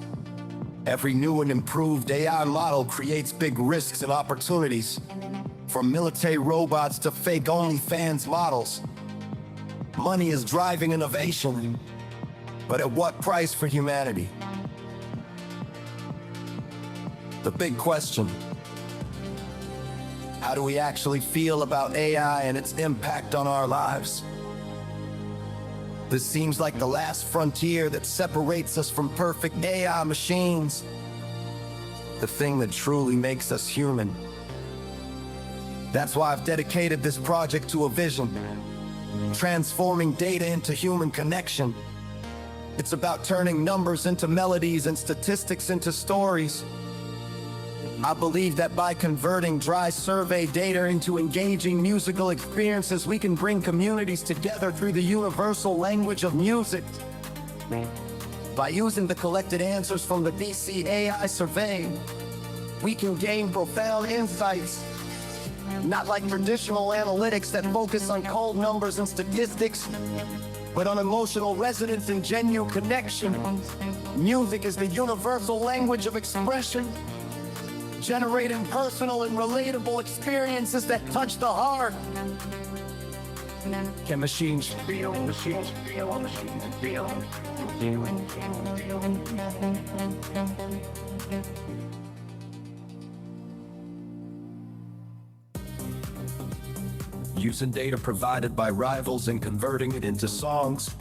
Every new and improved AI model creates big risks and opportunities, from military robots to fake OnlyFans models. Money is driving innovation, but at what price for humanity? The big question: how do we actually feel about AI and its impact on our lives? This seems like the last frontier that separates us from perfect AI machines. The thing that truly makes us human. That's why I've dedicated this project to a vision: transforming data into human connection. It's about turning numbers into melodies and statistics into stories. I believe that by converting dry survey data into engaging musical experiences, we can bring communities together through the universal language of music. By using the collected answers from the DC AI survey, we can gain profound insights, not like traditional analytics that focus on cold numbers and statistics, but on emotional resonance and genuine connection. Music is the universal language of expression, generating personal and relatable experiences that touch the heart. Can machines feel? Machines feel? Machines feel? Using data provided by rivals and converting it into songs,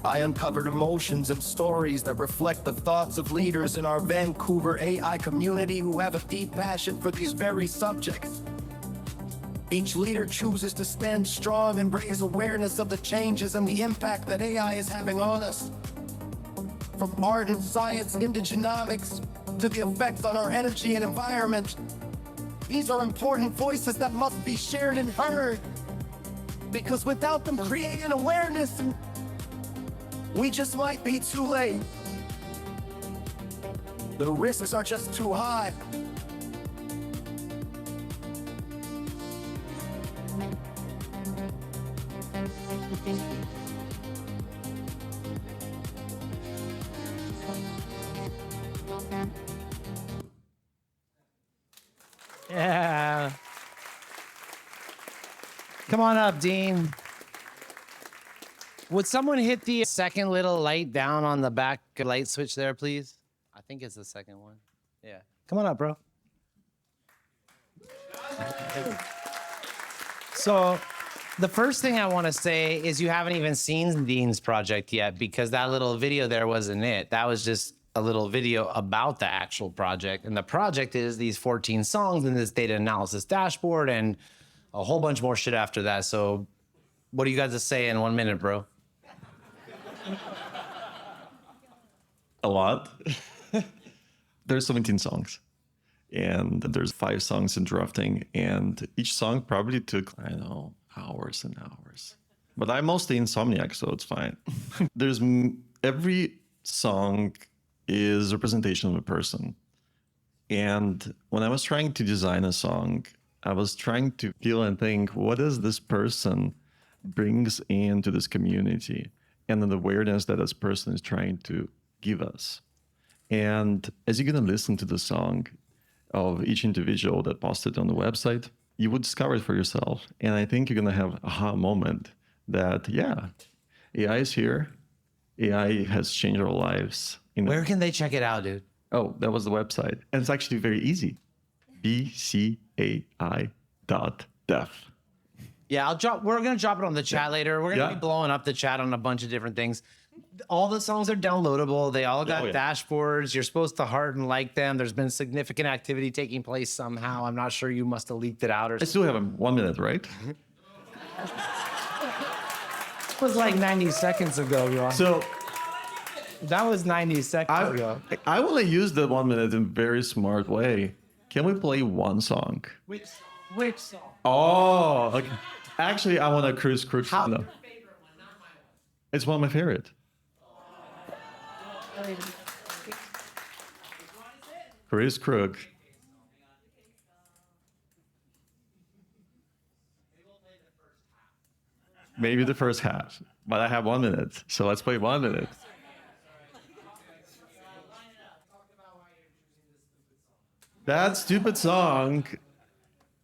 I uncovered emotions and stories that reflect the thoughts of leaders in our Vancouver AI community who have a deep passion for these very subjects. Each leader chooses to stand strong and raise awareness of the changes and the impact that AI is having on us. From art and science into genomics, to the effects on our energy and environment. These are important voices that must be shared and heard, because without them creating awareness, we just might be too late. The risks are just too high. Yeah. Come on up, Dean. Would someone hit the second little light down on the back light switch there, please? I think it's the second one. Yeah. Come on up, bro. So the first thing I want to say is you haven't even seen Dean's project yet, because that little video there wasn't it. That was just a little video about the actual project. And the project is these 14 songs and this data analysis dashboard and a whole bunch more shit after that. So what do you guys say in 1 minute, bro? A lot. There's 17 songs, and there's 5 songs in drafting, and each song probably took, I don't know, hours and hours. But I'm mostly insomniac, so it's fine. Every song is a representation of a person. And when I was trying to design a song, I was trying to feel and think, what does this person brings into this community, and then the awareness that this person is trying to give us. And as you're going to listen to the song of each individual that posted on the website, you would discover it for yourself. And I think you're going to have an aha moment that, yeah, AI is here. AI has changed our lives. Where can they check it out, dude? Oh, that was the website. And it's actually very easy. bcai.dev. Yeah, we're gonna drop it on the chat later. We're gonna be blowing up the chat on a bunch of different things. All the songs are downloadable. They all got dashboards. You're supposed to heart and like them. There's been significant activity taking place somehow. I'm not sure, you must have leaked it out or something. I still have 1 minute, right? was like 90 seconds ago, Ron. So that was 90 seconds ago. I want to use the 1 minute in a very smart way. Can we play one song? Which song? Oh, okay. Actually, I want a Chris Crook. No. It's one of my favorite. Chris Crook. Maybe the first half, but I have 1 minute, so let's play 1 minute. That stupid song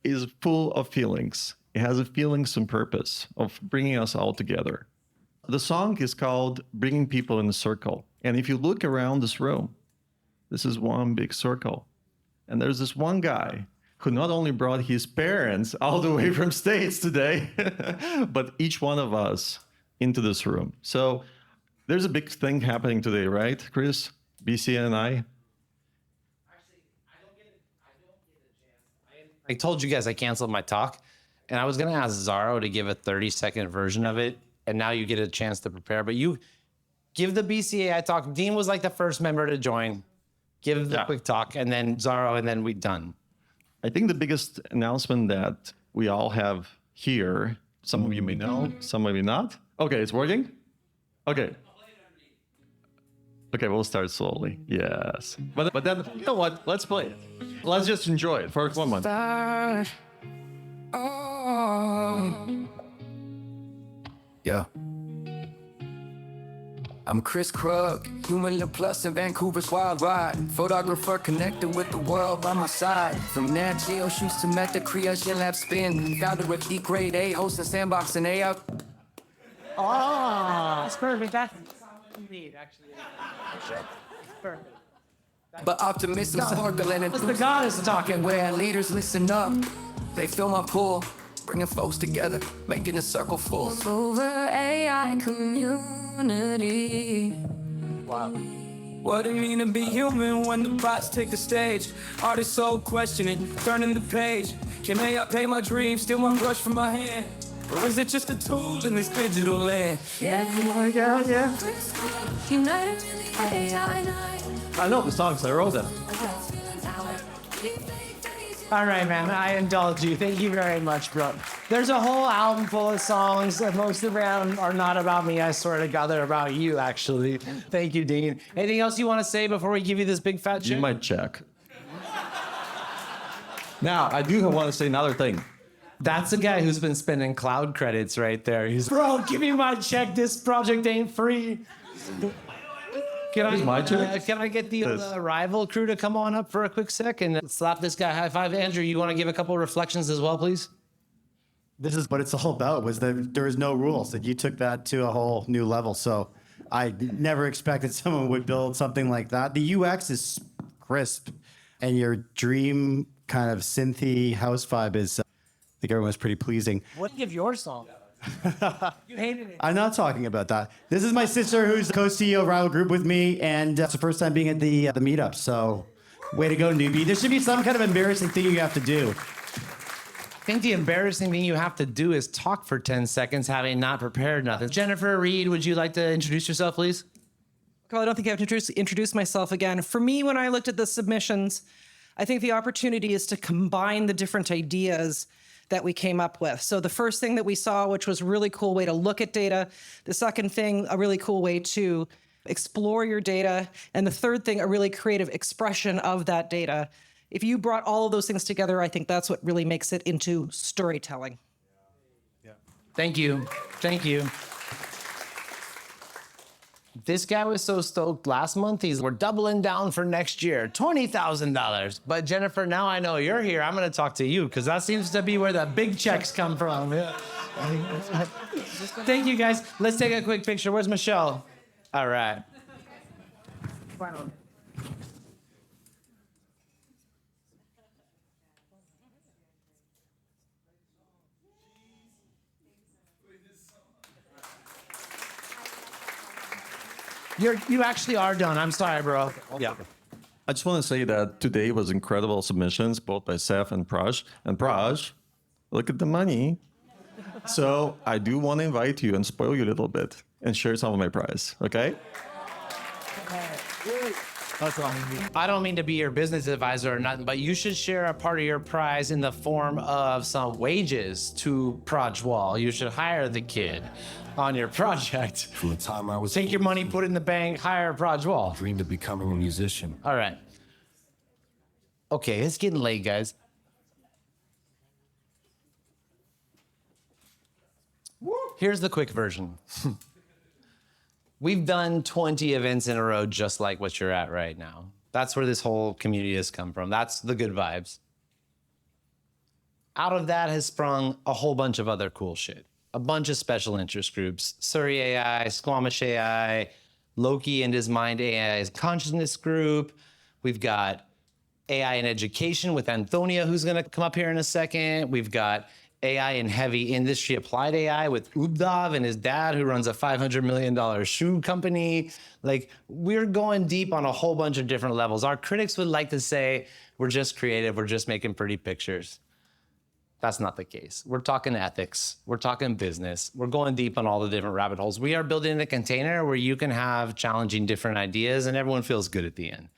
is full of feelings. It has a feelings and purpose of bringing us all together. The song is called Bringing People in a Circle. And if you look around this room, this is one big circle. And there's this one guy who not only brought his parents all the way from States today, but each one of us into this room. So there's a big thing happening today, right, Chris, BC and I? I told you guys I canceled my talk, and I was going to ask Zaro to give a 30-second version of it, and now you get a chance to prepare. But you give the BCAI talk. Dean was like the first member to join. Give the quick talk, and then Zaro, and then we're done. I think the biggest announcement that we all have here, some of you may know, some of you not. Okay, it's working? Okay. Okay, we'll start slowly. Yes. But then, you know what? Let's play it. Let's just enjoy it for 1 month. Yeah. I'm Chris Krug, human plus in Vancouver's wild ride. Photographer connected with the world by my side. From Nat Geo shoots to Meta Creation Lab spin. Founded with Upgrade AI, hosting Sandbox and AI. Oh, that's perfect. That's lead, actually. Perfect. But optimism sparkling and the goddess talking. Where leaders listen up, they feel my pull. Bringing folks together, making a circle full. Over AI community. Wow. What it mean to be human when the bots take the stage? Artists so questioning, turning the page. Can AI pay my dreams, steal my brush from my hand? Or is it just a tool in this digital land? Yeah. United in the AI night. I know the songs, I wrote them. All right, man. I indulge you. Thank you very much, bro. There's a whole album full of songs, and most of them are not about me. I swear to God, they're about you, actually. Thank you, Dean. Anything else you want to say before we give you this big fat check? You might check. Now, I do want to say another thing. That's the guy who's been spending cloud credits right there. He's, bro, give me my check. This project ain't free. Can I get the rival crew to come on up for a quick sec and slap this guy high five? Andrew, you want to give a couple reflections as well, please? This is what it's all about, was that there is no rules, that you took that to a whole new level. So I never expected someone would build something like that. The UX is crisp, and your dream kind of synthy house vibe is, I think everyone's pretty pleasing. What do you give your song? You hated it. I'm not talking about that. This is my sister, who's the co-CEO of Rival Group with me, and it's the first time being at the meetup. So, way to go, newbie. There should be some kind of embarrassing thing you have to do. I think the embarrassing thing you have to do is talk for 10 seconds, having not prepared nothing. Jennifer Reed, would you like to introduce yourself, please? Well, I don't think I have to introduce myself again. For me, when I looked at the submissions, I think the opportunity is to combine the different ideas that we came up with. So the first thing that we saw, which was a really cool way to look at data. The second thing, a really cool way to explore your data. And the third thing, a really creative expression of that data. If you brought all of those things together, I think that's what really makes it into storytelling. Thank you. Thank you. This guy was so stoked last month. We're doubling down for next year, $20,000. But Jennifer, now I know you're here. I'm going to talk to you because that seems to be where the big checks come from. Yeah. Thank you, guys. Let's take a quick picture. Where's Michelle? All right. You actually are done. I'm sorry, bro. Yeah. I just want to say that today was incredible submissions, both by Seth and Praj. And Praj, look at the money. So I do want to invite you and spoil you a little bit and share some of my prize, okay? I don't mean to be your business advisor or nothing, but you should share a part of your prize in the form of some wages to Prajwal. You should hire the kid on your project. From the time I was Take your money, put it in the bank, hire Prajwal. dreamed of becoming a musician. All right. Okay, it's getting late, guys. Here's the quick version. We've done 20 events in a row just like what you're at right now. That's where this whole community has come from. That's the good vibes. Out of that has sprung a whole bunch of other cool shit. A bunch of special interest groups. Surrey AI, Squamish AI, Loki and his Mind AI's consciousness group. We've got AI in education with Antonia, who's gonna come up here in a second. We've got AI in heavy industry applied AI with Ubdav and his dad, who runs a $500 million shoe company. Like, we're going deep on a whole bunch of different levels. Our critics would like to say, we're just creative, we're just making pretty pictures. That's not the case. We're talking ethics, we're talking business, we're going deep on all the different rabbit holes. We are building a container where you can have challenging different ideas and everyone feels good at the end.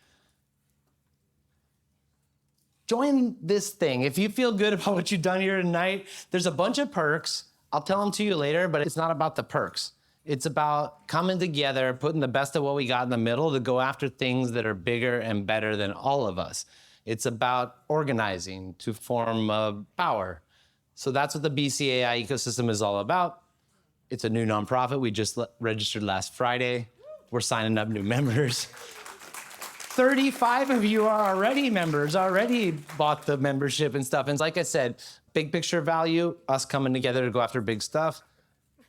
Join this thing. If you feel good about what you've done here tonight, there's a bunch of perks. I'll tell them to you later, but it's not about the perks. It's about coming together, putting the best of what we got in the middle to go after things that are bigger and better than all of us. It's about organizing to form power. So that's what the BC AI ecosystem is all about. It's a new nonprofit. We just registered last Friday. We're signing up new members. 35 of you are already members, already bought the membership and stuff. And like I said, big picture value, us coming together to go after big stuff.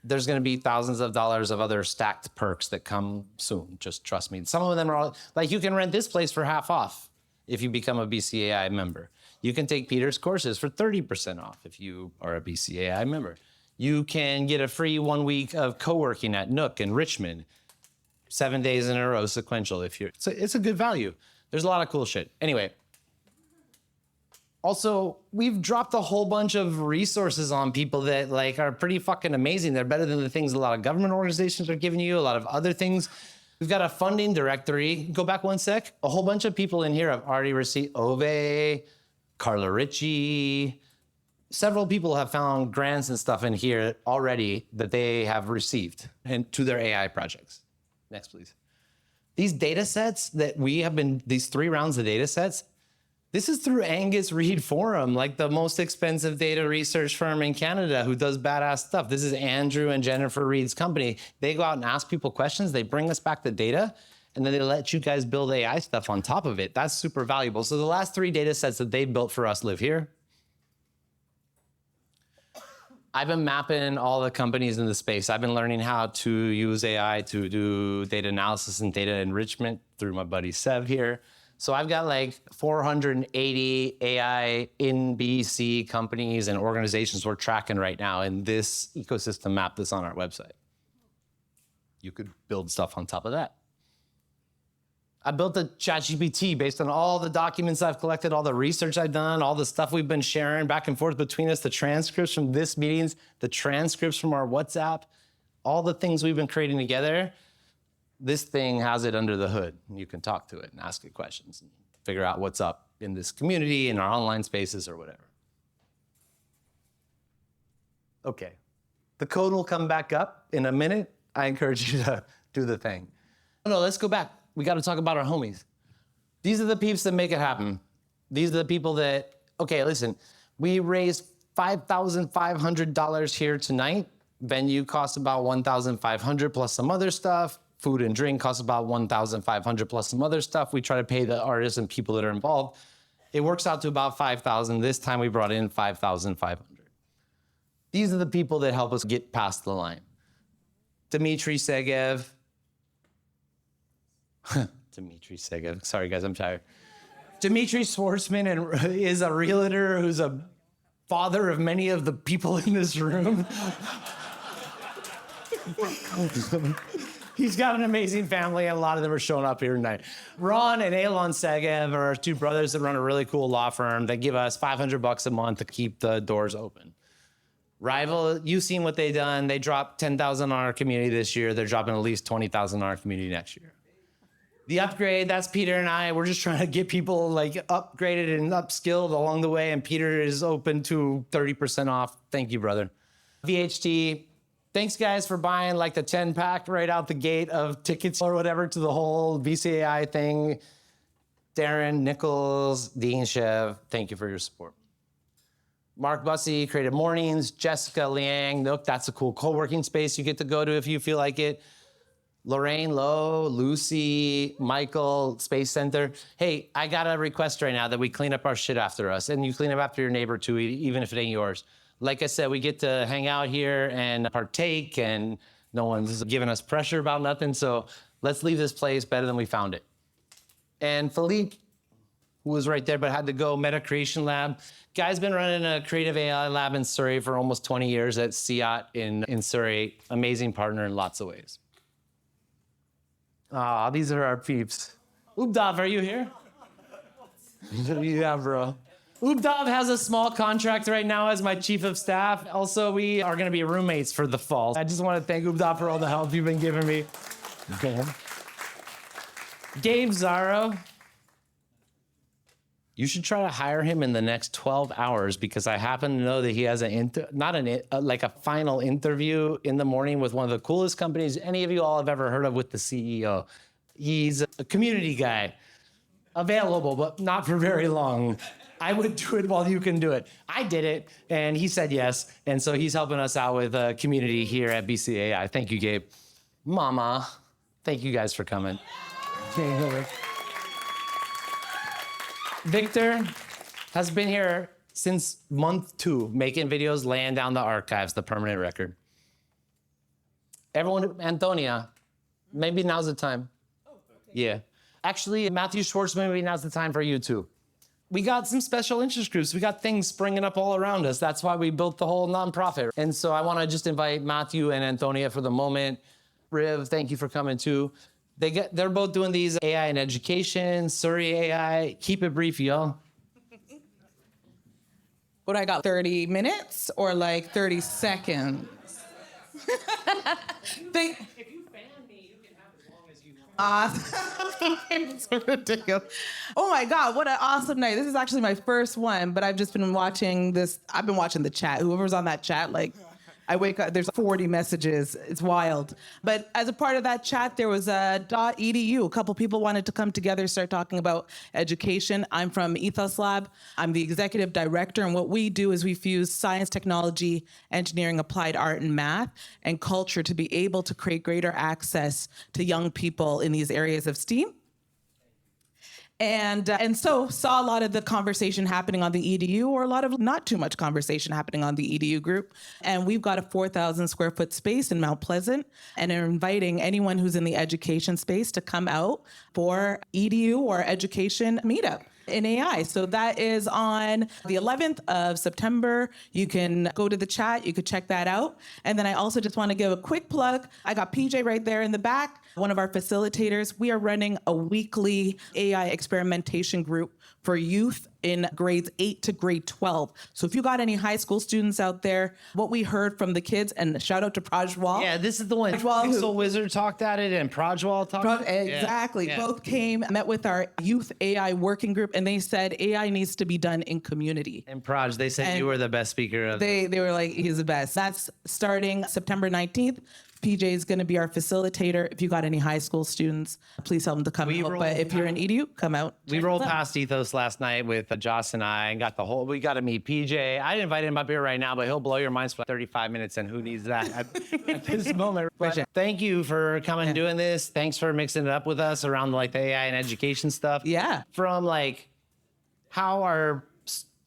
There's gonna be thousands of dollars of other stacked perks that come soon, just trust me. Some of them are all, like you can rent this place for half off if you become a BCAI member. You can take Peter's courses for 30% off if you are a BCAI member. You can get a free 1 week of co-working at Nook in Richmond. 7 days in a row, sequential. If you're, it's a good value. There's a lot of cool shit. Anyway, also we've dropped a whole bunch of resources on people that like are pretty fucking amazing. They're better than the things a lot of government organizations are giving you. A lot of other things. We've got a funding directory. Go back one sec. A whole bunch of people in here have already received Ove, Carla Ritchie. Several people have found grants and stuff in here already that they have received and to their AI projects. Next, please. These data sets that we have been, these 3 rounds of data sets, this is through Angus Reid Forum, like the most expensive data research firm in Canada who does badass stuff. This is Andrew and Jennifer Reid's company. They go out and ask people questions, they bring us back the data, and then they let you guys build AI stuff on top of it. That's super valuable. So the last 3 data sets that they built for us live here. I've been mapping all the companies in the space. I've been learning how to use AI to do data analysis and data enrichment through my buddy Sev here. So I've got like 480 AI in BC companies and organizations we're tracking right now in this ecosystem map that's on our website. You could build stuff on top of that. I built a ChatGPT based on all the documents I've collected, all the research I've done, all the stuff we've been sharing back and forth between us, the transcripts from this meetings, the transcripts from our WhatsApp, all the things we've been creating together. This thing has it under the hood. You can talk to it and ask it questions and figure out what's up in this community, in our online spaces or whatever. Okay, the code will come back up in a minute. I encourage you to do the thing. No, let's go back. We got to talk about our homies. These are the peeps that make it happen. These are the people that, okay, listen, we raised $5,500 here tonight. Venue costs about $1,500 plus some other stuff. Food and drink costs about $1,500 plus some other stuff. We try to pay the artists and people that are involved. It works out to about $5,000. This time we brought in $5,500. These are the people that help us get past the line. Dmitry Segev. Dmitry Segev. Sorry, guys, I'm tired. Dmitry Schwartzman is a realtor who's a father of many of the people in this room. He's got an amazing family, and a lot of them are showing up here tonight. Ron and Elon Segev are 2 brothers that run a really cool law firm. They give us $500 a month to keep the doors open. Rival, you've seen what they've done. They dropped 10,000 on our community this year. They're dropping at least 20,000 on our community next year. The Upgrade, that's Peter and I. We're just trying to get people like upgraded and upskilled along the way. And Peter is open to 30% off. Thank you, brother. VHT, thanks guys for buying like the 10 pack right out the gate of tickets or whatever to the whole VCAI thing. Darren, Nichols, Dean Chev, thank you for your support. Mark Bussey, Creative Mornings, Jessica Liang, look, that's a cool co-working space you get to go to if you feel like it. Lorraine Lowe, Lucy, Michael, Space Center. Hey, I got a request right now that we clean up our shit after us, and you clean up after your neighbor too, even if it ain't yours. Like I said, we get to hang out here and partake, and no one's giving us pressure about nothing, so let's leave this place better than we found it. And Philippe, who was right there but had to go, Meta Creation Lab. Guy's been running a creative AI lab in Surrey for almost 20 years at CIAT in Surrey. Amazing partner in lots of ways. Ah, these are our peeps. Ubdav, are you here? Yeah, bro. Ubdav has a small contract right now as my chief of staff. Also, we are gonna be roommates for the fall. I just wanna thank Ubdav for all the help you've been giving me. Gabe Zaro. You should try to hire him in the next 12 hours because I happen to know that he has a final interview in the morning with one of the coolest companies any of you all have ever heard of with the CEO. He's a community guy, available, but not for very long. I would do it while you can do it. I did it, and he said yes, and so he's helping us out with a community here at BCAI. Thank you, Gabe. Mama, thank you guys for coming. Victor has been here since month 2, making videos, laying down the archives, the permanent record. Everyone, Antonia, maybe now's the time. Yeah. Actually, Matthew Schwartz, maybe now's the time for you too. We got some special interest groups. We got things springing up all around us. That's why we built the whole nonprofit. And so I want to just invite Matthew and Antonia for the moment. Riv, thank you for coming too. They're both doing these AI in education, Surrey AI. Keep it brief, y'all. What I got, 30 minutes or like 30 seconds? If you fan me, you can have as long as you want. It's ridiculous. Oh my God, what an awesome night. This is actually my first one, but I've just been watching this. I've been watching the chat. Whoever's on that chat, like, I wake up, there's 40 messages. It's wild. But as a part of that chat, there was a .edu. A couple people wanted to come together, start talking about education. I'm from Ethos Lab. I'm the executive director. And what we do is we fuse science, technology, engineering, applied art, and math, and culture to be able to create greater access to young people in these areas of STEAM. And so saw a lot of the conversation happening on the EDU, or a lot of not too much conversation happening on the EDU group. And we've got a 4,000 square foot space in Mount Pleasant, and are inviting anyone who's in the education space to come out for EDU or education meetup in AI. So that is on the 11th of September. You can go to the chat, you could check that out. And then I also just want to give a quick plug. I got PJ right there in the back, one of our facilitators. We are running a weekly AI experimentation group for youth in grades 8 to grade 12. So if you got any high school students out there, what we heard from the kids, and shout out to Prajwal. Yeah, this is the one. Pixel Wizard talked at it and Prajwal talked at it. Exactly. Yeah. Both came, met with our youth AI working group, and they said AI needs to be done in community. And Praj, they said you were the best speaker of They were like, he's the best. That's starting September 19th. PJ is going to be our facilitator. If you got any high school students, please tell them to come out. But if you're in EDU, come out. We rolled past Ethos last night with Joss and I and got the whole, we got to meet PJ. I'd invite him up here right now, but he'll blow your minds for 35 minutes, and who needs that at this moment. But thank you for coming and doing this. Thanks for mixing it up with us around like the AI and education stuff. Yeah. From like how our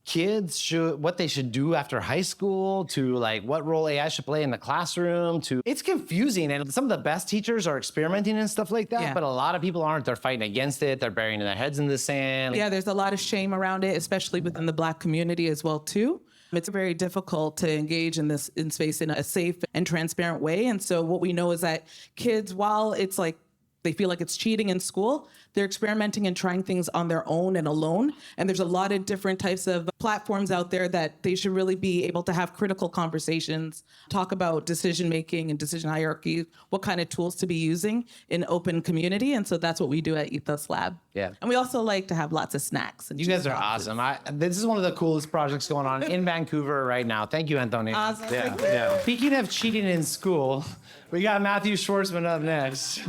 kids what they should do after high school, to like what role AI should play in the classroom, to it's confusing. And some of the best teachers are experimenting and stuff like that, but a lot of people aren't. They're fighting against it. They're burying their heads in the sand. Yeah, there's a lot of shame around it, especially within the Black community as well too. It's very difficult to engage in this space in a safe and transparent way. And so what we know is that kids, while it's like they feel like it's cheating in school, they're experimenting and trying things on their own and alone. And there's a lot of different types of platforms out there that they should really be able to have critical conversations, talk about decision making and decision hierarchy, what kind of tools to be using in open community. And so that's what we do at Ethos Lab. Yeah. And we also like to have lots of snacks. And You guys are awesome. This is one of the coolest projects going on in Vancouver right now. Thank you, Antonio. Awesome. Yeah, yeah. Speaking of cheating in school, we got Matthew Schwartzman up next.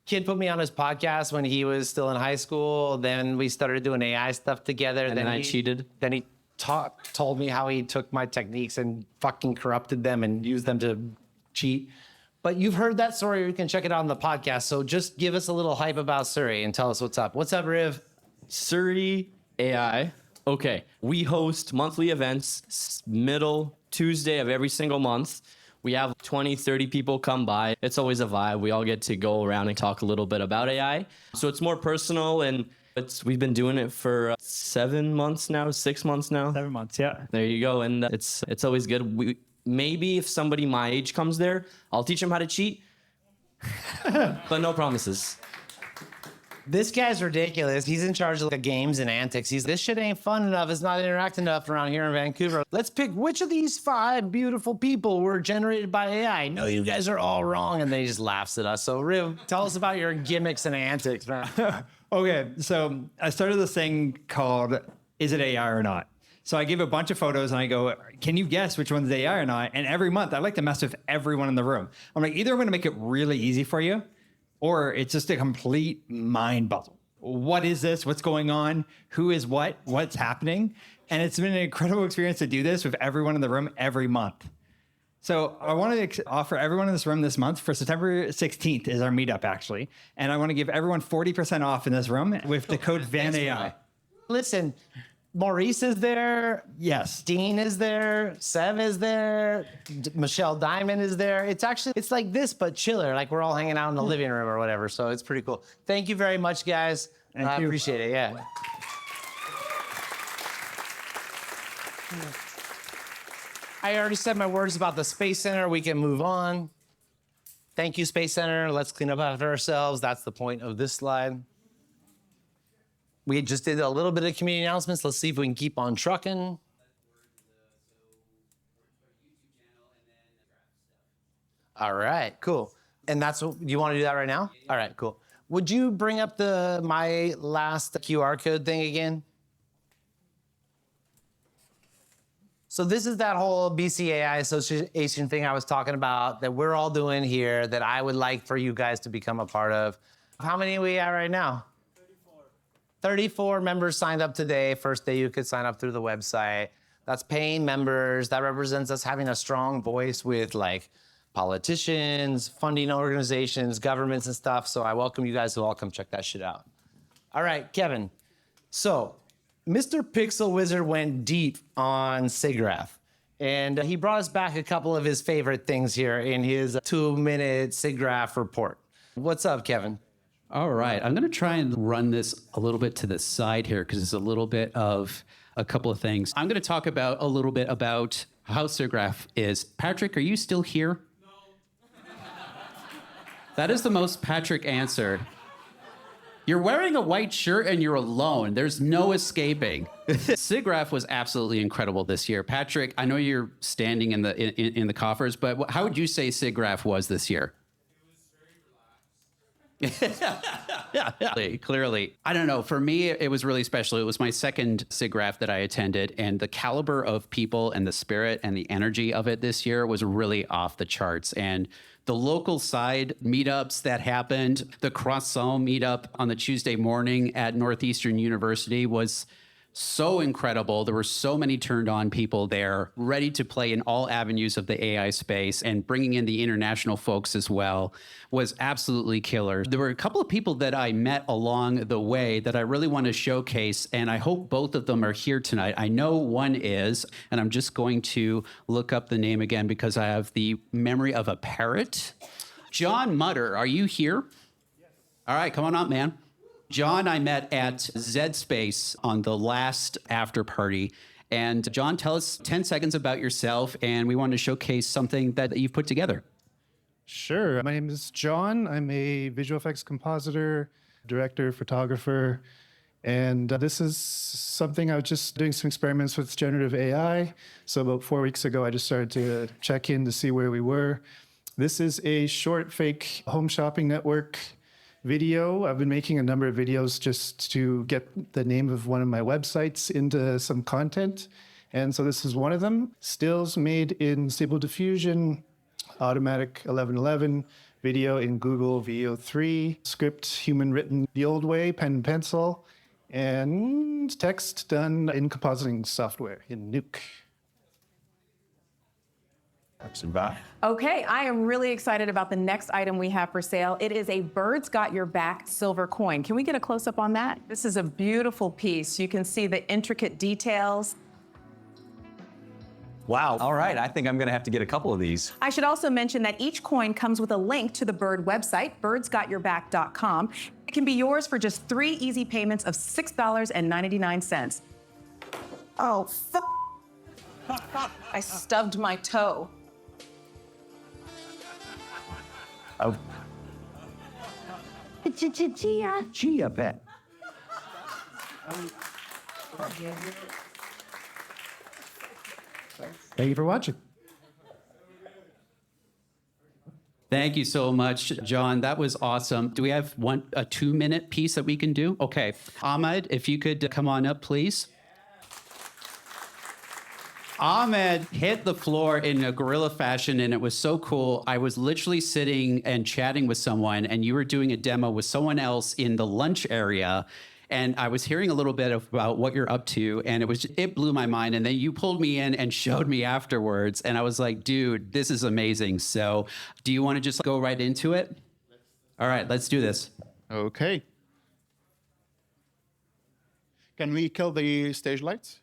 Kid put me on his podcast when he was still in high school. Then we started doing AI stuff together. And then I cheated. Then he told me how he took my techniques and fucking corrupted them and used them to cheat. But you've heard that story. You can check it out on the podcast. So just give us a little hype about Surrey and tell us what's up. What's up, Riv? Surrey AI. Okay. We host monthly events middle Tuesday of every single month. We have 20, 30 people come by. It's always a vibe. We all get to go around and talk a little bit about AI. So it's more personal, and we've been doing it for 7 months now, 6 months now. 7 months, yeah. There you go. And it's always good. Maybe if somebody my age comes there, I'll teach them how to cheat, but no promises. This guy's ridiculous. He's in charge of the games and antics. This shit ain't fun enough. It's not interactive enough around here in Vancouver. Let's pick which of these 5 beautiful people were generated by AI. No, you guys are all wrong. And then he just laughs at us. So Riv, tell us about your gimmicks and antics, man. Okay, so I started this thing called Is It AI or Not? So I give a bunch of photos and I go, can you guess which one's AI or not? And every month I like to mess with everyone in the room. I'm like, either I'm gonna make it really easy for you, or it's just a complete mind puzzle. What is this? What's going on? Who is what? What's happening? And it's been an incredible experience to do this with everyone in the room every month. So I want to offer everyone in this room this month for September 16th is our meetup, actually. And I want to give everyone 40% off in this room with the code VANAI. Listen, Maurice is there. Yes. Dean is there. Sev is there. Michelle Diamond is there. It's like this, but chiller. Like we're all hanging out in the living room or whatever. So it's pretty cool. Thank you very much, guys. I appreciate it. Yeah. I already said my words about the Space Center. We can move on. Thank you, Space Center. Let's clean up after ourselves. That's the point of this slide. We just did a little bit of community announcements. Let's see if we can keep on trucking. All right, cool. And that's what you want to do that right now? All right, cool. Would you bring up my last QR code thing again? So this is that whole BC AI Association thing I was talking about that we're all doing here that I would like for you guys to become a part of. How many are we at right now? 34 members signed up today. First day you could sign up through the website. That's paying members. That represents us having a strong voice with like politicians, funding organizations, governments and stuff. So I welcome you guys to all come check that shit out. All right, Kevin. So Mr. Pixel Wizard went deep on SIGGRAPH. And he brought us back a couple of his favorite things here in his 2-minute SIGGRAPH report. What's up, Kevin? All right, I'm going to try and run this a little bit to the side here because it's a little bit of a couple of things. I'm going to talk about a little bit about how SIGGRAPH is. Patrick, are you still here? No. That is the most Patrick answer. You're wearing a white shirt and you're alone. There's no escaping. SIGGRAPH was absolutely incredible this year. Patrick, I know you're standing in the coffers, but how would you say SIGGRAPH was this year? Yeah, clearly. I don't know. For me, it was really special. It was my second SIGGRAPH that I attended, and the caliber of people and the spirit and the energy of it this year was really off the charts. And the local side meetups that happened, the croissant meetup on the Tuesday morning at Northeastern University was so incredible. There were so many turned on people there, ready to play in all avenues of the AI space, and bringing in the international folks as well was absolutely killer. There were a couple of people that I met along the way that I really want to showcase, and I hope both of them are here tonight. I know one is, and I'm just going to look up the name again because I have the memory of a parrot. John Mutter, are you here? Yes. All right, come on up, man. John, I met at Zed Space on the last after party. And John, tell us 10 seconds about yourself, and we wanted to showcase something that you've put together. Sure. My name is John. I'm a visual effects compositor, director, photographer. And this is something I was just doing some experiments with generative AI. So about 4 weeks ago, I just started to check in to see where we were. This is a short fake home shopping network video. I've been making a number of videos just to get the name of one of my websites into some content. And so this is one of them. Stills made in Stable Diffusion, automatic 1111, video in Google VO3, script human written the old way, pen and pencil, and text done in compositing software in Nuke. Okay, I am really excited about the next item we have for sale. It is a Birds Got Your Back silver coin. Can we get a close-up on that? This is a beautiful piece. You can see the intricate details. Wow. All right, I think I'm going to have to get a couple of these. I should also mention that each coin comes with a link to the Bird website, birdsgotyourback.com. It can be yours for just 3 easy payments of $6.99. Oh, I stubbed my toe. Oh. Chia pet. Thank you for watching. Thank you so much, John. That was awesome. Do we have a 2-minute piece that we can do? Okay. Ahmed, if you could come on up, please. Ahmed hit the floor in a guerrilla fashion, and it was so cool. I was literally sitting and chatting with someone, and you were doing a demo with someone else in the lunch area. And I was hearing a little bit about what you're up to, and it blew my mind. And then you pulled me in and showed me afterwards, and I was like, dude, this is amazing. So do you want to just go right into it? All right, let's do this. Okay. Can we kill the stage lights?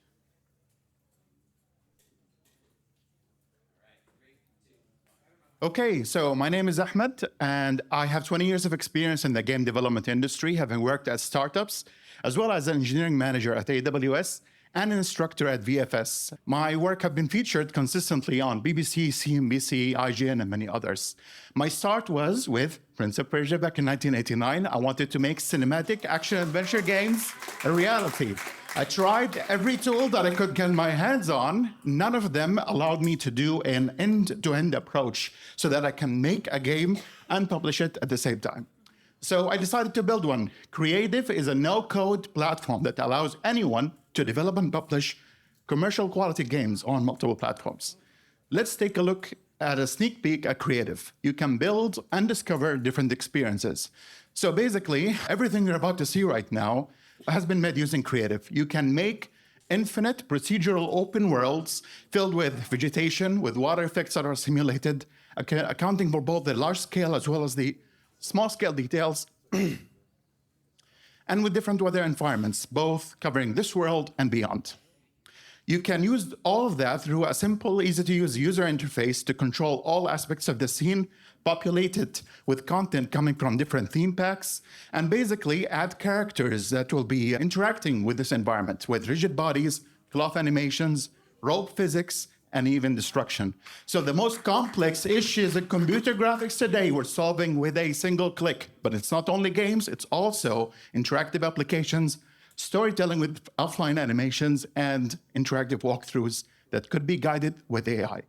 Okay, so my name is Ahmed, and I have 20 years of experience in the game development industry, having worked at startups, as well as an engineering manager at AWS and an instructor at VFS. My work have been featured consistently on BBC, CNBC, IGN, and many others. My start was with Prince of Persia back in 1989. I wanted to make cinematic action-adventure games a reality. I tried every tool that I could get my hands on. None of them allowed me to do an end-to-end approach so that I can make a game and publish it at the same time. So I decided to build one. Creative is a no-code platform that allows anyone to develop and publish commercial quality games on multiple platforms. Let's take a look at a sneak peek at Creative. You can build and discover different experiences. So basically, everything you're about to see right now has been made using Creative. You can make infinite procedural open worlds filled with vegetation, with water effects that are simulated, accounting for both the large scale as well as the small scale details, and with different weather environments, both covering this world and beyond. You can use all of that through a simple, easy-to-use user interface to control all aspects of the scene, populate it with content coming from different theme packs, and basically add characters that will be interacting with this environment with rigid bodies, cloth animations, rope physics, and even destruction. So the most complex issues in computer graphics today we're solving with a single click. But it's not only games, it's also interactive applications, storytelling with offline animations, and interactive walkthroughs that could be guided with AI.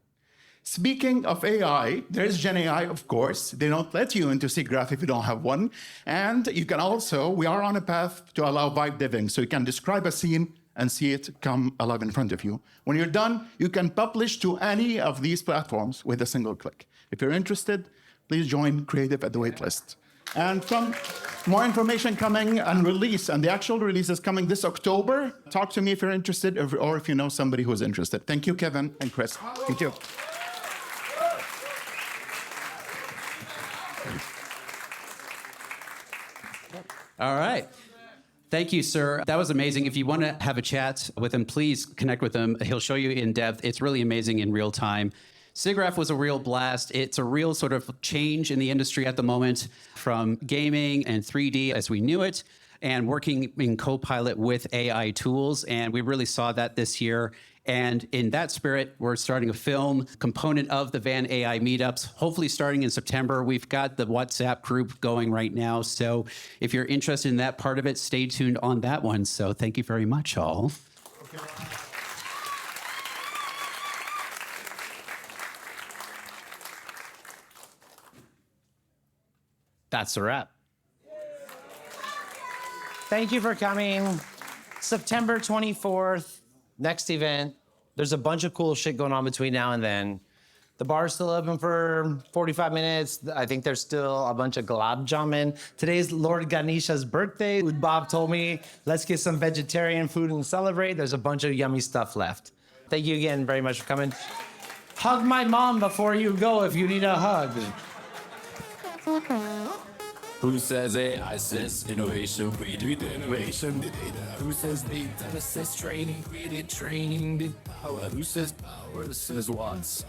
Speaking of AI, there's Gen AI, of course. They don't let you into SIGGRAPH if you don't have one. And you can also, we are on a path to allow vibe diving, so you can describe a scene and see it come alive in front of you. When you're done, you can publish to any of these platforms with a single click. If you're interested, please join Creative at the waitlist. And from more information coming and release, and the actual release is coming this October. Talk to me if you're interested or if you know somebody who's interested. Thank you, Kevin and Chris. Thank you. All right. Thank you, sir. That was amazing. If you want to have a chat with him, please connect with him. He'll show you in depth. It's really amazing in real time. SIGGRAPH was a real blast. It's a real sort of change in the industry at the moment from gaming and 3D as we knew it and working in co-pilot with AI tools. And we really saw that this year. And in that spirit, we're starting a film component of the Van AI meetups, hopefully starting in September. We've got the WhatsApp group going right now. So if you're interested in that part of it, stay tuned on that one. So thank you very much, all. That's a wrap. Thank you for coming. September 24th, next event. There's a bunch of cool shit going on between now and then. The bar's still open for 45 minutes. I think there's still a bunch of gulab jamun. Today's Lord Ganesha's birthday. Bob told me, let's get some vegetarian food and celebrate. There's a bunch of yummy stuff left. Thank you again very much for coming. Hug my mom before you go if you need a hug. Who says AI says innovation, we do the innovation, the data. Who says data says training, we did training, the power. Who says power says wants.